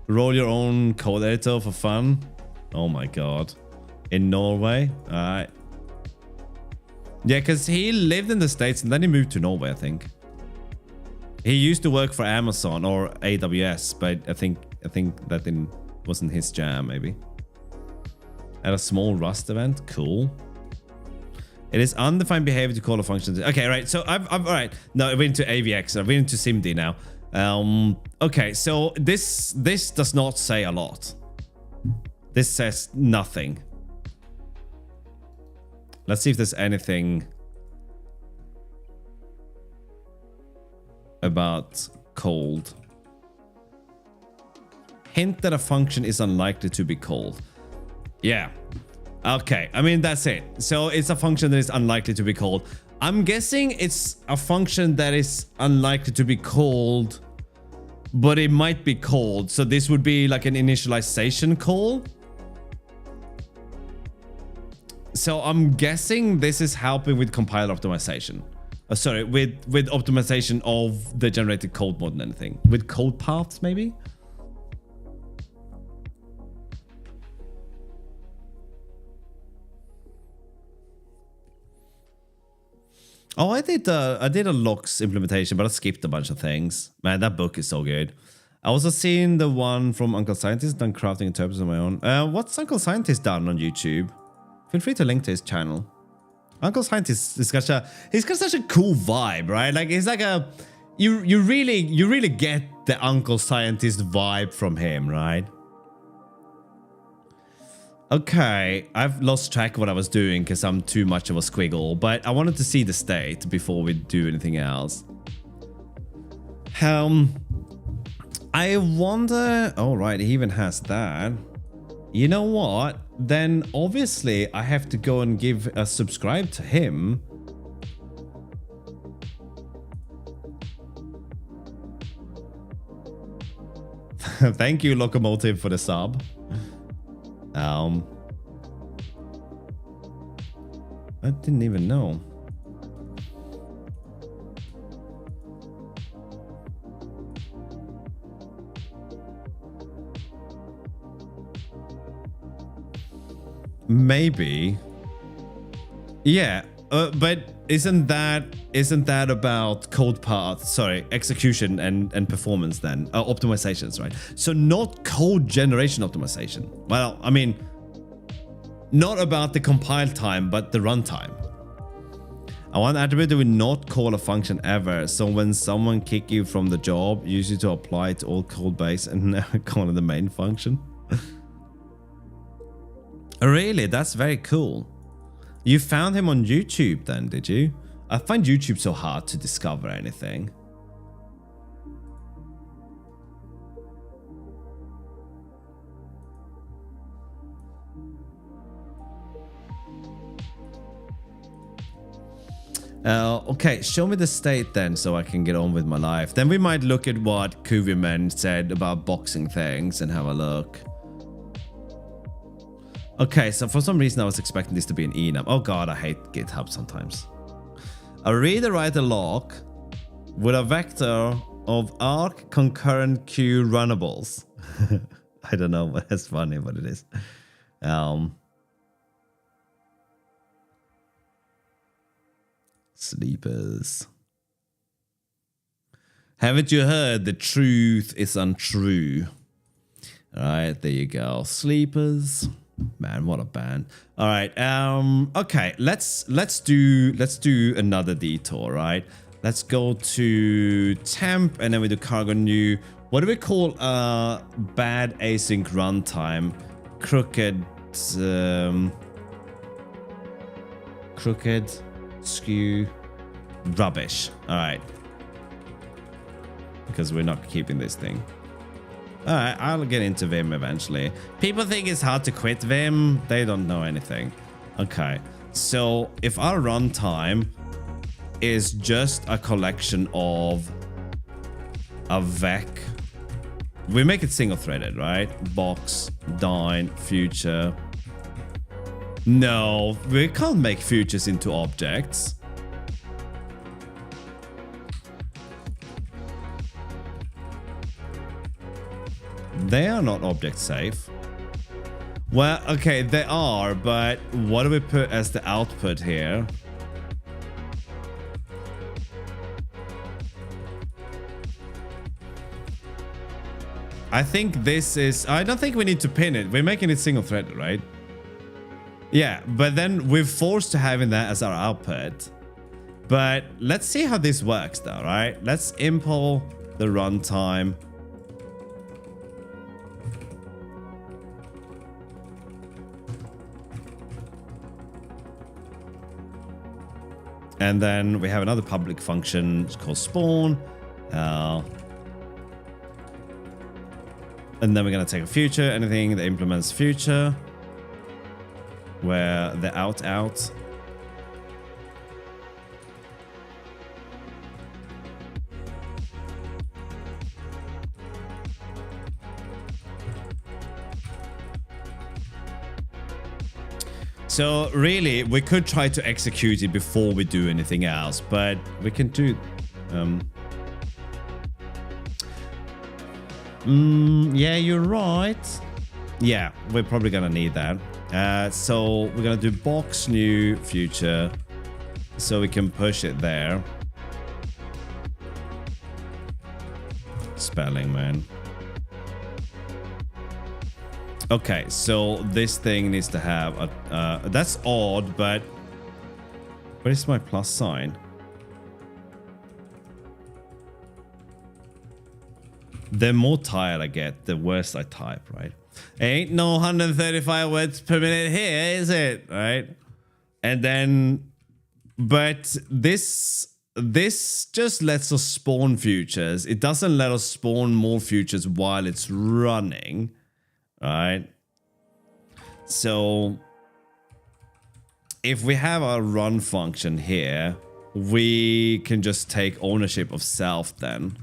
S1: Roll your own code editor for fun. Oh my god. In Norway? Alright. Yeah, because he lived in the States and then he moved to Norway, I think. He used to work for Amazon or AWS, but I think that wasn't his jam, maybe. At a small Rust event? Cool. It is undefined behavior to call a function. Okay, right. So I've all right. No, I've been to AVX. I've been to SIMD now. Okay, so this does not say a lot. This says nothing. Let's see if there's anything about cold. Hint that a function is unlikely to be called. Yeah. Okay, I mean, that's it. So it's a function that is unlikely to be called. I'm guessing it's a function that is unlikely to be called, but it might be called. So this would be like an initialization call. So I'm guessing this is helping with compiler optimization. Sorry, with optimization of the generated code more than anything. With code paths, maybe? Oh, I did a locks implementation, but I skipped a bunch of things. Man, that book is so good. I also seen the one from Uncle Scientist done crafting interpreters on my own. What's Uncle Scientist done on YouTube? Feel free to link to his channel. Uncle Scientist is he's got such a cool vibe, right? Like he's like a you really get the Uncle Scientist vibe from him, right? Okay, I've lost track of what I was doing because I'm too much of a squiggle, but I wanted to see the state before we do anything else. I wonder... Oh, right, he even has that. You know what? Then obviously I have to go and give a subscribe to him. Thank you, Locomotive, for the sub. I didn't even know. Maybe. Yeah, but isn't that about code path? Sorry, execution and performance then? Optimizations, right? So not code generation optimization. Well, I mean, not about the compile time, but the runtime. I want attribute that will not call a function ever. So when someone kick you from the job, usually to apply to all code base and never call it the main function. Really? That's very cool. You found him on YouTube then, did you? I find YouTube so hard to discover anything. Okay, show me the state then so I can get on with my life. Then we might look at what Kuviman said about boxing things and have a look. Okay, so for some reason I was expecting this to be an enum. Oh god, I hate GitHub sometimes. A read or write a lock with a vector of arc concurrent queue runnables. I don't know, but that's funny what it is. Sleepers. Haven't you heard the truth is untrue? All right, there you go. Sleepers. Man, what a band. All right. Okay, let's do another detour, right? Let's go to temp and then we do cargo new. What do we call bad async runtime? Crooked skew rubbish. All right. Because we're not keeping this thing. Alright, I'll get into Vim eventually. People think it's hard to quit Vim. They don't know anything. Okay, so if our runtime is just a collection of a vec, we make it single-threaded, right? Box, dine, future. No, we can't make futures into objects. They are not object safe. Well, okay, they are, but what do we put as the output here? I think this is... I don't think we need to pin it. We're making it single-threaded, right? Yeah, but then we're forced to having that as our output. But let's see how this works though, right? Let's import the runtime. And then we have another public function called spawn. And then we're going to take a future, anything that implements future, where the out. So really, we could try to execute it before we do anything else, but we can do... yeah, you're right. Yeah, we're probably gonna need that. So we're gonna do box new future, so we can push it there. Spelling, man. Okay, so this thing needs to have a... that's odd, but... Where is my plus sign? The more tired I get, the worse I type, right? Ain't no 135 words per minute here, is it? Right? And then... But this just lets us spawn futures. It doesn't let us spawn more futures while it's running. Right, so if we have our run function here, we can just take ownership of self then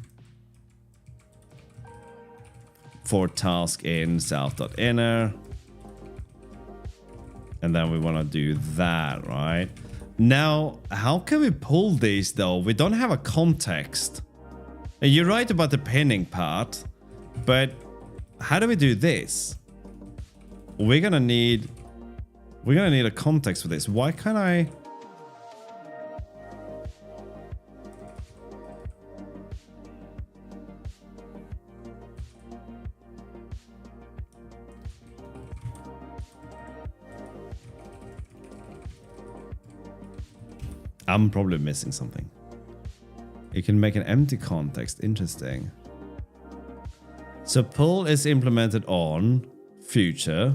S1: for task in self.inner, and then we want to do that. Right now, how can we pull these though? We don't have a context. And you're right about the pinning part, but how do we do this? We're gonna need a context for this. Why can't I? I'm probably missing something. You can make an empty context. Interesting. So pull is implemented on future.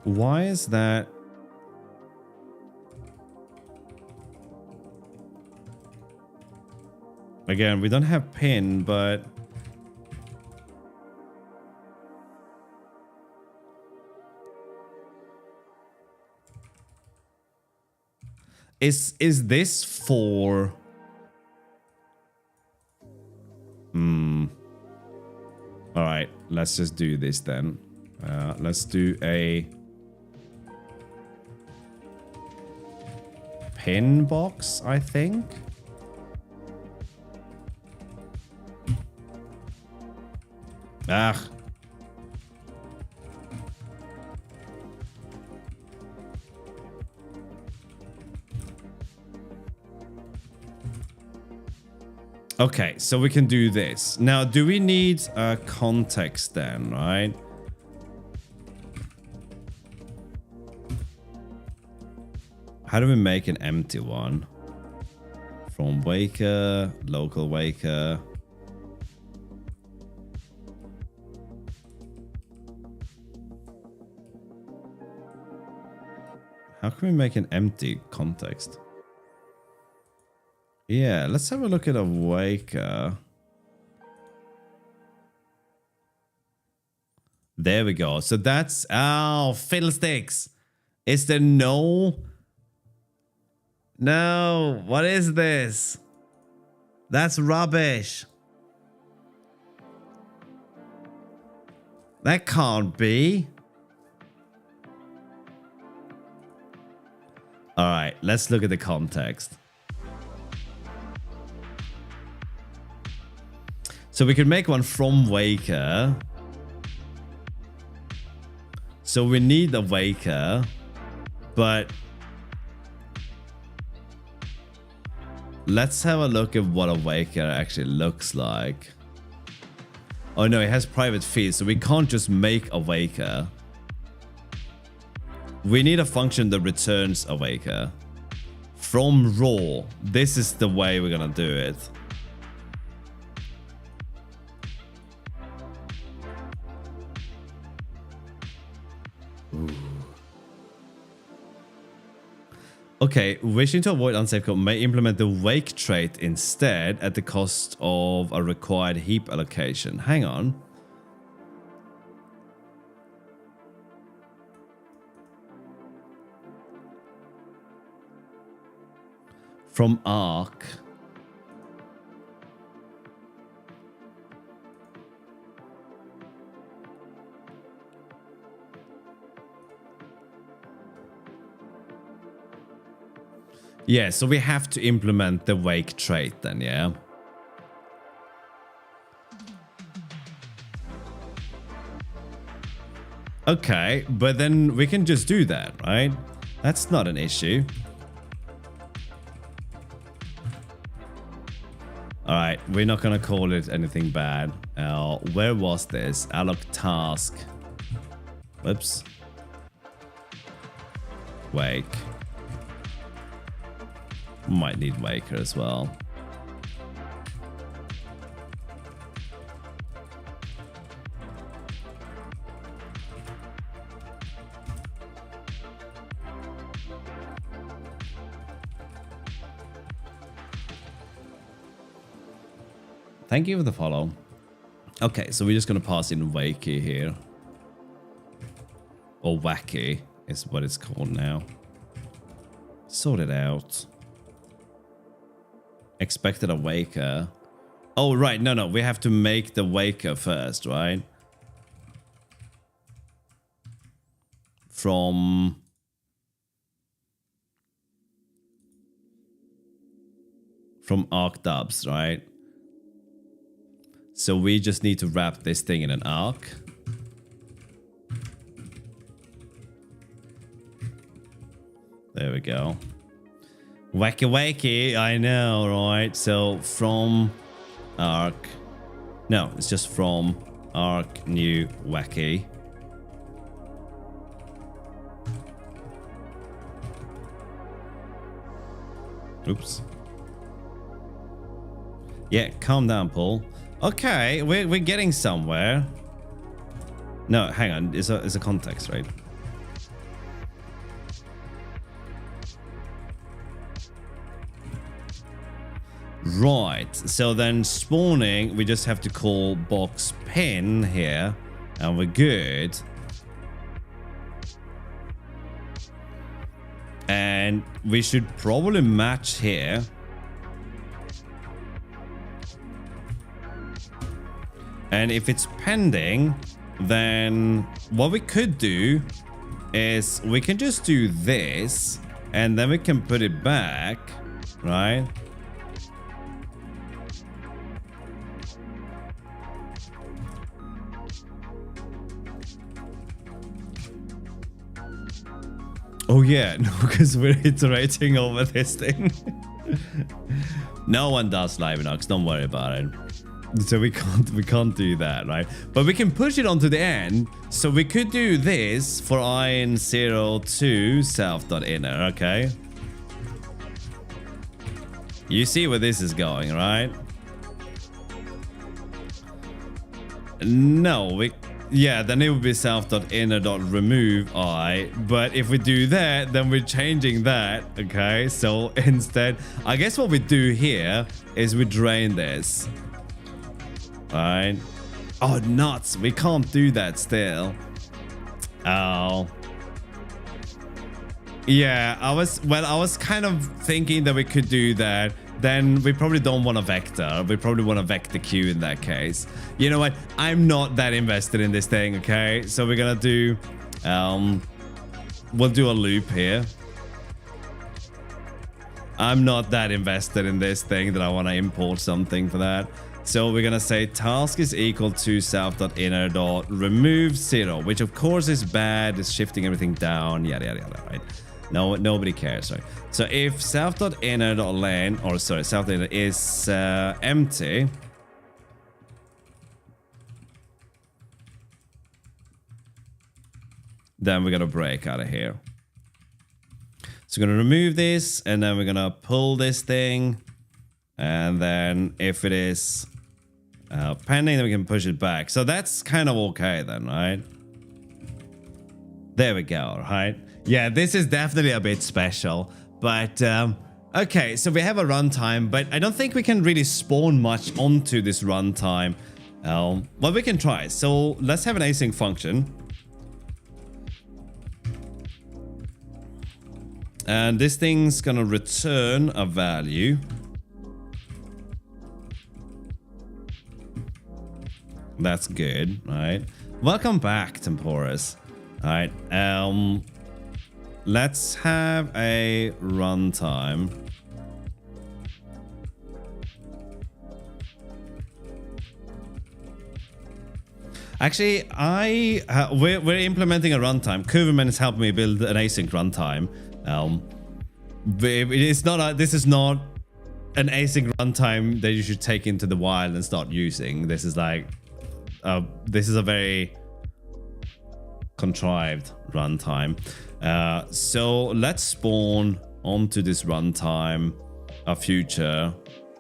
S1: Why is that? Again, we don't have pin, but is this for... All right, let's just do this then. Let's do a pin box, I think. Okay, so we can do this. Now, do we need a context then, right? How do we make an empty one? From waker, local waker. How can we make an empty context? Yeah, let's have a look at a waker. There we go. So that's... Oh, fiddlesticks. Is there no... No, what is this? That's rubbish. That can't be. All right, let's look at the context. So we can make one from waker. So we need a waker, but let's have a look at what a waker actually looks like. Oh no, it has private fields, so we can't just make a waker. We need a function that returns a waker from raw. This is the way we're gonna do it. Ooh. Okay, wishing to avoid unsafe code may implement the wake trait instead at the cost of a required heap allocation. Hang on. From Arc. Yeah, so we have to implement the wake trait then, yeah? Okay, but then we can just do that, right? That's not an issue. Alright, we're not gonna call it anything bad. Where was this? Alloc task. Whoops. Wake. Might need Waker as well. Thank you for the follow. Okay, so we're just gonna pass in Wakey here. Or Wacky is what it's called now. Sort it out. Expected a Waker. Oh, right. No. We have to make the Waker first, right? From arc dubs, right? So we just need to wrap this thing in an arc. There we go. Wacky wacky, I know, right? So from arc. No, it's just from arc new wacky. Oops. Yeah, calm down, Paul. Okay, we're getting somewhere. No, hang on. It's a context, right? Right, so then spawning, we just have to call box pin here, and we're good. And we should probably match here. And if it's pending, then what we could do is we can just do this, and then we can put it back, right? Oh yeah, no, because we're iterating over this thing. No one does live Nox, don't worry about it. So we can't do that, right? But we can push it onto the end. So we could do this for in02 self.inner, okay? You see where this is going, right? No, yeah, then it would be self.inner.remove I. But if we do that, then we're changing that, okay? So instead, I guess what we do here is we drain this. Alright. Oh, nuts. We can't do that still. Oh. Yeah, I was kind of thinking that we could do that. Then we probably don't want a vector. We probably want a vector queue in that case. You know what? I'm not that invested in this thing, okay? So we're gonna do... we'll do a loop here. I'm not that invested in this thing that I want to import something for that. So we're gonna say task is equal to self.inner.remove 0, which of course is bad. It's shifting everything down, yada yada yada, right? No, nobody cares, right? So if self.inner.len, or sorry, self.inner is empty, then we're gonna break out of here. So So we're going to remove this, and then we're going to pull this thing. And then if it is pending, then we can push it back. So that's kind of okay then, right? There we go, right? Yeah, this is definitely a bit special. But, okay, so we have a runtime, but I don't think we can really spawn much onto this runtime. Well, we can try. So let's have an async function. And this thing's gonna return a value. That's good, right? Welcome back, Temporis. All right, let's have a runtime. Actually, we're implementing a runtime. Kuverman has helped me build an async runtime. This is not an async runtime that you should take into the wild and start using. This is like, this is a very contrived runtime. So let's spawn onto this runtime a future.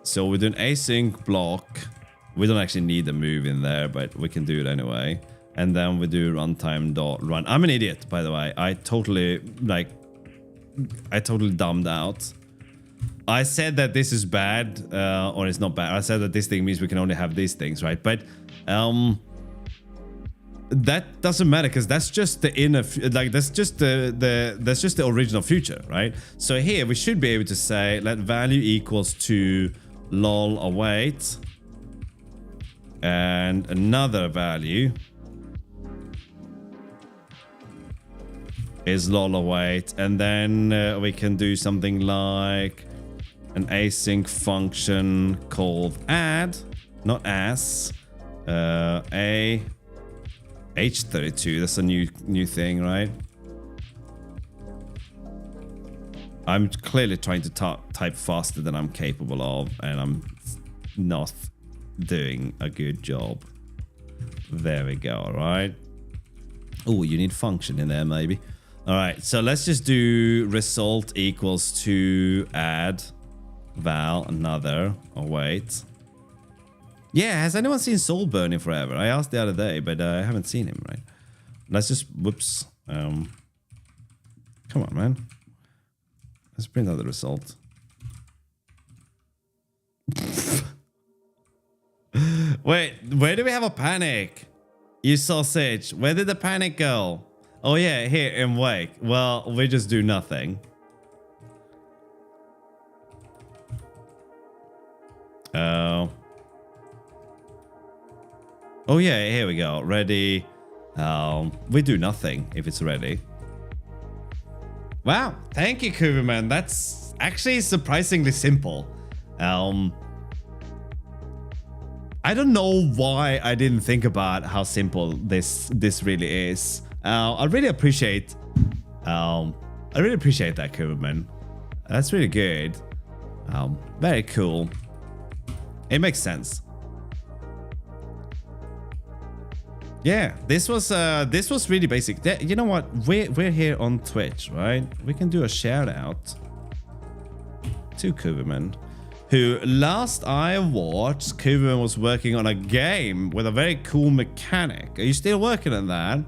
S1: So we do an async block. We don't actually need the move in there, but we can do it anyway. And then we do runtime.run. I'm an idiot, by the way. I totally dumbed out. I said that this is bad, or it's not bad. I said that this thing means we can only have these things, right? But that doesn't matter because that's just the inner, like that's just the original future, right? So here we should be able to say let value equals to lol await. And another value is lol await, and then we can do something like an async function called add, not as, a h32. That's a new thing, right? I'm clearly trying to type faster than I'm capable of, and I'm not doing a good job. There we go. All right. Oh, you need function in there maybe. All right, so let's just do result equals to add val another. Oh wait, yeah, has anyone seen Soul Burning Forever? I asked the other day, but I haven't seen him. Right, let's just whoops, come on, man, let's print out the result. Wait, where do we have a panic? You sausage. Where did the panic go? Oh yeah, here in wake. Well, we just do nothing. Oh yeah, here we go. Ready. We do nothing if it's ready. Wow, thank you, Kuverman. That's actually surprisingly simple. I don't know why I didn't think about how simple this really is. I really appreciate that, Kuverman. That's really good. Very cool. It makes sense. Yeah, this was really basic. You know what? We're here on Twitch, right? We can do a shout out to Kuverman, who last I watched, Kuverman was working on a game with a very cool mechanic. Are you still working on that?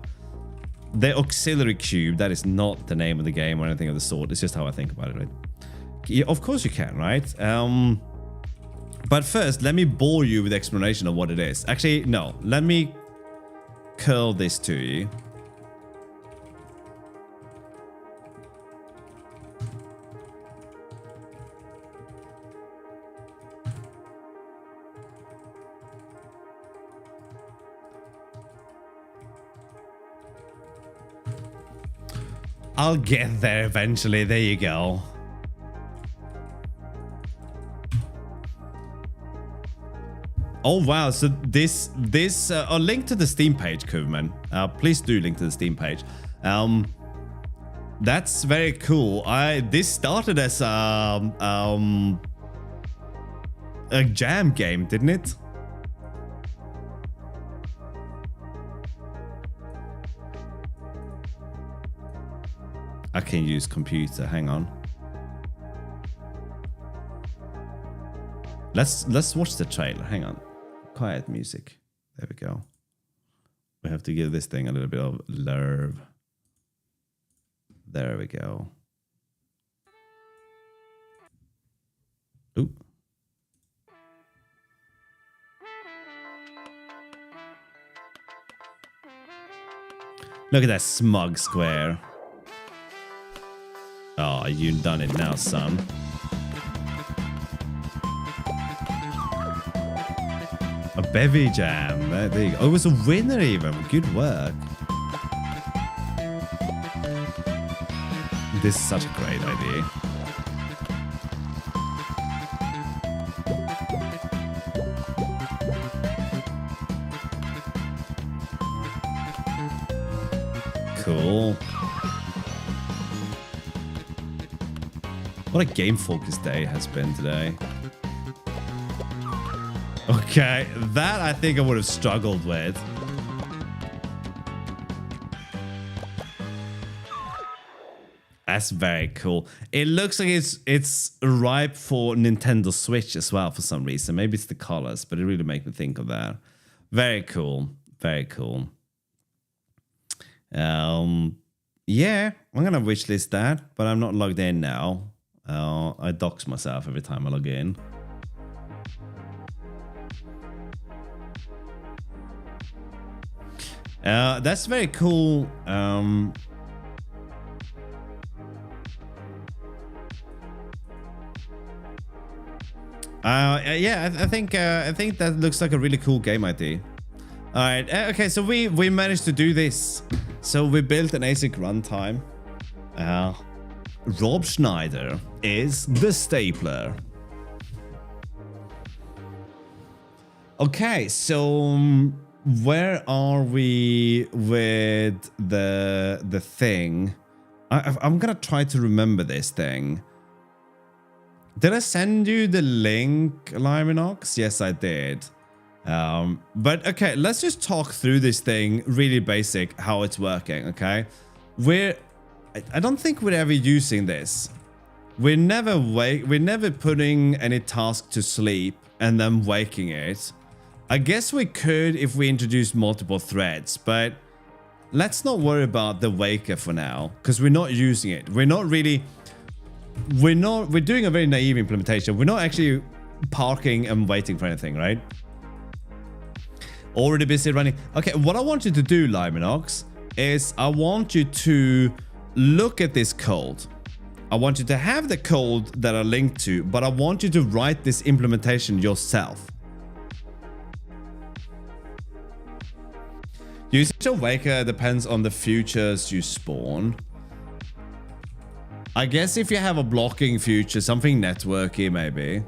S1: The auxiliary cube, that is not the name of the game or anything of the sort. It's just how I think about it, right? Yeah, of course you can, right? But first, let me bore you with the explanation of what it is. Actually, no. Let me curl this to you. I'll get there eventually. There you go. Oh wow! So this link to the Steam page, Kuverman. Please do link to the Steam page. That's very cool. This started as a jam game, didn't it? I can use computer. Hang on. Let's watch the trailer. Hang on. Quiet music. There we go. We have to give this thing a little bit of love. There we go. Ooh. Look at that smug square. Oh, you done it now, son. A bevy jam. There you go. Oh, it was a winner even. Good work. This is such a great idea. Cool. What a game-focused day it has been today. Okay, that I think I would have struggled with. That's very cool. It looks like it's ripe for Nintendo Switch as well for some reason. Maybe it's the colors, but it really makes me think of that. Very cool. Very cool. Yeah, I'm gonna wishlist that, but I'm not logged in now. I dox myself every time I log in. That's very cool. Yeah, I think that looks like a really cool game idea. All right, okay, so we managed to do this. So we built an ASIC runtime. Rob Schneider is the stapler. Okay, so where are we with the thing? I'm gonna try to remember this thing. Did I send you the link, Liminox? Yes, I did. But okay, let's just talk through this thing, really basic, how it's working, okay? I don't think we're ever using this. We're never putting any task to sleep and then waking it. I guess we could if we introduce multiple threads, but let's not worry about the waker for now, because we're not using it. We're doing a very naive implementation. We're not actually parking and waiting for anything, right? Already busy running. Okay, what I want you to do, Liminox, is I want you to look at this code. I want you to have the code that I linked to, but I want you to write this implementation yourself. Usage of Waker depends on the futures you spawn. I guess if you have a blocking future, something networky maybe.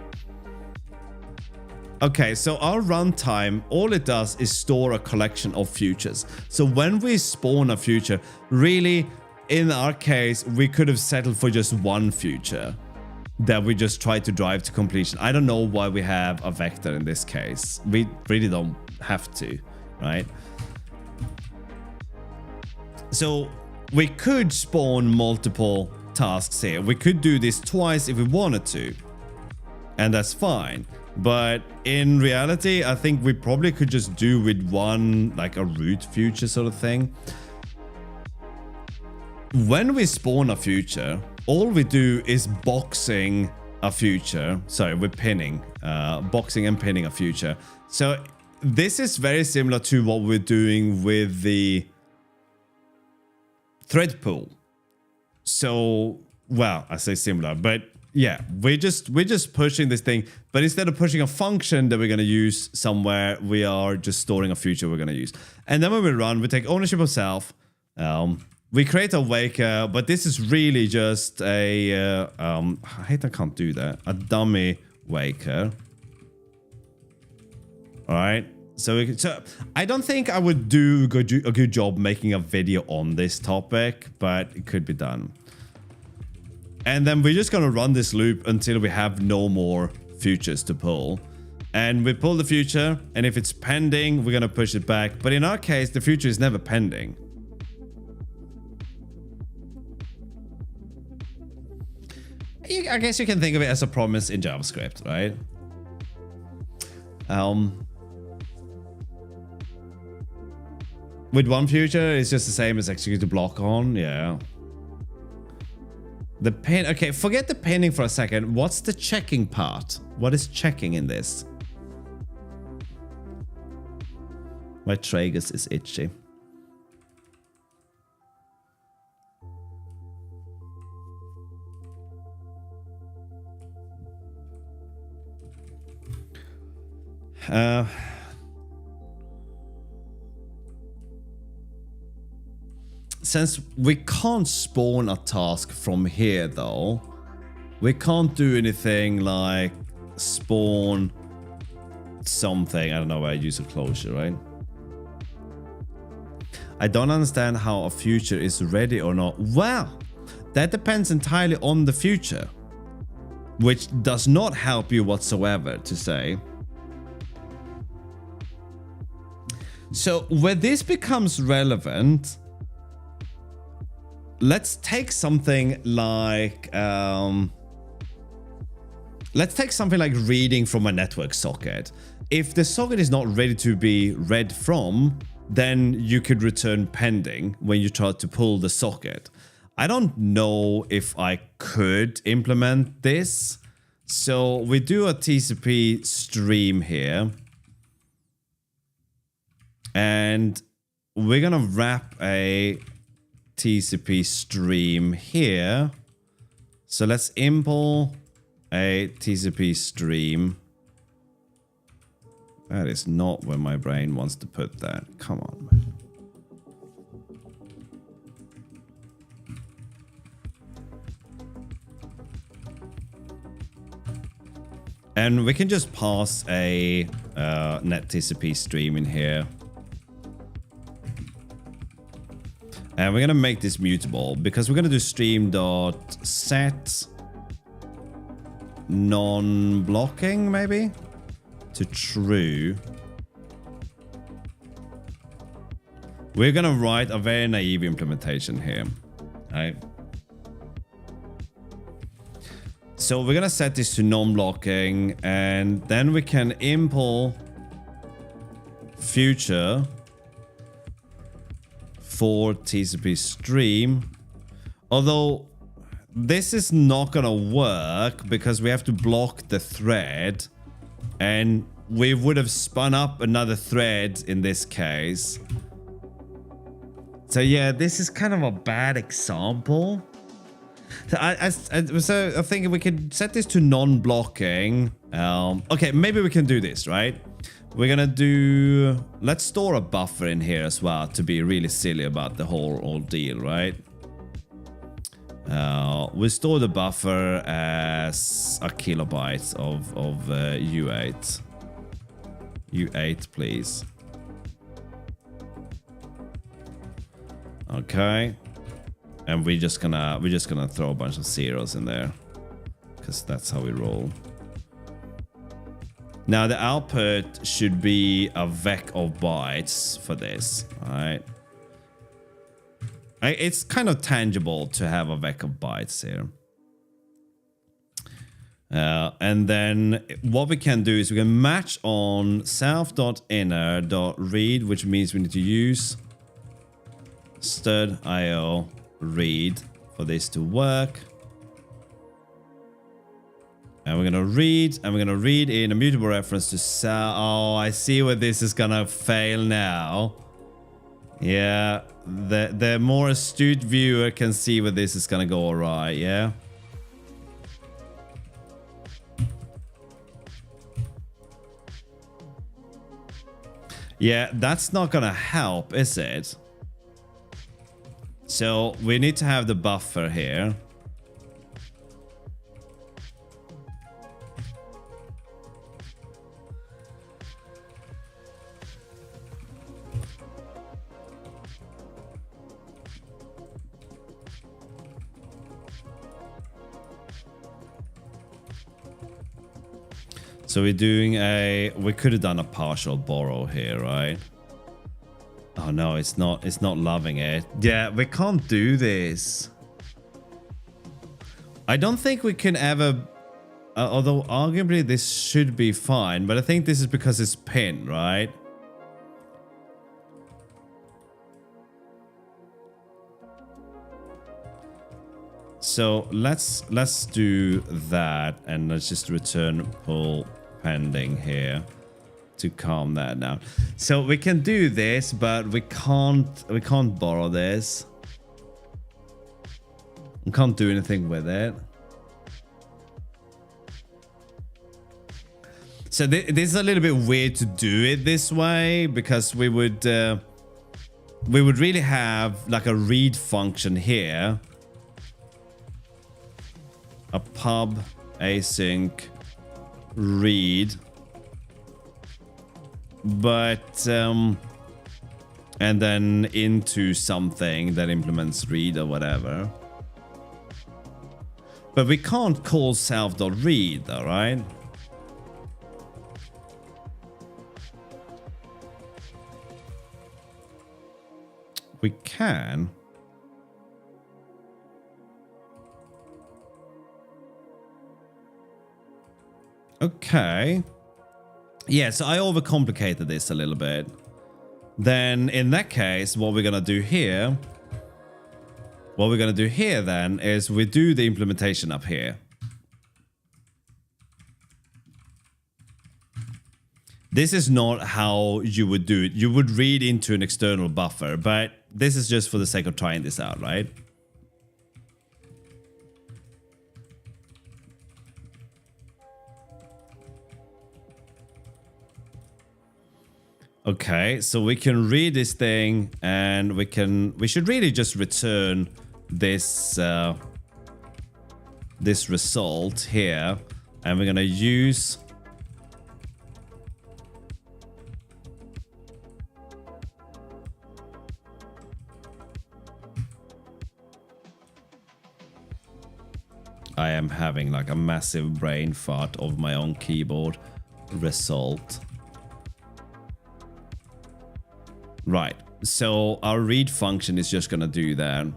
S1: Okay, so our runtime, all it does is store a collection of futures. So when we spawn a future, really, in our case, we could have settled for just one future that we just try to drive to completion. I don't know why we have a vector in this case. We really don't have to, right? So we could spawn multiple tasks here. We could do this twice if we wanted to, and that's fine. But in reality, I think we probably could just do with one, like a root future sort of thing. When we spawn a future, all we do is boxing a future. Sorry, we're pinning, boxing and pinning a future. So this is very similar to what we're doing with the thread pool. So, well, I say similar, but yeah, we're just pushing this thing, but instead of pushing a function that we're going to use somewhere, we are just storing a future we're going to use. And then when we run, we take ownership of self. We create a waker, but this is really just a, I hate I can't do that, a dummy waker. All right. So I don't think I would do a good job making a video on this topic, but it could be done. And then we're just going to run this loop until we have no more futures to pull. And we pull the future, and if it's pending, we're going to push it back. But in our case, the future is never pending. I guess you can think of it as a promise in JavaScript, right? With one future, it's just the same as execute the block on. Yeah. The pin. Okay, forget the pinning for a second. What's the checking part? What is checking in this? My tragus is itchy. Since we can't spawn a task from here though, we can't do anything like spawn something. I don't know why I use a closure, right? I don't understand how a future is ready or not. Well, that depends entirely on the future, which does not help you whatsoever to say. So where this becomes relevant, let's take something like reading from a network socket. If the socket is not ready to be read from, then you could return pending when you try to pull the socket. I don't know if I could implement this. So we do a TCP stream here. And we're gonna wrap a TCP stream here. So let's import a TCP stream. That is not where my brain wants to put that. Come on, man. And we can just pass a net TCP stream in here. And we're going to make this mutable because we're going to do stream.set non-blocking maybe to true. We're going to write a very naive implementation here, right? So we're going to set this to non-blocking and then we can import future for TCP stream. Although this is not gonna work because we have to block the thread and we would have spun up another thread in this case. So yeah, this is kind of a bad example. So I think we could set this to non-blocking. Okay, maybe we can do this, right? We're gonna do... Let's store a buffer in here as well to be really silly about the whole deal, right? We store the buffer as a kilobyte of U8. U8, please. Okay. And we're just gonna throw a bunch of zeros in there because that's how we roll. Now the output should be a vec of bytes for this, all right? It's kind of tangible to have a vec of bytes here. And then what we can do is we can match on self.inner.read, which means we need to use stud.io read for this to work. And we're gonna read, and we're gonna read in a mutable reference to oh, I see where this is gonna fail now. Yeah, the more astute viewer can see where this is gonna go awry, yeah? Yeah, that's not gonna help, is it? So we need to have the buffer here. So we're doing we could have done a partial borrow here, right? Oh no, it's not loving it. Yeah, we can't do this. I don't think we can ever although arguably this should be fine, but I think this is because it's pinned, right? So let's do that, and let's just return pull pending here to calm that down. So we can do this, but we can't borrow this. We can't do anything with it. So this is a little bit weird to do it this way, because we would really have like a read function here. A pub async read, but and then into something that implements read or whatever. But we can't call self.read though, right? We can. Okay. Yeah, so I overcomplicated this a little bit. Then in that case, what we're gonna do here then is we do the implementation up here. This is not how you would do it. You would read into an external buffer, but this is just for the sake of trying this out, right? Okay, so we can read this thing, and we should really just return this this result here, and we're gonna use I am having like a massive brain fart of my own keyboard. Result. Right, so our read function is just gonna do that.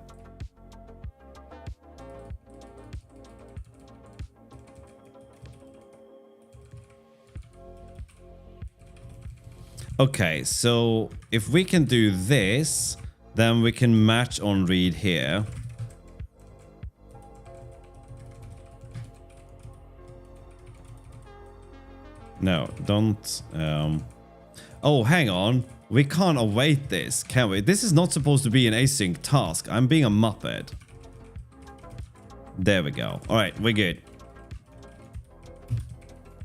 S1: Okay, so if we can do this, then we can match on read here. No, don't. Oh, hang on. We can't await this, can we? This is not supposed to be an async task. I'm being a muppet. There we go. All right, we're good.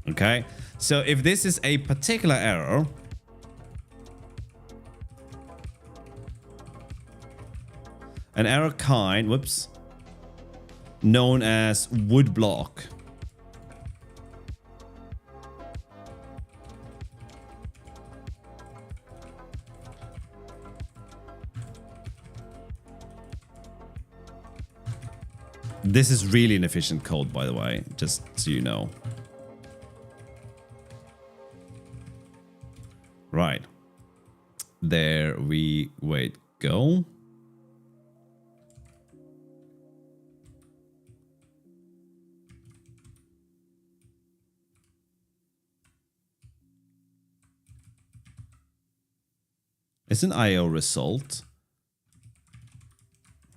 S1: Okay, so if this is a particular error, an error kind, whoops, known as would block. This is really inefficient code, by the way, just so you know. Right. There we go. It's an IO result.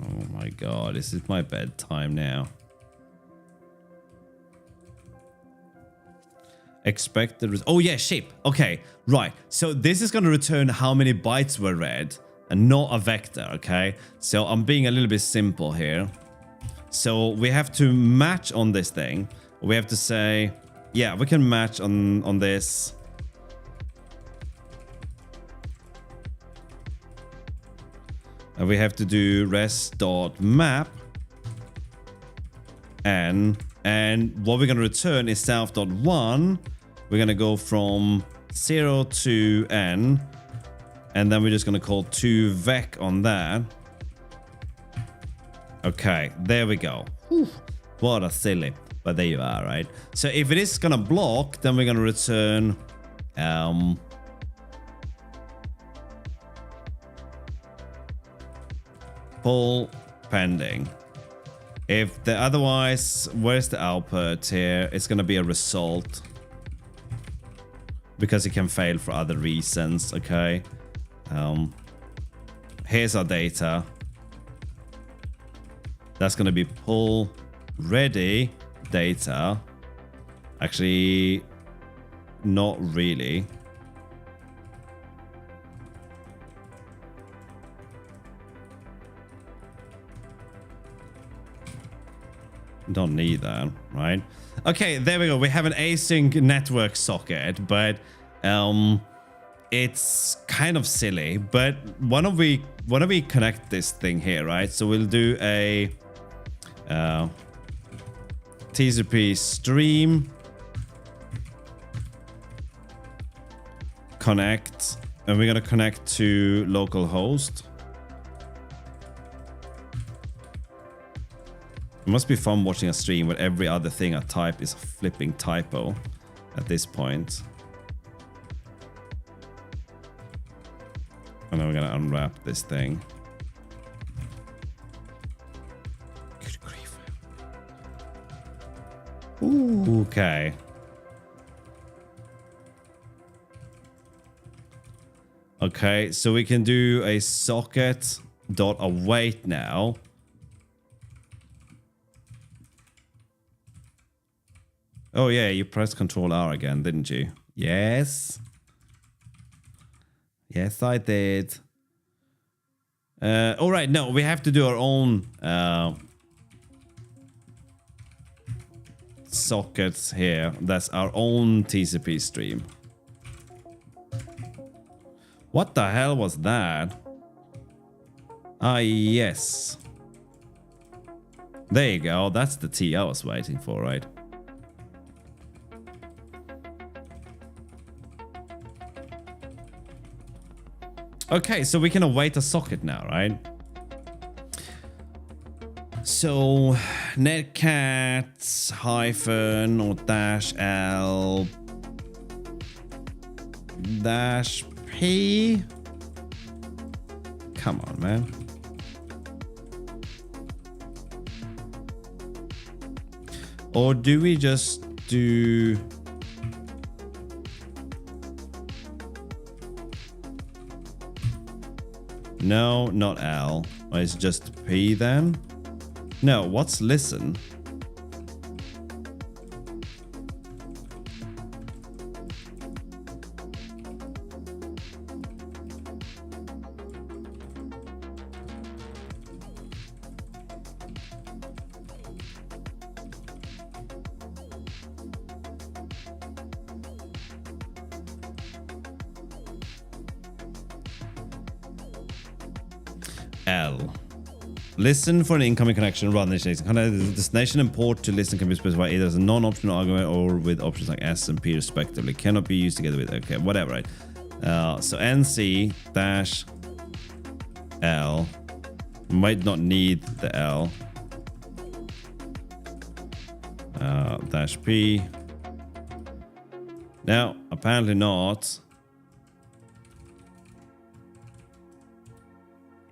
S1: Oh my god, this is my bedtime now. Expected. Oh yeah, shape. Okay, right. So this is going to return how many bytes were read and not a vector, okay? So I'm being a little bit simple here. So we have to match on this thing. We have to say, yeah, we can match on this. And we have to do res.map n, and what we're going to return is self.1. We're going to go from 0 to n, and then we're just going to call 2vec on that. Okay, there we go. Whew, what a silly, but there you are, right? So if it is going to block, then we're going to return pull pending. If the otherwise, where's the output here? It's gonna be a result because it can fail for other reasons. Okay. Here's our data. That's gonna be pull ready data. Actually, not really. Don't need that, right? Okay, there we go. We have an async network socket, but it's kind of silly. But why don't we connect this thing here, right? So we'll do a TCP stream connect, and we're gonna connect to localhost. It must be fun watching a stream where every other thing I type is a flipping typo at this point. And then we're gonna unwrap this thing. Good grief. Ooh, okay. Okay, so we can do a socket dot await now. Oh yeah, you pressed Control R again, didn't you? Yes. Yes, I did. All right, no, we have to do our own sockets here. That's our own TCP stream. What the hell was that? Ah, yes. There you go. That's the T I was waiting for, right? Okay, so we can await a socket now, right? So netcat hyphen or dash L dash P. Come on, man. Or do we just do... No, not L. Oh, it's just P then? No, what's listen? L. Listen for an incoming connection rather than destination. Kind of the destination and port to listen can be specified either as a non-optional argument or with options like S and P respectively. Cannot be used together with... Okay, whatever, right? So NC dash L. Might not need the L. Dash P. No, apparently not.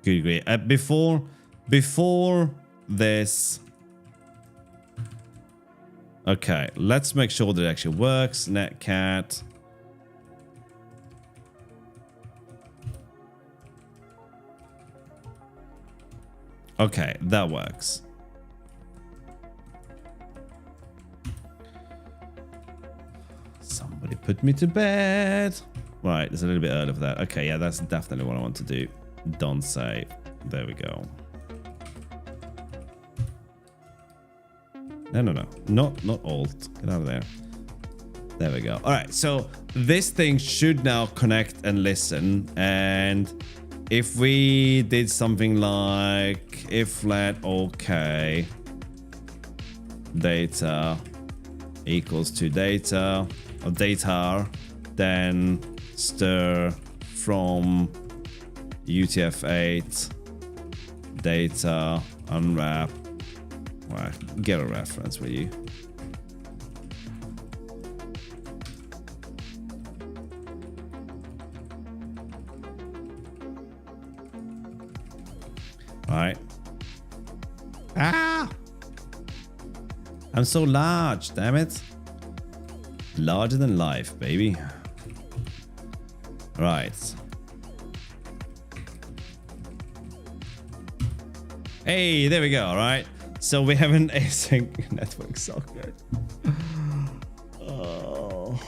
S1: Good, great. Before this... Okay, let's make sure that it actually works. Netcat. Okay, that works. Somebody put me to bed. Right, it's a little bit early for that. Okay, yeah, that's definitely what I want to do. Don't save. There we go. No. Not alt. Get out of there. There we go. All right, so this thing should now connect and listen. And if we did something like if let okay data equals to data or data, then stir from UTF-8 data unwrap. Well, get a reference, will you? All right. Ah! I'm so large, damn it. Larger than life, baby. Right. Hey, there we go, all right? So we have an async network socket. Oh.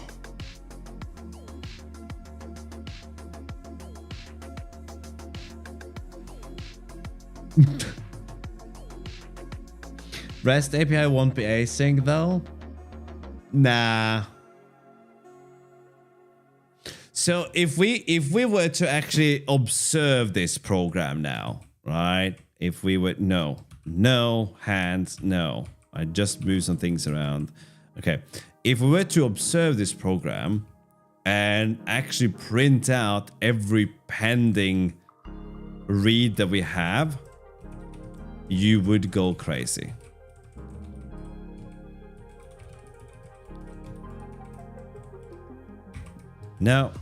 S1: REST API won't be async though? Nah. So if we were to actually observe this program now, right? If we would no hands, no. I just moved some things around. Okay. If we were to observe this program and actually print out every pending read that we have, you would go crazy. No,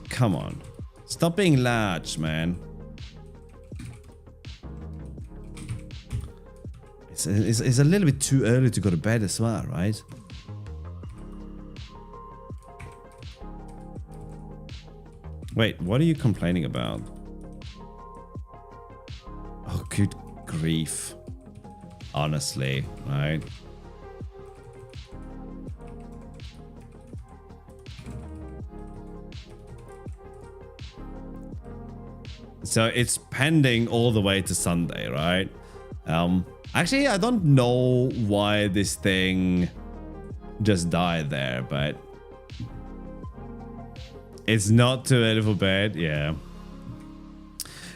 S1: come on. Stop being large, man. It's a little bit too early to go to bed as well, right? Wait, what are you complaining about? Oh, good grief. Honestly, right? So it's pending all the way to Sunday, right? Actually, I don't know why this thing just died there, but it's not too early for bed. Yeah.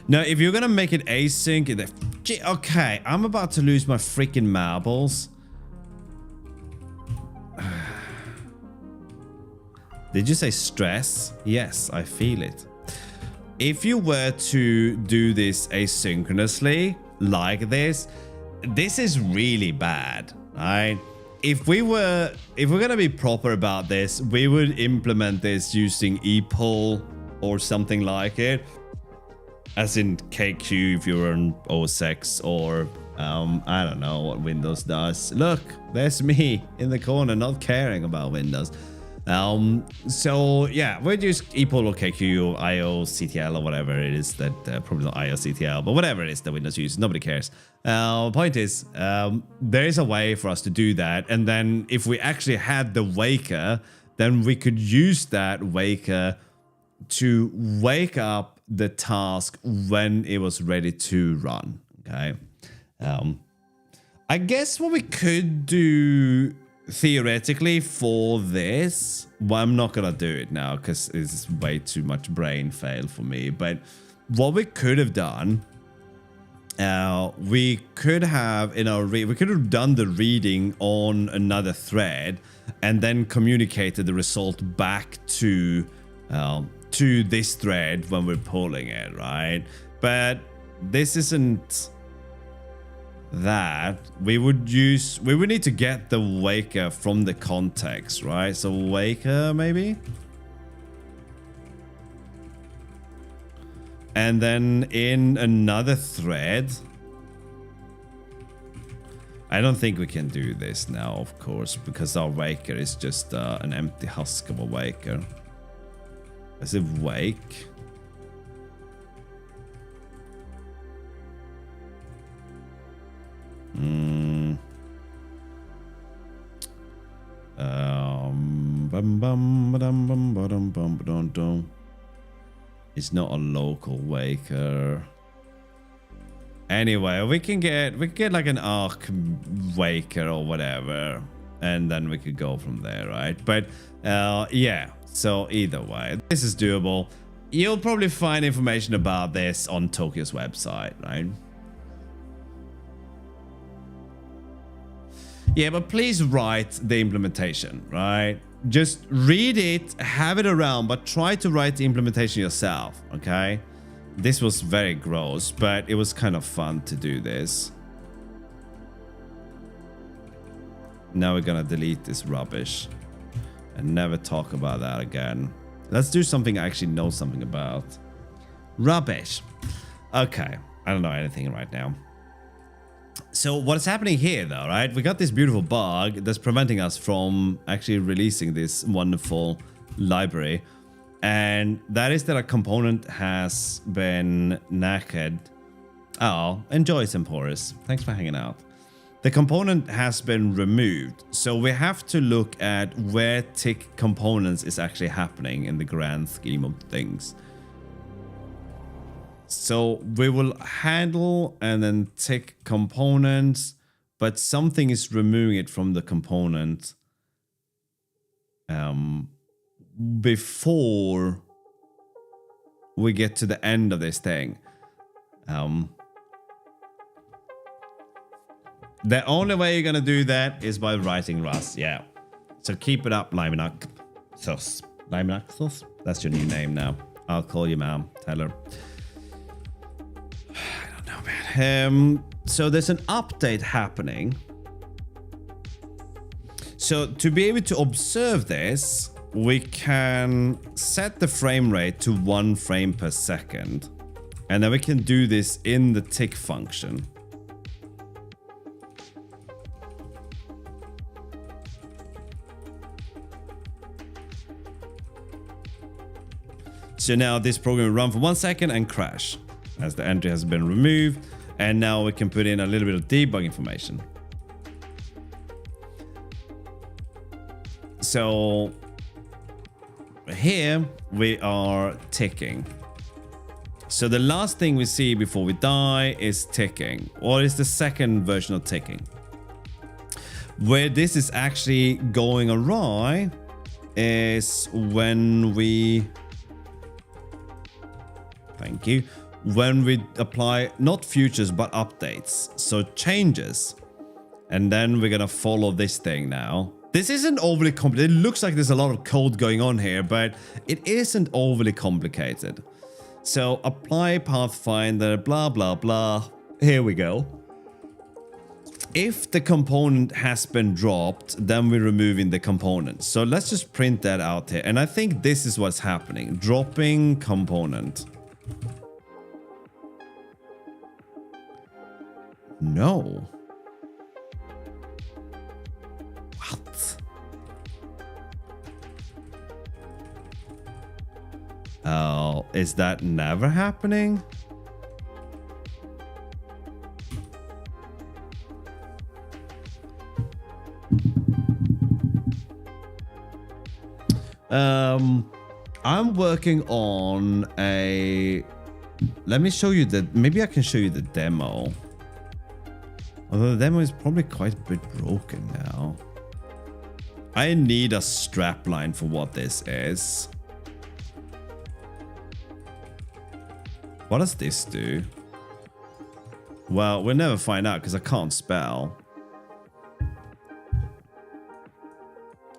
S1: Now, if you're gonna make it async, okay, I'm about to lose my freaking marbles. Did you say stress? Yes, I feel it. If you were to do this asynchronously like this is really bad, right? If we're gonna be proper about this, we would implement this using ePull or something like it, as in KQ if you're on OS X, or I don't know what Windows does. Look, there's me in the corner not caring about Windows. So yeah, we'd use ePull or KQ or IOCTL or whatever it is that, probably not IOCTL, but whatever it is that Windows uses, nobody cares. Point is, there is a way for us to do that. And then if we actually had the waker, then we could use that waker to wake up the task when it was ready to run. Okay. I guess what we could do theoretically for this, well, I'm not gonna do it now because it's way too much brain fail for me, but what we could have done, we could have we could have done the reading on another thread and then communicated the result back to this thread when we're pulling it, right? But this isn't that. We would need to get the waker from the context, right? So waker maybe, and then in another thread, I don't think we can do this now, of course, because our waker is just an empty husk of a waker. Is it wake? It's not a local waker. Anyway, we can get like an arc waker or whatever, and then we could go from there, right? But yeah, so either way, this is doable. You'll probably find information about this on Tokyo's website, right? Yeah, but please write the implementation, right? Just read it, have it around, but try to write the implementation yourself, okay? This was very gross, but it was kind of fun to do this. Now we're gonna delete this rubbish and never talk about that again. Let's do something I actually know something about. Rubbish. Okay, I don't know anything right now. So what's happening here though, right? We got this beautiful bug that's preventing us from actually releasing this wonderful library. And that is that a component has been knackered. Oh, enjoy Semporus. Thanks for hanging out. The component has been removed. So we have to look at where tick components is actually happening in the grand scheme of things. So we will handle and then tick components, but something is removing it from the component before we get to the end of this thing. The only way you're gonna do that is by writing Rust, yeah. So keep it up, Limenaxos. Limenaxos? That's your new name now. I'll call you ma'am. Tell her. I don't know, man. So there's an update happening. So to be able to observe this, we can set the frame rate to 1 frame per second. And then we can do this in the tick function. So now this program will run for 1 second and crash as the entry has been removed. And now we can put in a little bit of debug information. So here we are ticking. So the last thing we see before we die is ticking, or is the second version of ticking. Where this is actually going awry is when we... Thank you. When we apply not futures but updates, so changes, and then we're gonna follow this thing now. This isn't overly complicated. It looks like there's a lot of code going on here, but it isn't overly complicated. So apply Pathfinder, blah blah blah. Here we go. If the component has been dropped, then we're removing the component. So let's just print that out here, and I think this is what's happening. Dropping component. No. What? Oh, is that never happening? I'm working on a... Let me show you the... Maybe I can show you the demo. Although the demo is probably quite a bit broken now. I need a strapline for what this is. What does this do? Well, we'll never find out because I can't spell.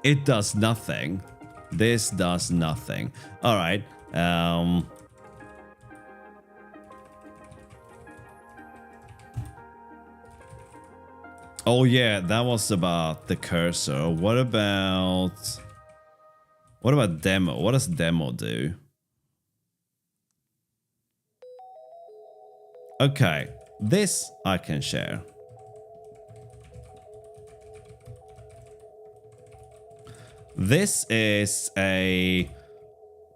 S1: It does nothing. This does nothing. All right. Oh yeah, that was about the cursor. What about demo? What does demo do? Okay, this I can share. This is a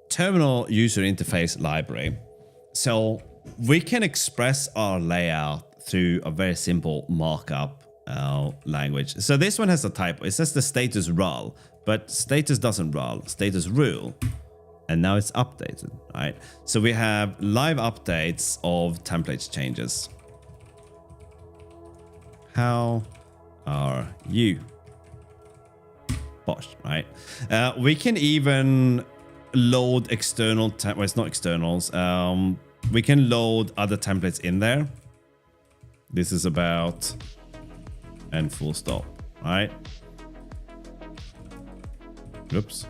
S1: terminal user interface library. So we can express our layout through a very simple markup language. So this one has a typo. It says the status rul, but status doesn't rul, status rule. And now it's updated, right? So we have live updates of templates changes. How are you? Bosh, right? We can even load external well, it's not externals. We can load other templates in there. This is about and full stop, right? Oops.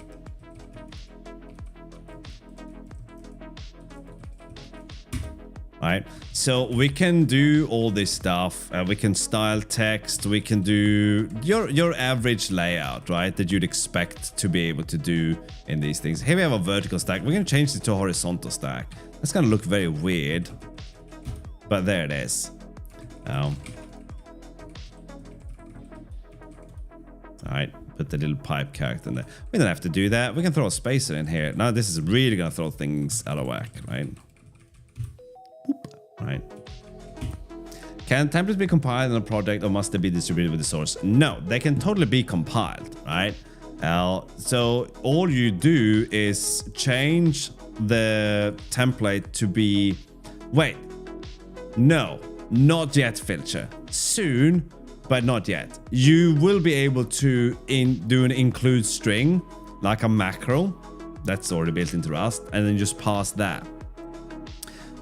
S1: Right, so we can do all this stuff. We can style text. We can do your average layout, right? That you'd expect to be able to do in these things. Here we have a vertical stack. We're gonna change it to a horizontal stack. That's gonna look very weird, but there it is. All right, put the little pipe character in there. We don't have to do that. We can throw a spacer in here. Now this is really gonna throw things out of whack, right? Boop. Right. Can templates be compiled in a project or must they be distributed with the source? No, they can totally be compiled, right? So all you do is change the template to be... Wait. No, not yet, Filcher. Soon, but not yet. You will be able to do an include string, like a macro. That's already built into Rust, and then just pass that.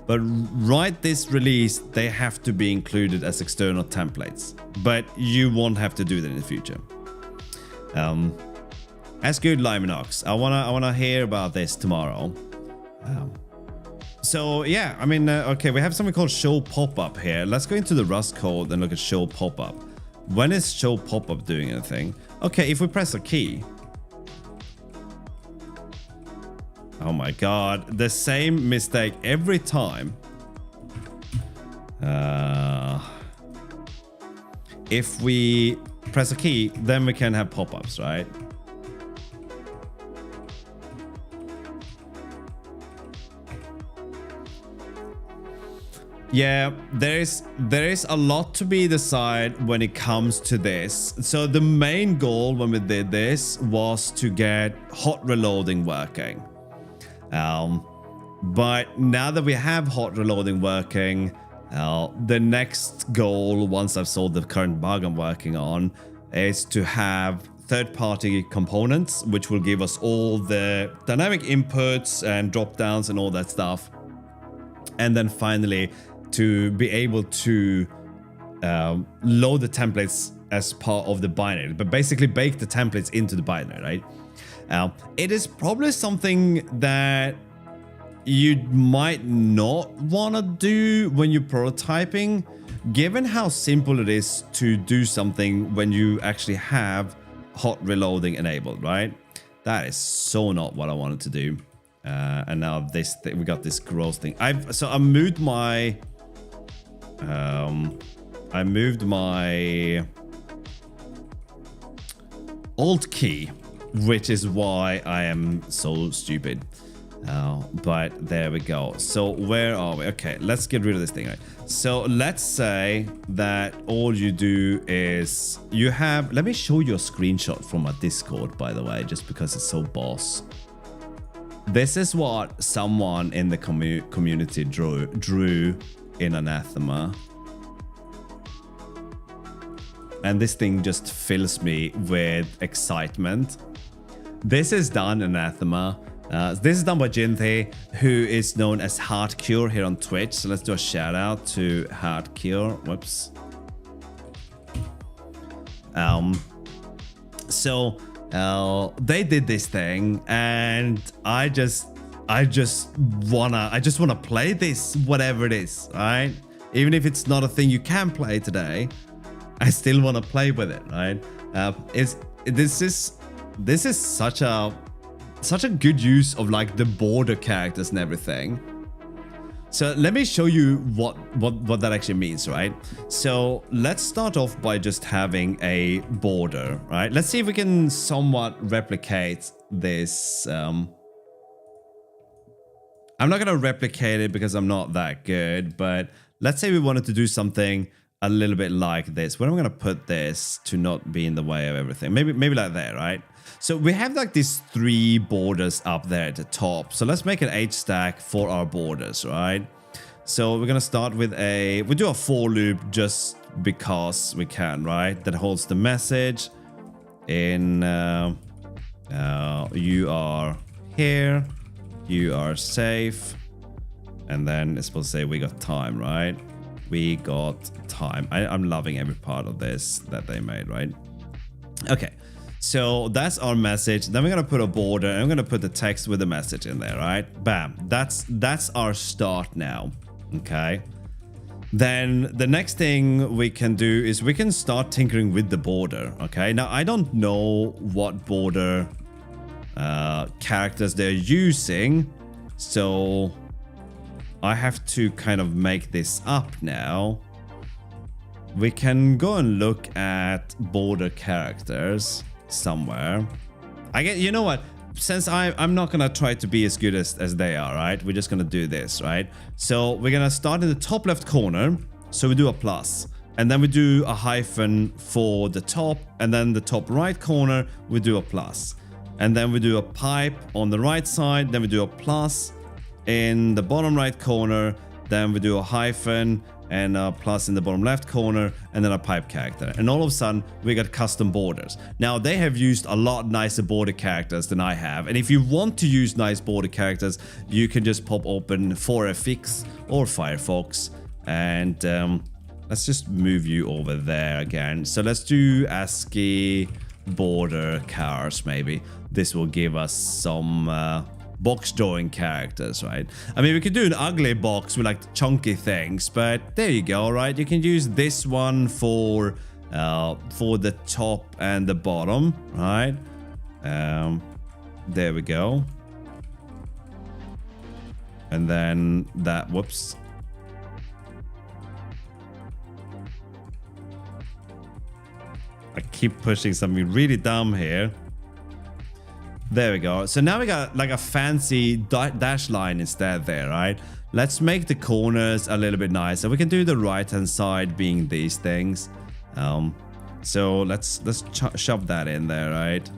S1: But right this release, they have to be included as external templates. But you won't have to do that in the future. That's good, Liminox. I wanna hear about this tomorrow. So yeah, I mean, okay, we have something called show pop-up here. Let's go into the Rust code and look at show pop-up. When is show pop-up doing anything? Okay, if we press a key. Oh my god, the same mistake every time. If we press a key, then we can have pop-ups, right? Yeah, there is a lot to be decided when it comes to this. So the main goal when we did this was to get hot reloading working. But now that we have hot reloading working, the next goal, once I've solved the current bug I'm working on, is to have third-party components, which will give us all the dynamic inputs and drop-downs and all that stuff. And then finally, to be able to load the templates as part of the binary, but basically bake the templates into the binary, right? It is probably something that you might not want to do when you're prototyping, given how simple it is to do something when you actually have hot reloading enabled, right? That is so not what I wanted to do. And now we got this gross thing. I moved my alt key, which is why I am so stupid. But there we go. So where are we? Okay, let's get rid of this thing, right? So let's say that all you do is you have... Let me show you a screenshot from my Discord, by the way, just because it's so boss. This is what someone in the community drew in Anathema. And this thing just fills me with excitement. This is done in Anathema. This is done by Jinthi, who is known as Heartcure here on Twitch. So let's do a shout out to Heartcure. Whoops. They did this thing, and I just wanna play this, whatever it is, right? Even if it's not a thing you can play today, I still wanna play with it, right? This is such a good use of like the border characters and everything. So let me show you what that actually means, right? So let's start off by just having a border, right? Let's see if we can somewhat replicate this. I'm not going to replicate it because I'm not that good, but let's say we wanted to do something a little bit like this. Where am I going to put this to not be in the way of everything? Maybe like that, right? So we have like these 3 borders up there at the top. So let's make an H stack for our borders, right? So we're going to start with we do a for loop just because we can, right? That holds the message in you are here, you are safe. And then it's supposed to say we got time, right? We got time. I'm loving every part of this that they made, right? Okay. So that's our message. Then we're going to put a border and I'm going to put the text with the message in there, right? Bam. That's our start now. Okay. Then the next thing we can do is we can start tinkering with the border. Okay. Now, I don't know what border characters they're using. So I have to kind of make this up now. We can go and look at border characters. somewhere. I get, you know what? Since I'm not gonna try to be as good as they are, right? We're just gonna do this, right? So we're gonna start in the top left corner. So we do a plus, and then we do a hyphen for the top, and then the top right corner we do a plus, and then we do a pipe on the right side, then we do a plus in the bottom right corner, then we do a hyphen and a plus in the bottom left corner, and then a pipe character. And all of a sudden, we got custom borders. Now, they have used a lot nicer border characters than I have. And if you want to use nice border characters, you can just pop open 4FX or Firefox. And let's just move you over there again. So let's do ASCII border cars, maybe. This will give us some box drawing characters, right? I mean, we could do an ugly box with like chunky things, but there you go, right? You can use this one for the top and the bottom, right? There we go. And then that, whoops. I keep pushing something really dumb here. There we go. So now we got like a fancy dash line instead there, right? Let's make the corners a little bit nicer. We can do the right hand side being these things. So let's shove that in there, right?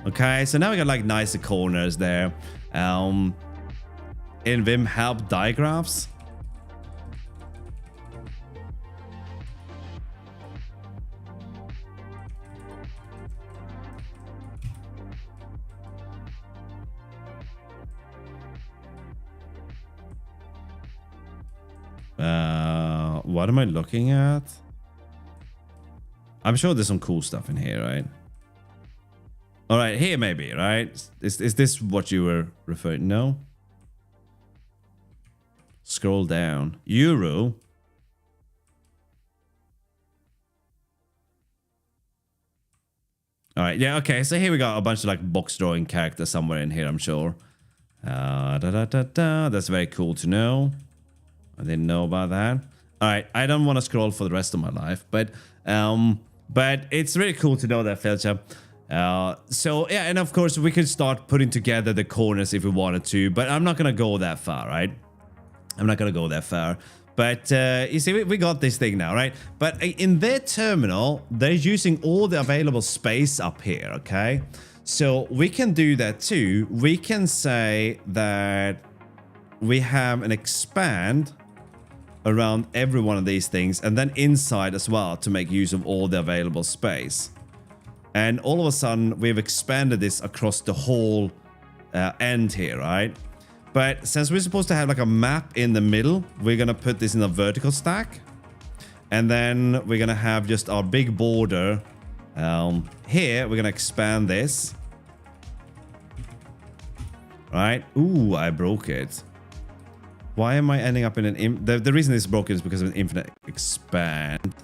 S1: Okay, so now we got like nicer corners there. In Vim, help digraphs. What am I looking at? I'm sure there's some cool stuff in here, right? All right, here maybe, right? Is this what you were referring? No. Scroll down. Euro. All right, yeah, okay. So here we got a bunch of like box drawing characters somewhere in here, I'm sure. That's very cool to know. I didn't know about that. All right, I don't want to scroll for the rest of my life, but it's really cool to know that, Felcher. So yeah, and of course we could start putting together the corners if we wanted to, but I'm not gonna go that far, right? I'm not gonna go that far. But you see, we got this thing now, right? But in their terminal, they're using all the available space up here, okay? So we can do that too. We can say that we have an expand around every one of these things, and then inside as well to make use of all the available space. And all of a sudden, we've expanded this across the whole end here, right? But since we're supposed to have like a map in the middle, we're gonna put this in a vertical stack. And then we're gonna have just our big border. Here, we're gonna expand this. Right? Ooh, I broke it. Why am I ending up in an... The reason this is broken is because of an infinite expand.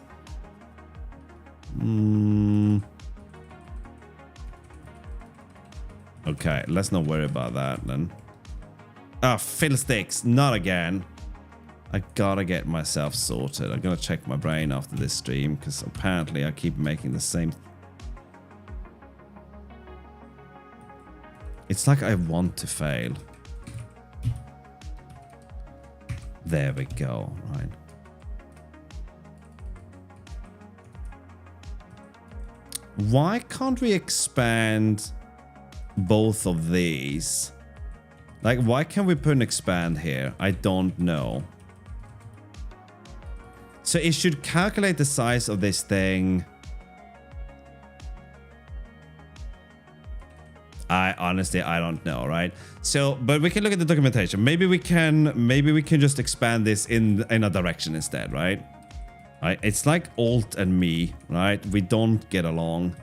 S1: Okay, let's not worry about that then. Ah, fiddlesticks, not again. I gotta get myself sorted. I'm gonna check my brain after this stream because apparently I keep making the same... It's like I want to fail. There we go, right. Why can't we expand both of these? Like, why can't we put an expand here? I don't know. So it should calculate the size of this thing. Honestly, I don't know, right? So, but we can look at the documentation. Maybe we can just expand this in a direction instead, right? Right? It's like Alt and me, right? We don't get along.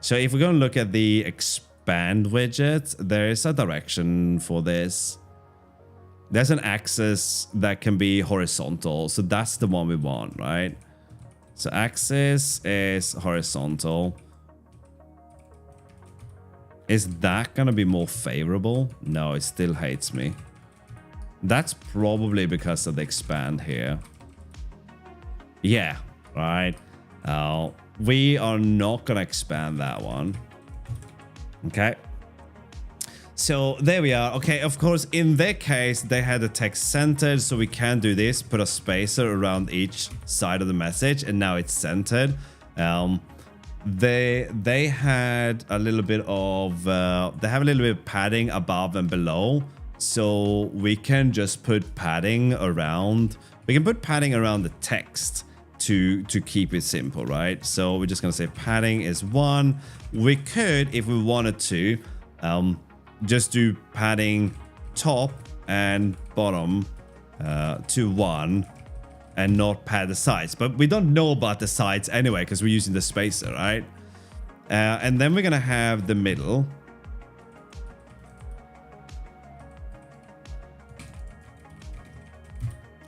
S1: So if we're going to look at the expand widget, there is a direction for this. There's an axis that can be horizontal. So that's the one we want, right? So axis is horizontal. Is that going to be more favorable? No, it still hates me. That's probably because of the expand here. Yeah, right. We are not going to expand that one. Okay. So there we are. Okay, of course, in their case, they had the text centered, so we can do this, put a spacer around each side of the message, and now it's centered. They had a little bit of they have a little bit of padding above and below, so we can just put padding around. We can put padding around the text to keep it simple, right? So we're just gonna say padding is 1. We could, if we wanted to, just do padding top and bottom to 1 and not pad the sides. But we don't know about the sides anyway because we're using the spacer, right? And then we're going to have the middle.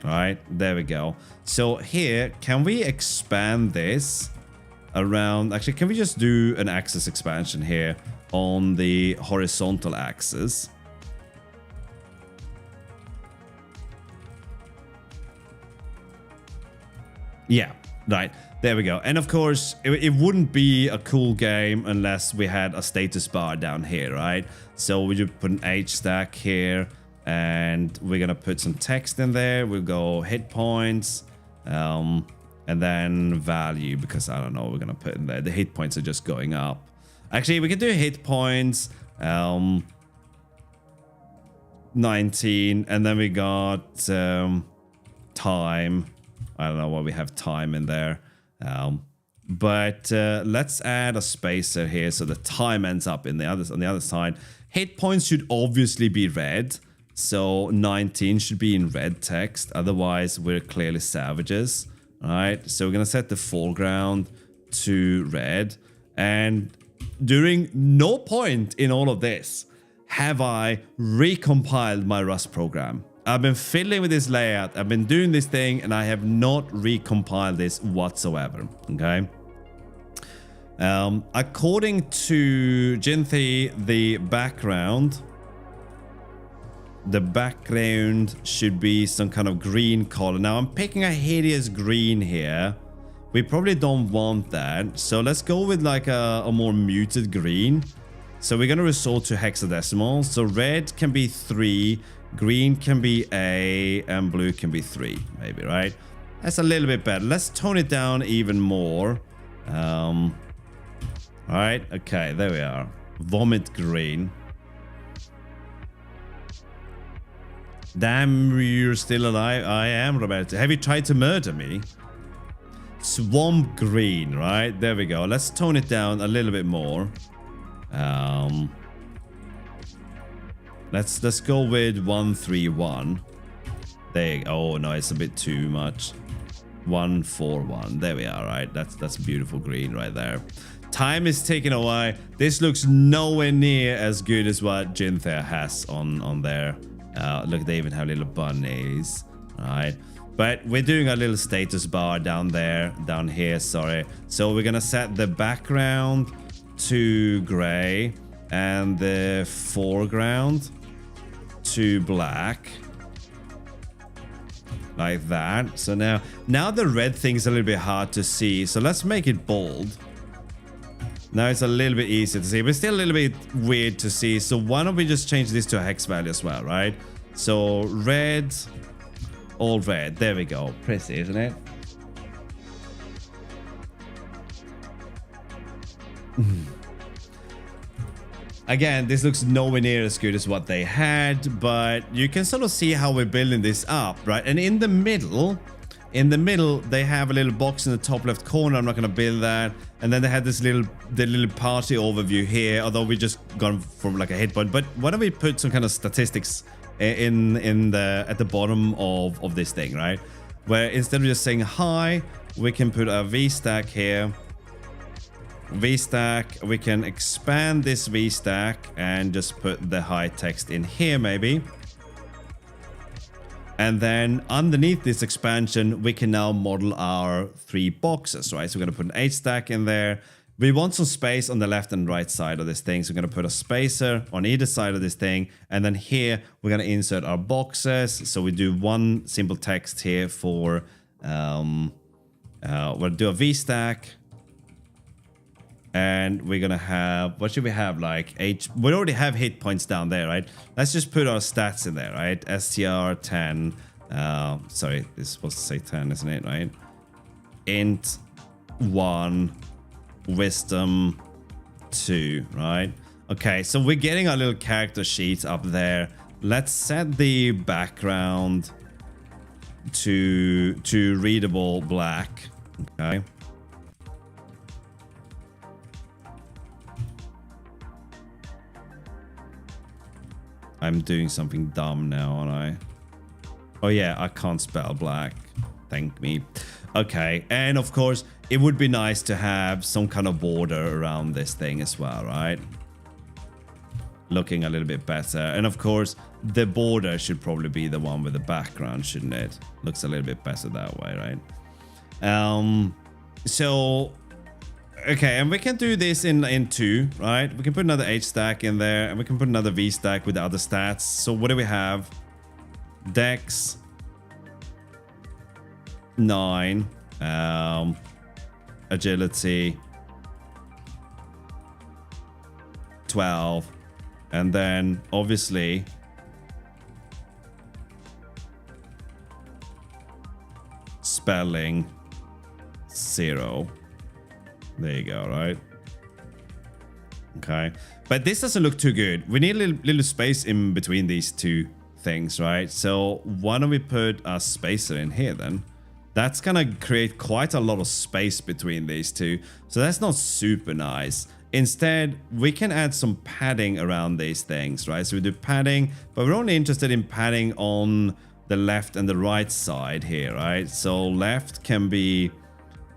S1: All right, there we go. So here, can we expand this around? Actually, can we just do an axis expansion here on the horizontal axis? Yeah, right. There we go. And of course, it wouldn't be a cool game unless we had a status bar down here, right? So we just put an H stack here, and we're gonna put some text in there. We'll go hit points, and then value, because I don't know what we're gonna put in there. The hit points are just going up. Actually, we can do hit points, 19, and then we got time. I don't know why we have time in there. But let's add a spacer here so the time ends up in on the other side. Hit points should obviously be red. So 19 should be in red text. Otherwise, we're clearly savages. All right. So we're going to set the foreground to red. And during no point in all of this have I recompiled my Rust program. I've been fiddling with this layout. I've been doing this thing, and I have not recompiled this whatsoever. Okay. According to Jinthy, the background should be some kind of green color. Now I'm picking a hideous green here. We probably don't want that. So let's go with like a more muted green. So we're going to resort to hexadecimal. So red can be 3. Green can be A, and blue can be 3, maybe, right? That's a little bit better. Let's tone it down even more. All right, okay, there we are. Vomit green. Damn, you're still alive. I am, Roberto. Have you tried to murder me? Swamp green, right? There we go. Let's tone it down a little bit more. Let's go with 131. There you go. Oh no, it's a bit too much. 141. There we are, right? That's beautiful green right there. Time is ticking away. This looks nowhere near as good as what Jinther has on there. Look, they even have little bunnies. All right. But we're doing a little status bar down here, sorry. So we're gonna set the background to gray and the foreground to black, like that. So now the red thing's a little bit hard to see, so let's make it bold. Now it's a little bit easier to see, but still a little bit weird to see. So why don't we just change this to a hex value as well, right? So red, all red. There we go. Pretty, isn't it? Again, this looks nowhere near as good as what they had, but you can sort of see how we're building this up, right? And in the middle, they have a little box in the top left corner. I'm not going to build that. And then they had this little party overview here, although we just gone from like a hit point. But why don't we put some kind of statistics at the bottom of this thing, right? Where instead of just saying hi, we can put a V stack here. V stack, we can expand this V stack and just put the hi text in here maybe. And then underneath this expansion, we can now model our 3 boxes, right? So we're going to put an H stack in there. We want some space on the left and right side of this thing. So we're going to put a spacer on either side of this thing. And then here, we're going to insert our boxes. So we do one simple text here for We'll do a V stack. And we're gonna have, what should we have? Like we already have hit points down there, right? Let's just put our stats in there, right? STR 10. Sorry, this is supposed to say 10, isn't it, right? Int 1, wisdom 2, right? Okay, so we're getting our little character sheet up there. Let's set the background to readable black. Okay. I'm doing something dumb now, aren't I? Oh yeah, I can't spell black. Thank me. Okay, and of course, it would be nice to have some kind of border around this thing as well, right? Looking a little bit better. And of course, the border should probably be the one with the background, shouldn't it? Looks a little bit better that way, right? So... Okay, and we can do this in 2, right? We can put another H stack in there, and we can put another V stack with the other stats. So what do we have? Dex 9, agility 12, and then obviously spelling 0. There you go, right? Okay. But this doesn't look too good. We need a little space in between these two things, right? So why don't we put a spacer in here then? That's gonna create quite a lot of space between these two. So that's not super nice. Instead, we can add some padding around these things, right? So we do padding, but we're only interested in padding on the left and the right side here, right? So left can be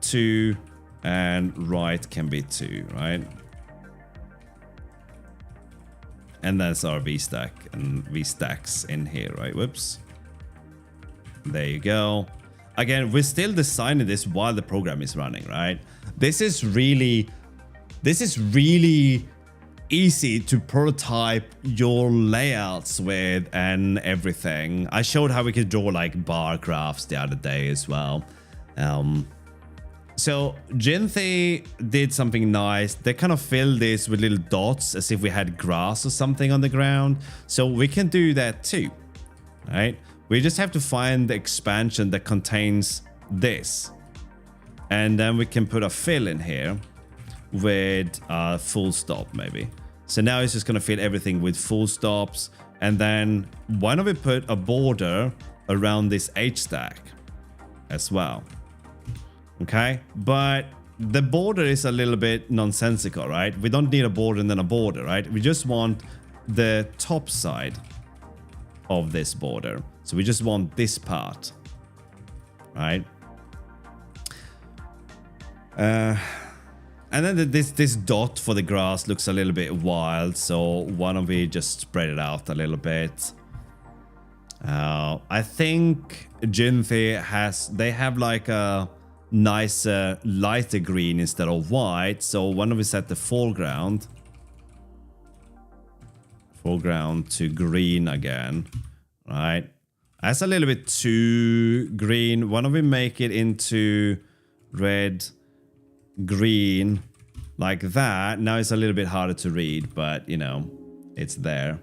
S1: 2 and right can be 2, right? And that's our V stack and V stacks in here, right? Whoops. There you go. Again, we're still designing this while the program is running, right? This is really easy to prototype your layouts with and everything. I showed how we could draw like bar graphs the other day as well. So Ginthy did something nice. They kind of filled this with little dots as if we had grass or something on the ground. So we can do that too, right? We just have to find the expansion that contains this. And then we can put a fill in here with a full stop maybe. So now it's just going to fill everything with full stops. And then why don't we put a border around this H stack as well? Okay, but the border is a little bit nonsensical, right? We don't need a border and then a border, right? We just want the top side of this border. So we just want this part, right? And then this dot for the grass looks a little bit wild. So why don't we just spread it out a little bit? I think Ginthy they have like a nicer lighter green instead of white. So why don't we set the foreground to green again, right? That's a little bit too green. Why don't we make it into red, green, like that? Now it's a little bit harder to read, but you know, it's there.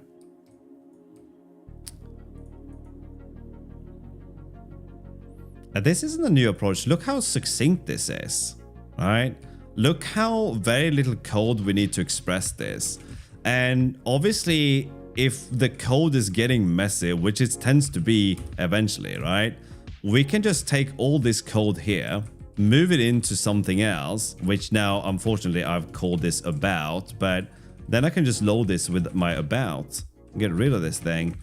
S1: This isn't a new approach. Look how succinct this is, right? Look how very little code we need to express this. And obviously, if the code is getting messy, which it tends to be eventually, right? We can just take all this code here, move it into something else, which now, unfortunately, I've called this about, but then I can just load this with my about, get rid of this thing,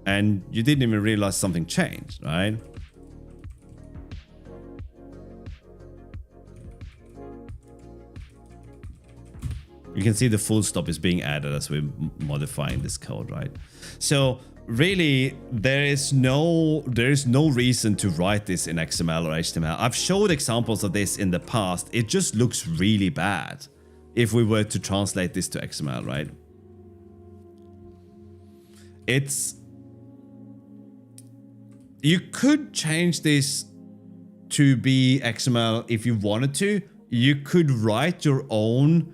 S1: and you didn't even realize something changed, right? You can see the full stop is being added as we're modifying this code, right? So really, there is no reason to write this in XML or HTML. I've showed examples of this in the past. It just looks really bad if we were to translate this to XML, right? You could change this to be XML if you wanted to. You could write your own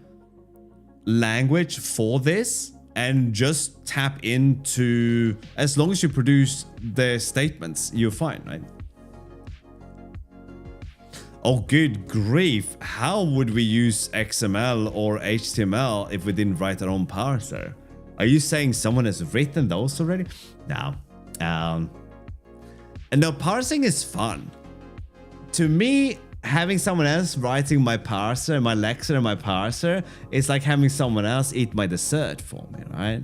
S1: language for this and just tap into, as long as you produce the statements, you're fine, right? Oh, good grief. How would we use XML or HTML if we didn't write our own parser? Are you saying someone has written those already? No. And no, parsing is fun. To me, having someone else writing my parser, my lexer and my parser, is like having someone else eat my dessert for me, right?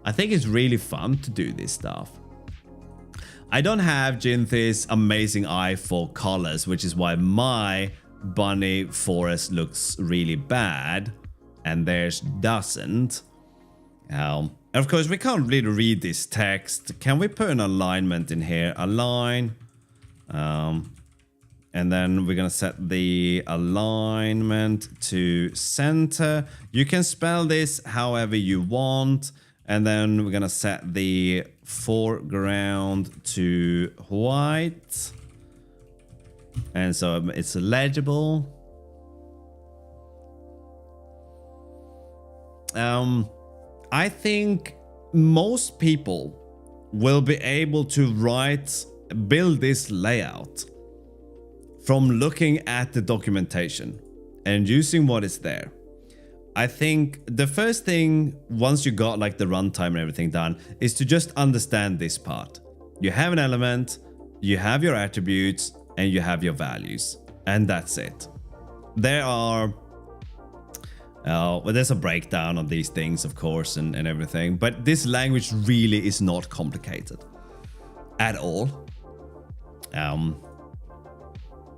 S1: I think it's really fun to do this stuff. I don't have Jinthy's amazing eye for colors, which is why my bunny forest looks really bad and theirs doesn't. Of course, we can't really read this text. Can we put an alignment in here? Align. And then we're going to set the alignment to center. You can spell this however you want. And then we're going to set the foreground to white. And so it's legible. I think most people will be able to build this layout from looking at the documentation and using what is there. I think the first thing, once you got like the runtime and everything done, is to just understand this part. You have an element, you have your attributes, and you have your values. And that's it. There are... well, there's a breakdown of these things, of course, and everything. But this language really is not complicated. At all.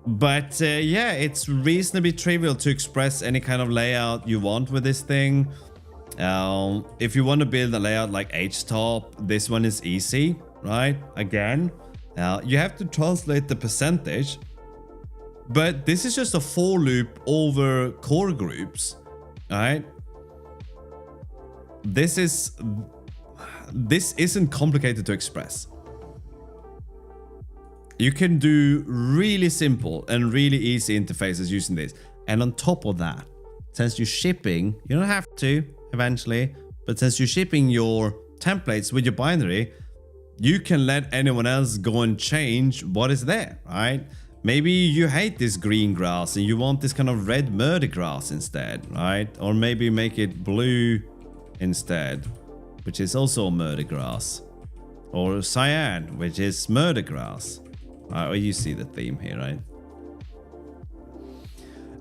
S1: But yeah, it's reasonably trivial to express any kind of layout you want with this thing. If you want to build a layout like htop, this one is easy, right? Again, you have to translate the percentage, but this is just a for loop over core groups, right? This isn't complicated to express. You can do really simple and really easy interfaces using this. And on top of that, since you're shipping, you don't have to eventually, but since you're shipping your templates with your binary, you can let anyone else go and change what is there, right? Maybe you hate this green grass and you want this kind of red murder grass instead, right? Or maybe make it blue instead, which is also murder grass. Or cyan, which is murder grass. You see the theme here, right?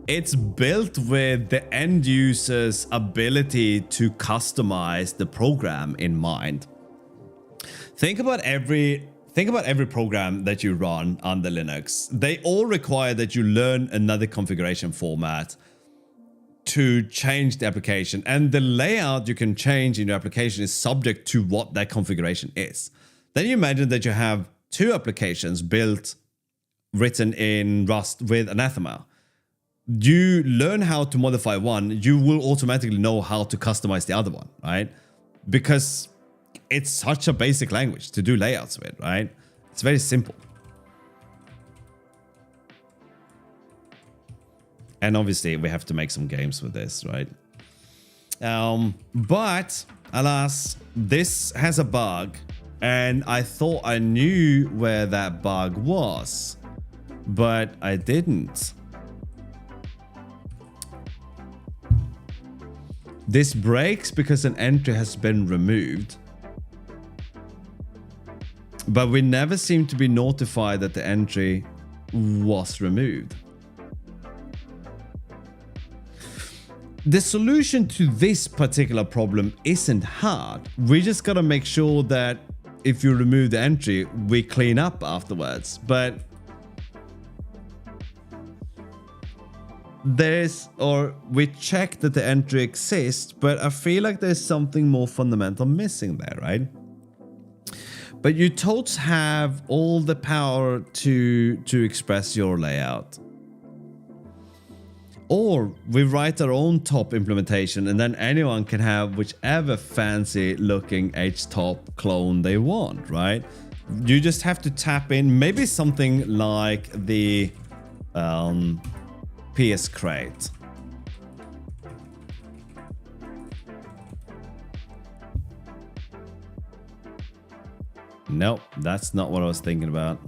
S1: It's built with the end user's ability to customize the program in mind. Think about every program that you run under Linux. They all require that you learn another configuration format to change the application. And the layout you can change in your application is subject to what that configuration is. Then you imagine that you have two applications written in Rust with Anathema. You learn how to modify one, you will automatically know how to customize the other one, right? Because it's such a basic language to do layouts with, right? It's very simple. And obviously we have to make some games with this, right? But alas, this has a bug. And I thought I knew where that bug was, but I didn't. This breaks because an entry has been removed, but we never seem to be notified that the entry was removed. The solution to this particular problem isn't hard. We just gotta make sure that if you remove the entry, we clean up afterwards. But we check that the entry exists, but I feel like there's something more fundamental missing there, right? But you totes have all the power to express your layout. Or we write our own top implementation and then anyone can have whichever fancy looking htop clone they want, right? You just have to tap in maybe something like the PS crate. Nope, that's not what I was thinking about.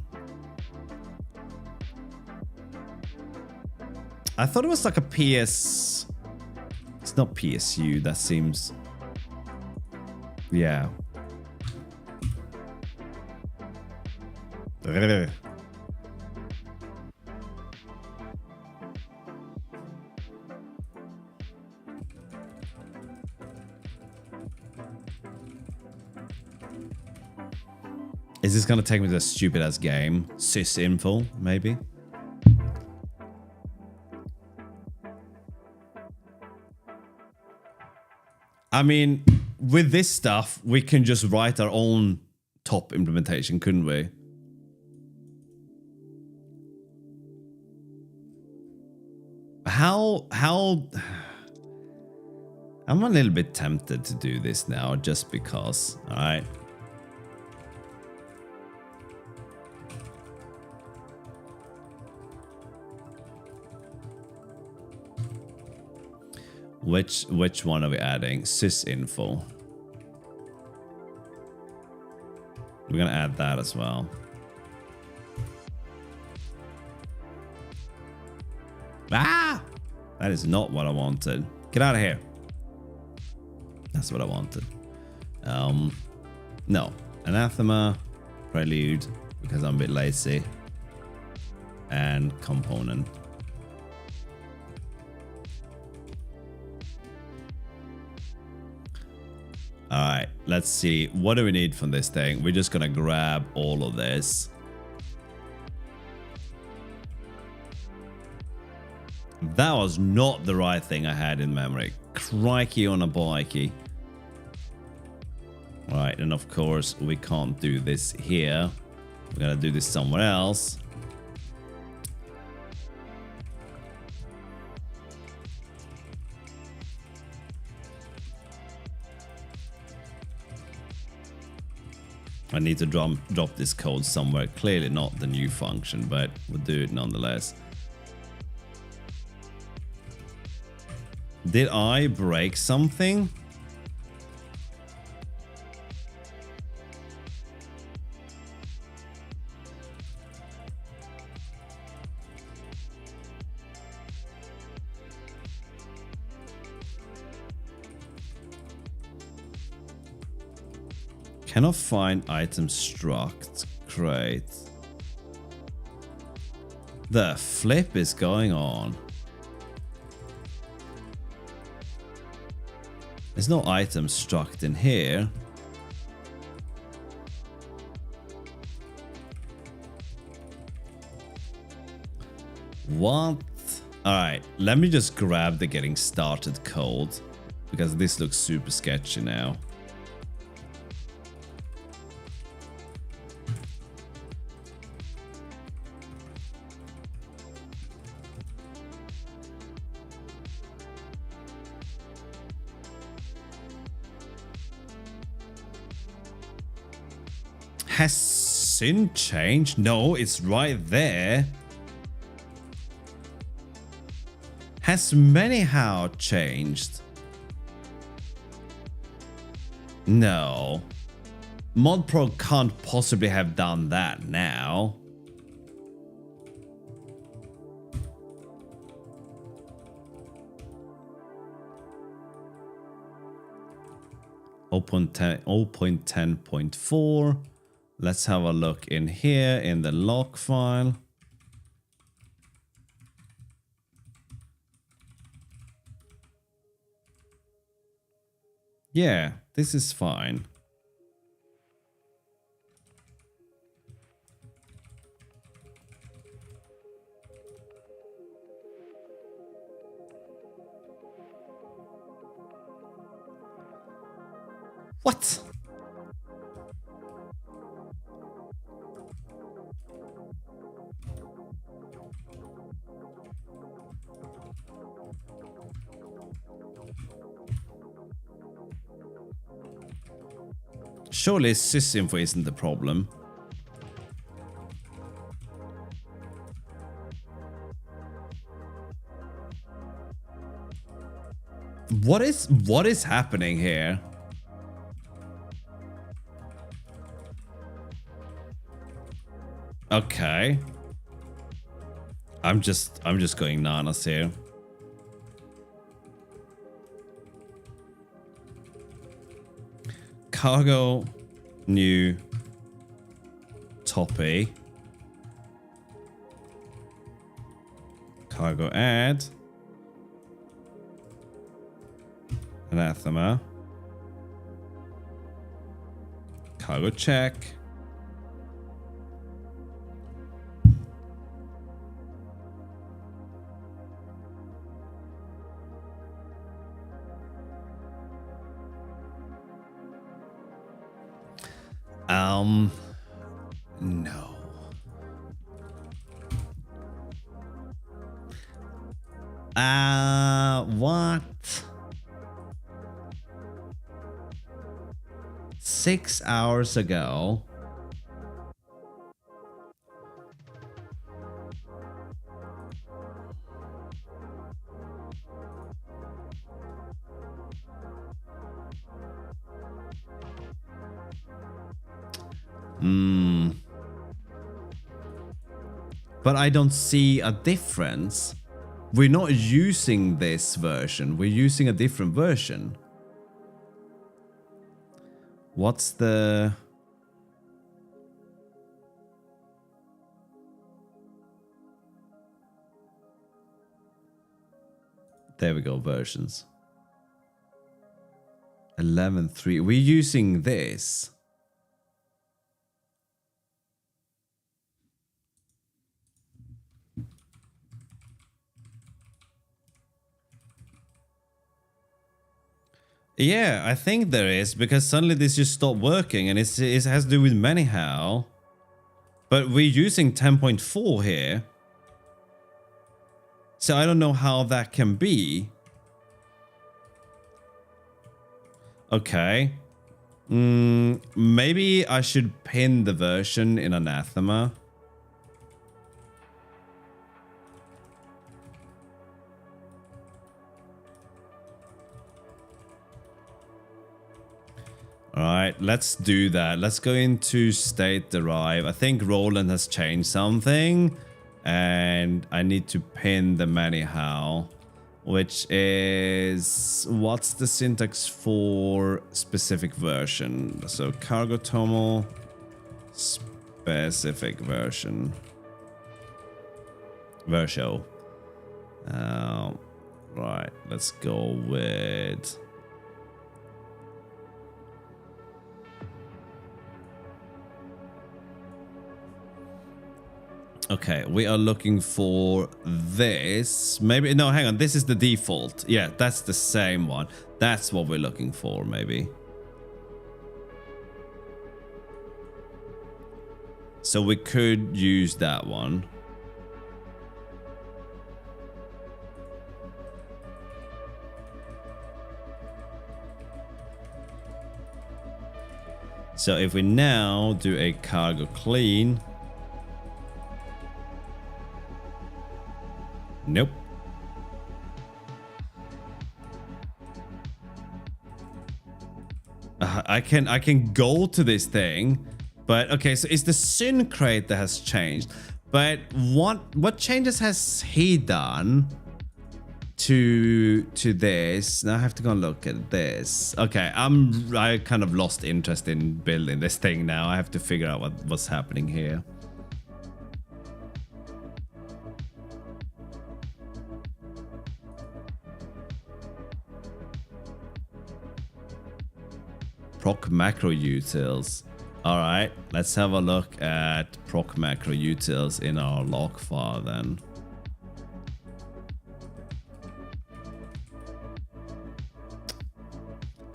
S1: I thought it was like a PS... It's not PSU, that seems... Yeah. Ugh. Is this gonna take me to a stupid ass game? Sysinfo, maybe? I mean, with this stuff, we can just write our own top implementation, couldn't we? How... I'm a little bit tempted to do this now, just because, alright? Which one are we adding? Sysinfo. We're gonna add that as well. Ah! That is not what I wanted. Get out of here. That's what I wanted. No. Anathema, Prelude, because I'm a bit lazy, and Component. Alright, let's see. What do we need from this thing? We're just gonna grab all of this. That was not the right thing I had in memory. Crikey on a bikey. Alright, and of course we can't do this here. We're gonna do this somewhere else. I need to drop this code somewhere. Clearly not the new function, but we'll do it nonetheless. Did I break something? Cannot find item struct. Great. The flip is going on. There's no item struct in here. What? Alright, let me just grab the getting started code, because this looks super sketchy now. Has Sin changed? No, it's right there. Has Manyhow changed? No. ModPro can't possibly have done that now. Open 0.10.4. Let's have a look in here in the log file. Yeah, this is fine. What? Surely sysinfo isn't the problem. What is happening here? Okay. I'm just going nanas here. Cargo, new, toppy. Cargo add. Anathema. Cargo check. No. What? 6 hours ago. But I don't see a difference. We're not using this version. We're using a different version. What's the... There we go, versions. 11.3. We're using this. Yeah, I think there is, because suddenly this just stopped working, and it has to do with Manyhow. But we're using 10.4 here. So I don't know how that can be. Okay. Maybe I should pin the version in Anathema. Alright, let's do that. Let's go into state derive. I think Roland has changed something. And I need to pin the Manyhow. Which is... What's the syntax for specific version? So cargo toml specific version. Version. Right, let's go with... Okay, we are looking for this. Maybe, no, hang on. This is the default. Yeah, that's the same one. That's what we're looking for, maybe. So we could use that one. So if we now do a cargo clean... Nope. I can go to this thing, but okay, so it's the syn crate that has changed. But what changes has he done to this? Now I have to go and look at this. Okay, I kind of lost interest in building this thing now. I have to figure out what's happening here. Proc macro utils. Alright, let's have a look at proc macro utils in our log file then.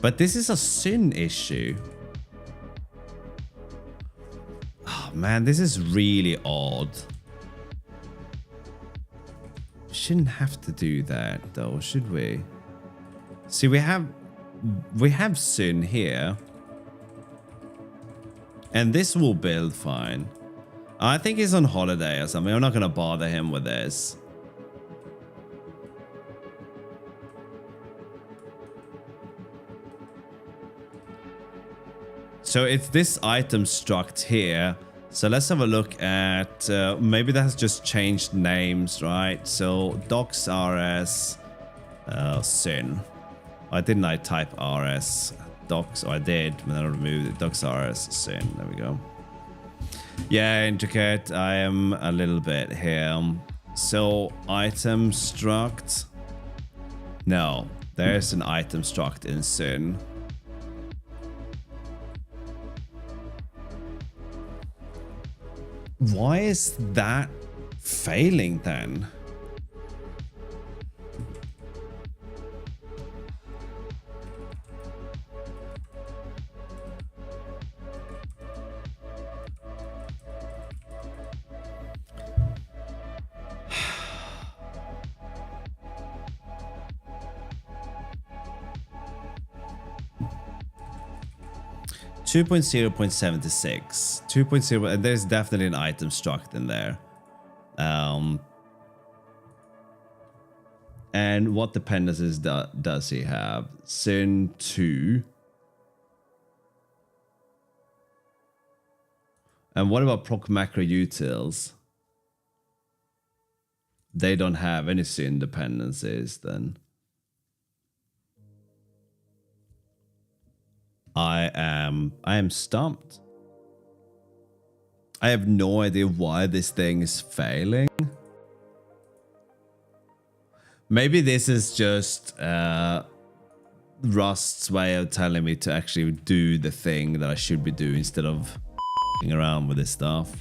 S1: But this is a syn issue. Oh man, this is really odd. We shouldn't have to do that though, should we? See, we have syn here. And this will build fine. I think he's on holiday or something. I'm not going to bother him with this. So it's this item struct here. So let's have a look at, maybe that has just changed names, right? So docs rs sin. Why didn't I type rs docs? Oh, I did, but then I removed it. Docs rs sin. There we go. Yeah, intricate. I am a little bit here. So item struct. No, there's an item struct in sin. Why is that failing then? Two point 0.76, 2.0, and there's definitely an item struct in there. And what dependencies does he have? Sin 2. And what about proc macro utils? They don't have any sin dependencies then. I am stumped. I have no idea why this thing is failing. Maybe this is just Rust's way of telling me to actually do the thing that I should be doing instead of f***ing around with this stuff.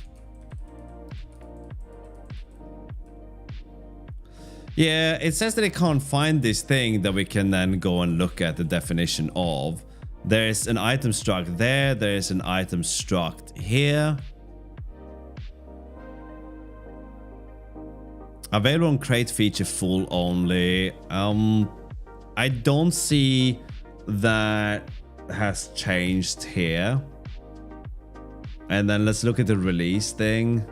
S1: Yeah, it says that it can't find this thing that we can then go and look at the definition of. There's an item struct there. There's an item struct here. Available on crate feature full only. I don't see that has changed here. And then let's look at the release thing.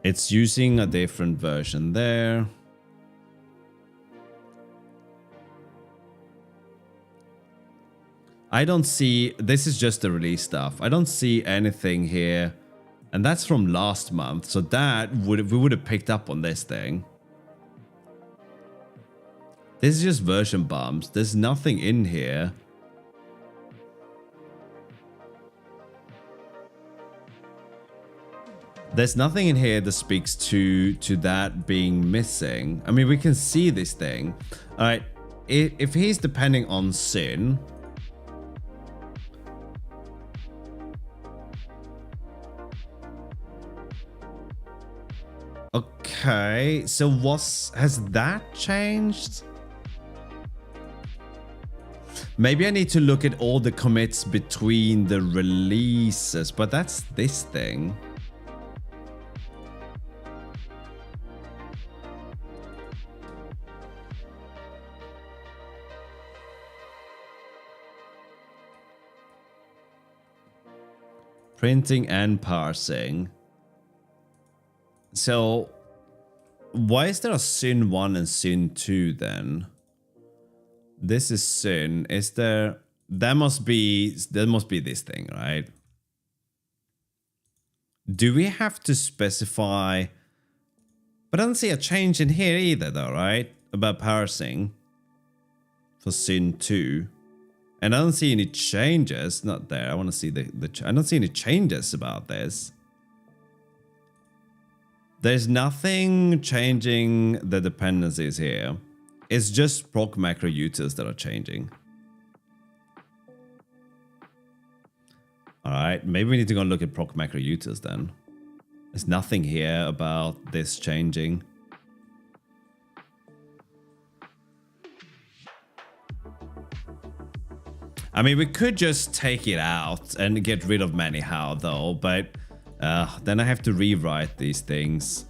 S1: It's using a different version there. I don't see, this is just the release stuff. I don't see anything here. And that's from last month. So that we would have picked up on this thing. This is just version bumps. There's nothing in here. There's nothing in here that speaks to that being missing. I mean, we can see this thing. All right, if he's depending on sin, okay. So has that changed? Maybe I need to look at all the commits between the releases, but that's this thing. Printing and parsing. So why is there a sin 1 and sin 2 then? This is sin. Is there must be this thing, right? Do we have to specify? But I don't see a change in here either though, right? About parsing for sin 2. And I don't see any changes. Not there. I want to see I don't see any changes about this. There's nothing changing the dependencies here. It's just proc macro utils that are changing. All right, maybe we need to go and look at proc macro utils then. There's nothing here about this changing. I mean, we could just take it out and get rid of many-how though, but then I have to rewrite these things.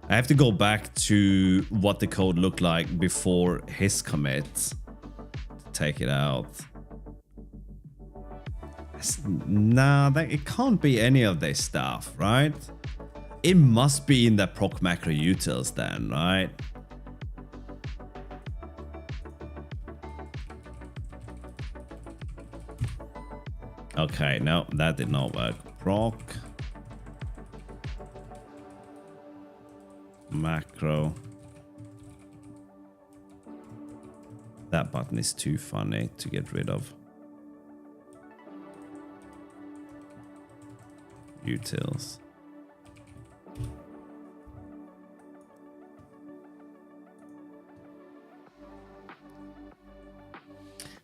S1: I have to go back to what the code looked like before his commit to take it out. Nah, it can't be any of this stuff, right? It must be in the proc macro utils then, right? Okay, no, that did not work. Proc macro. That button is too funny to get rid of. Utils.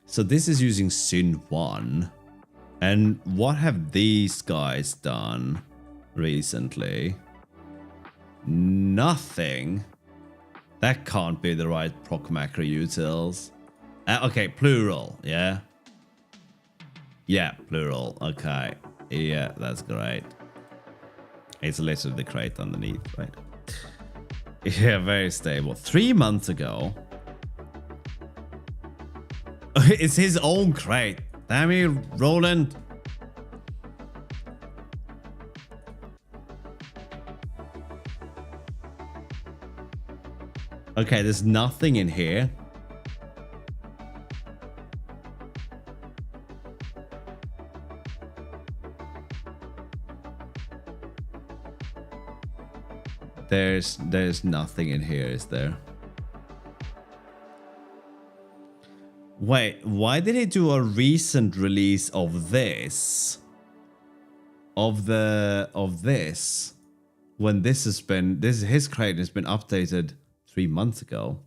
S1: So this is using Syn 1. And what have these guys done recently? Nothing. That can't be the right proc macro utils. Okay, plural, yeah? Yeah, plural, okay. Yeah, that's great. It's literally the crate underneath, right? Yeah, very stable. 3 months ago. It's his own crate. Damn you, Roland. Okay, there's nothing in here. There's nothing in here, is there? Wait, why did he do a recent release of this? Of this? When this has been, his crate has been updated 3 months ago.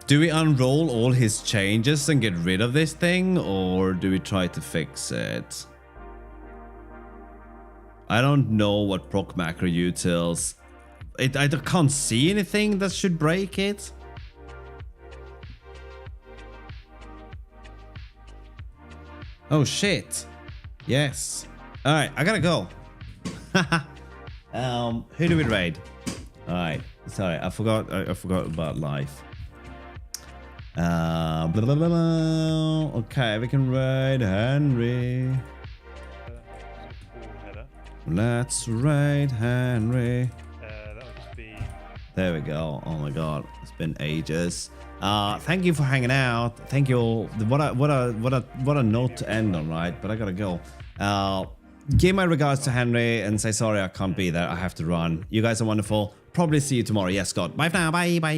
S1: Do we unroll all his changes and get rid of this thing, or do we try to fix it? I don't know what proc macro utils. I can't see anything that should break it. Oh shit. Yes. Alright, I gotta go. Who do we raid? Alright, sorry, I forgot about life. Blah, blah, blah, blah. Okay, we can raid Henry. Let's raid Henry.
S4: That would just be...
S1: There we go. Oh my god, it's been ages. Thank you for hanging out. Thank you. What a note to end on, right? But I gotta go. Give my regards to Henry and say sorry I can't be there. I have to run. You guys are wonderful. Probably see you tomorrow. Yes, Scott. Bye for now. Bye. Bye.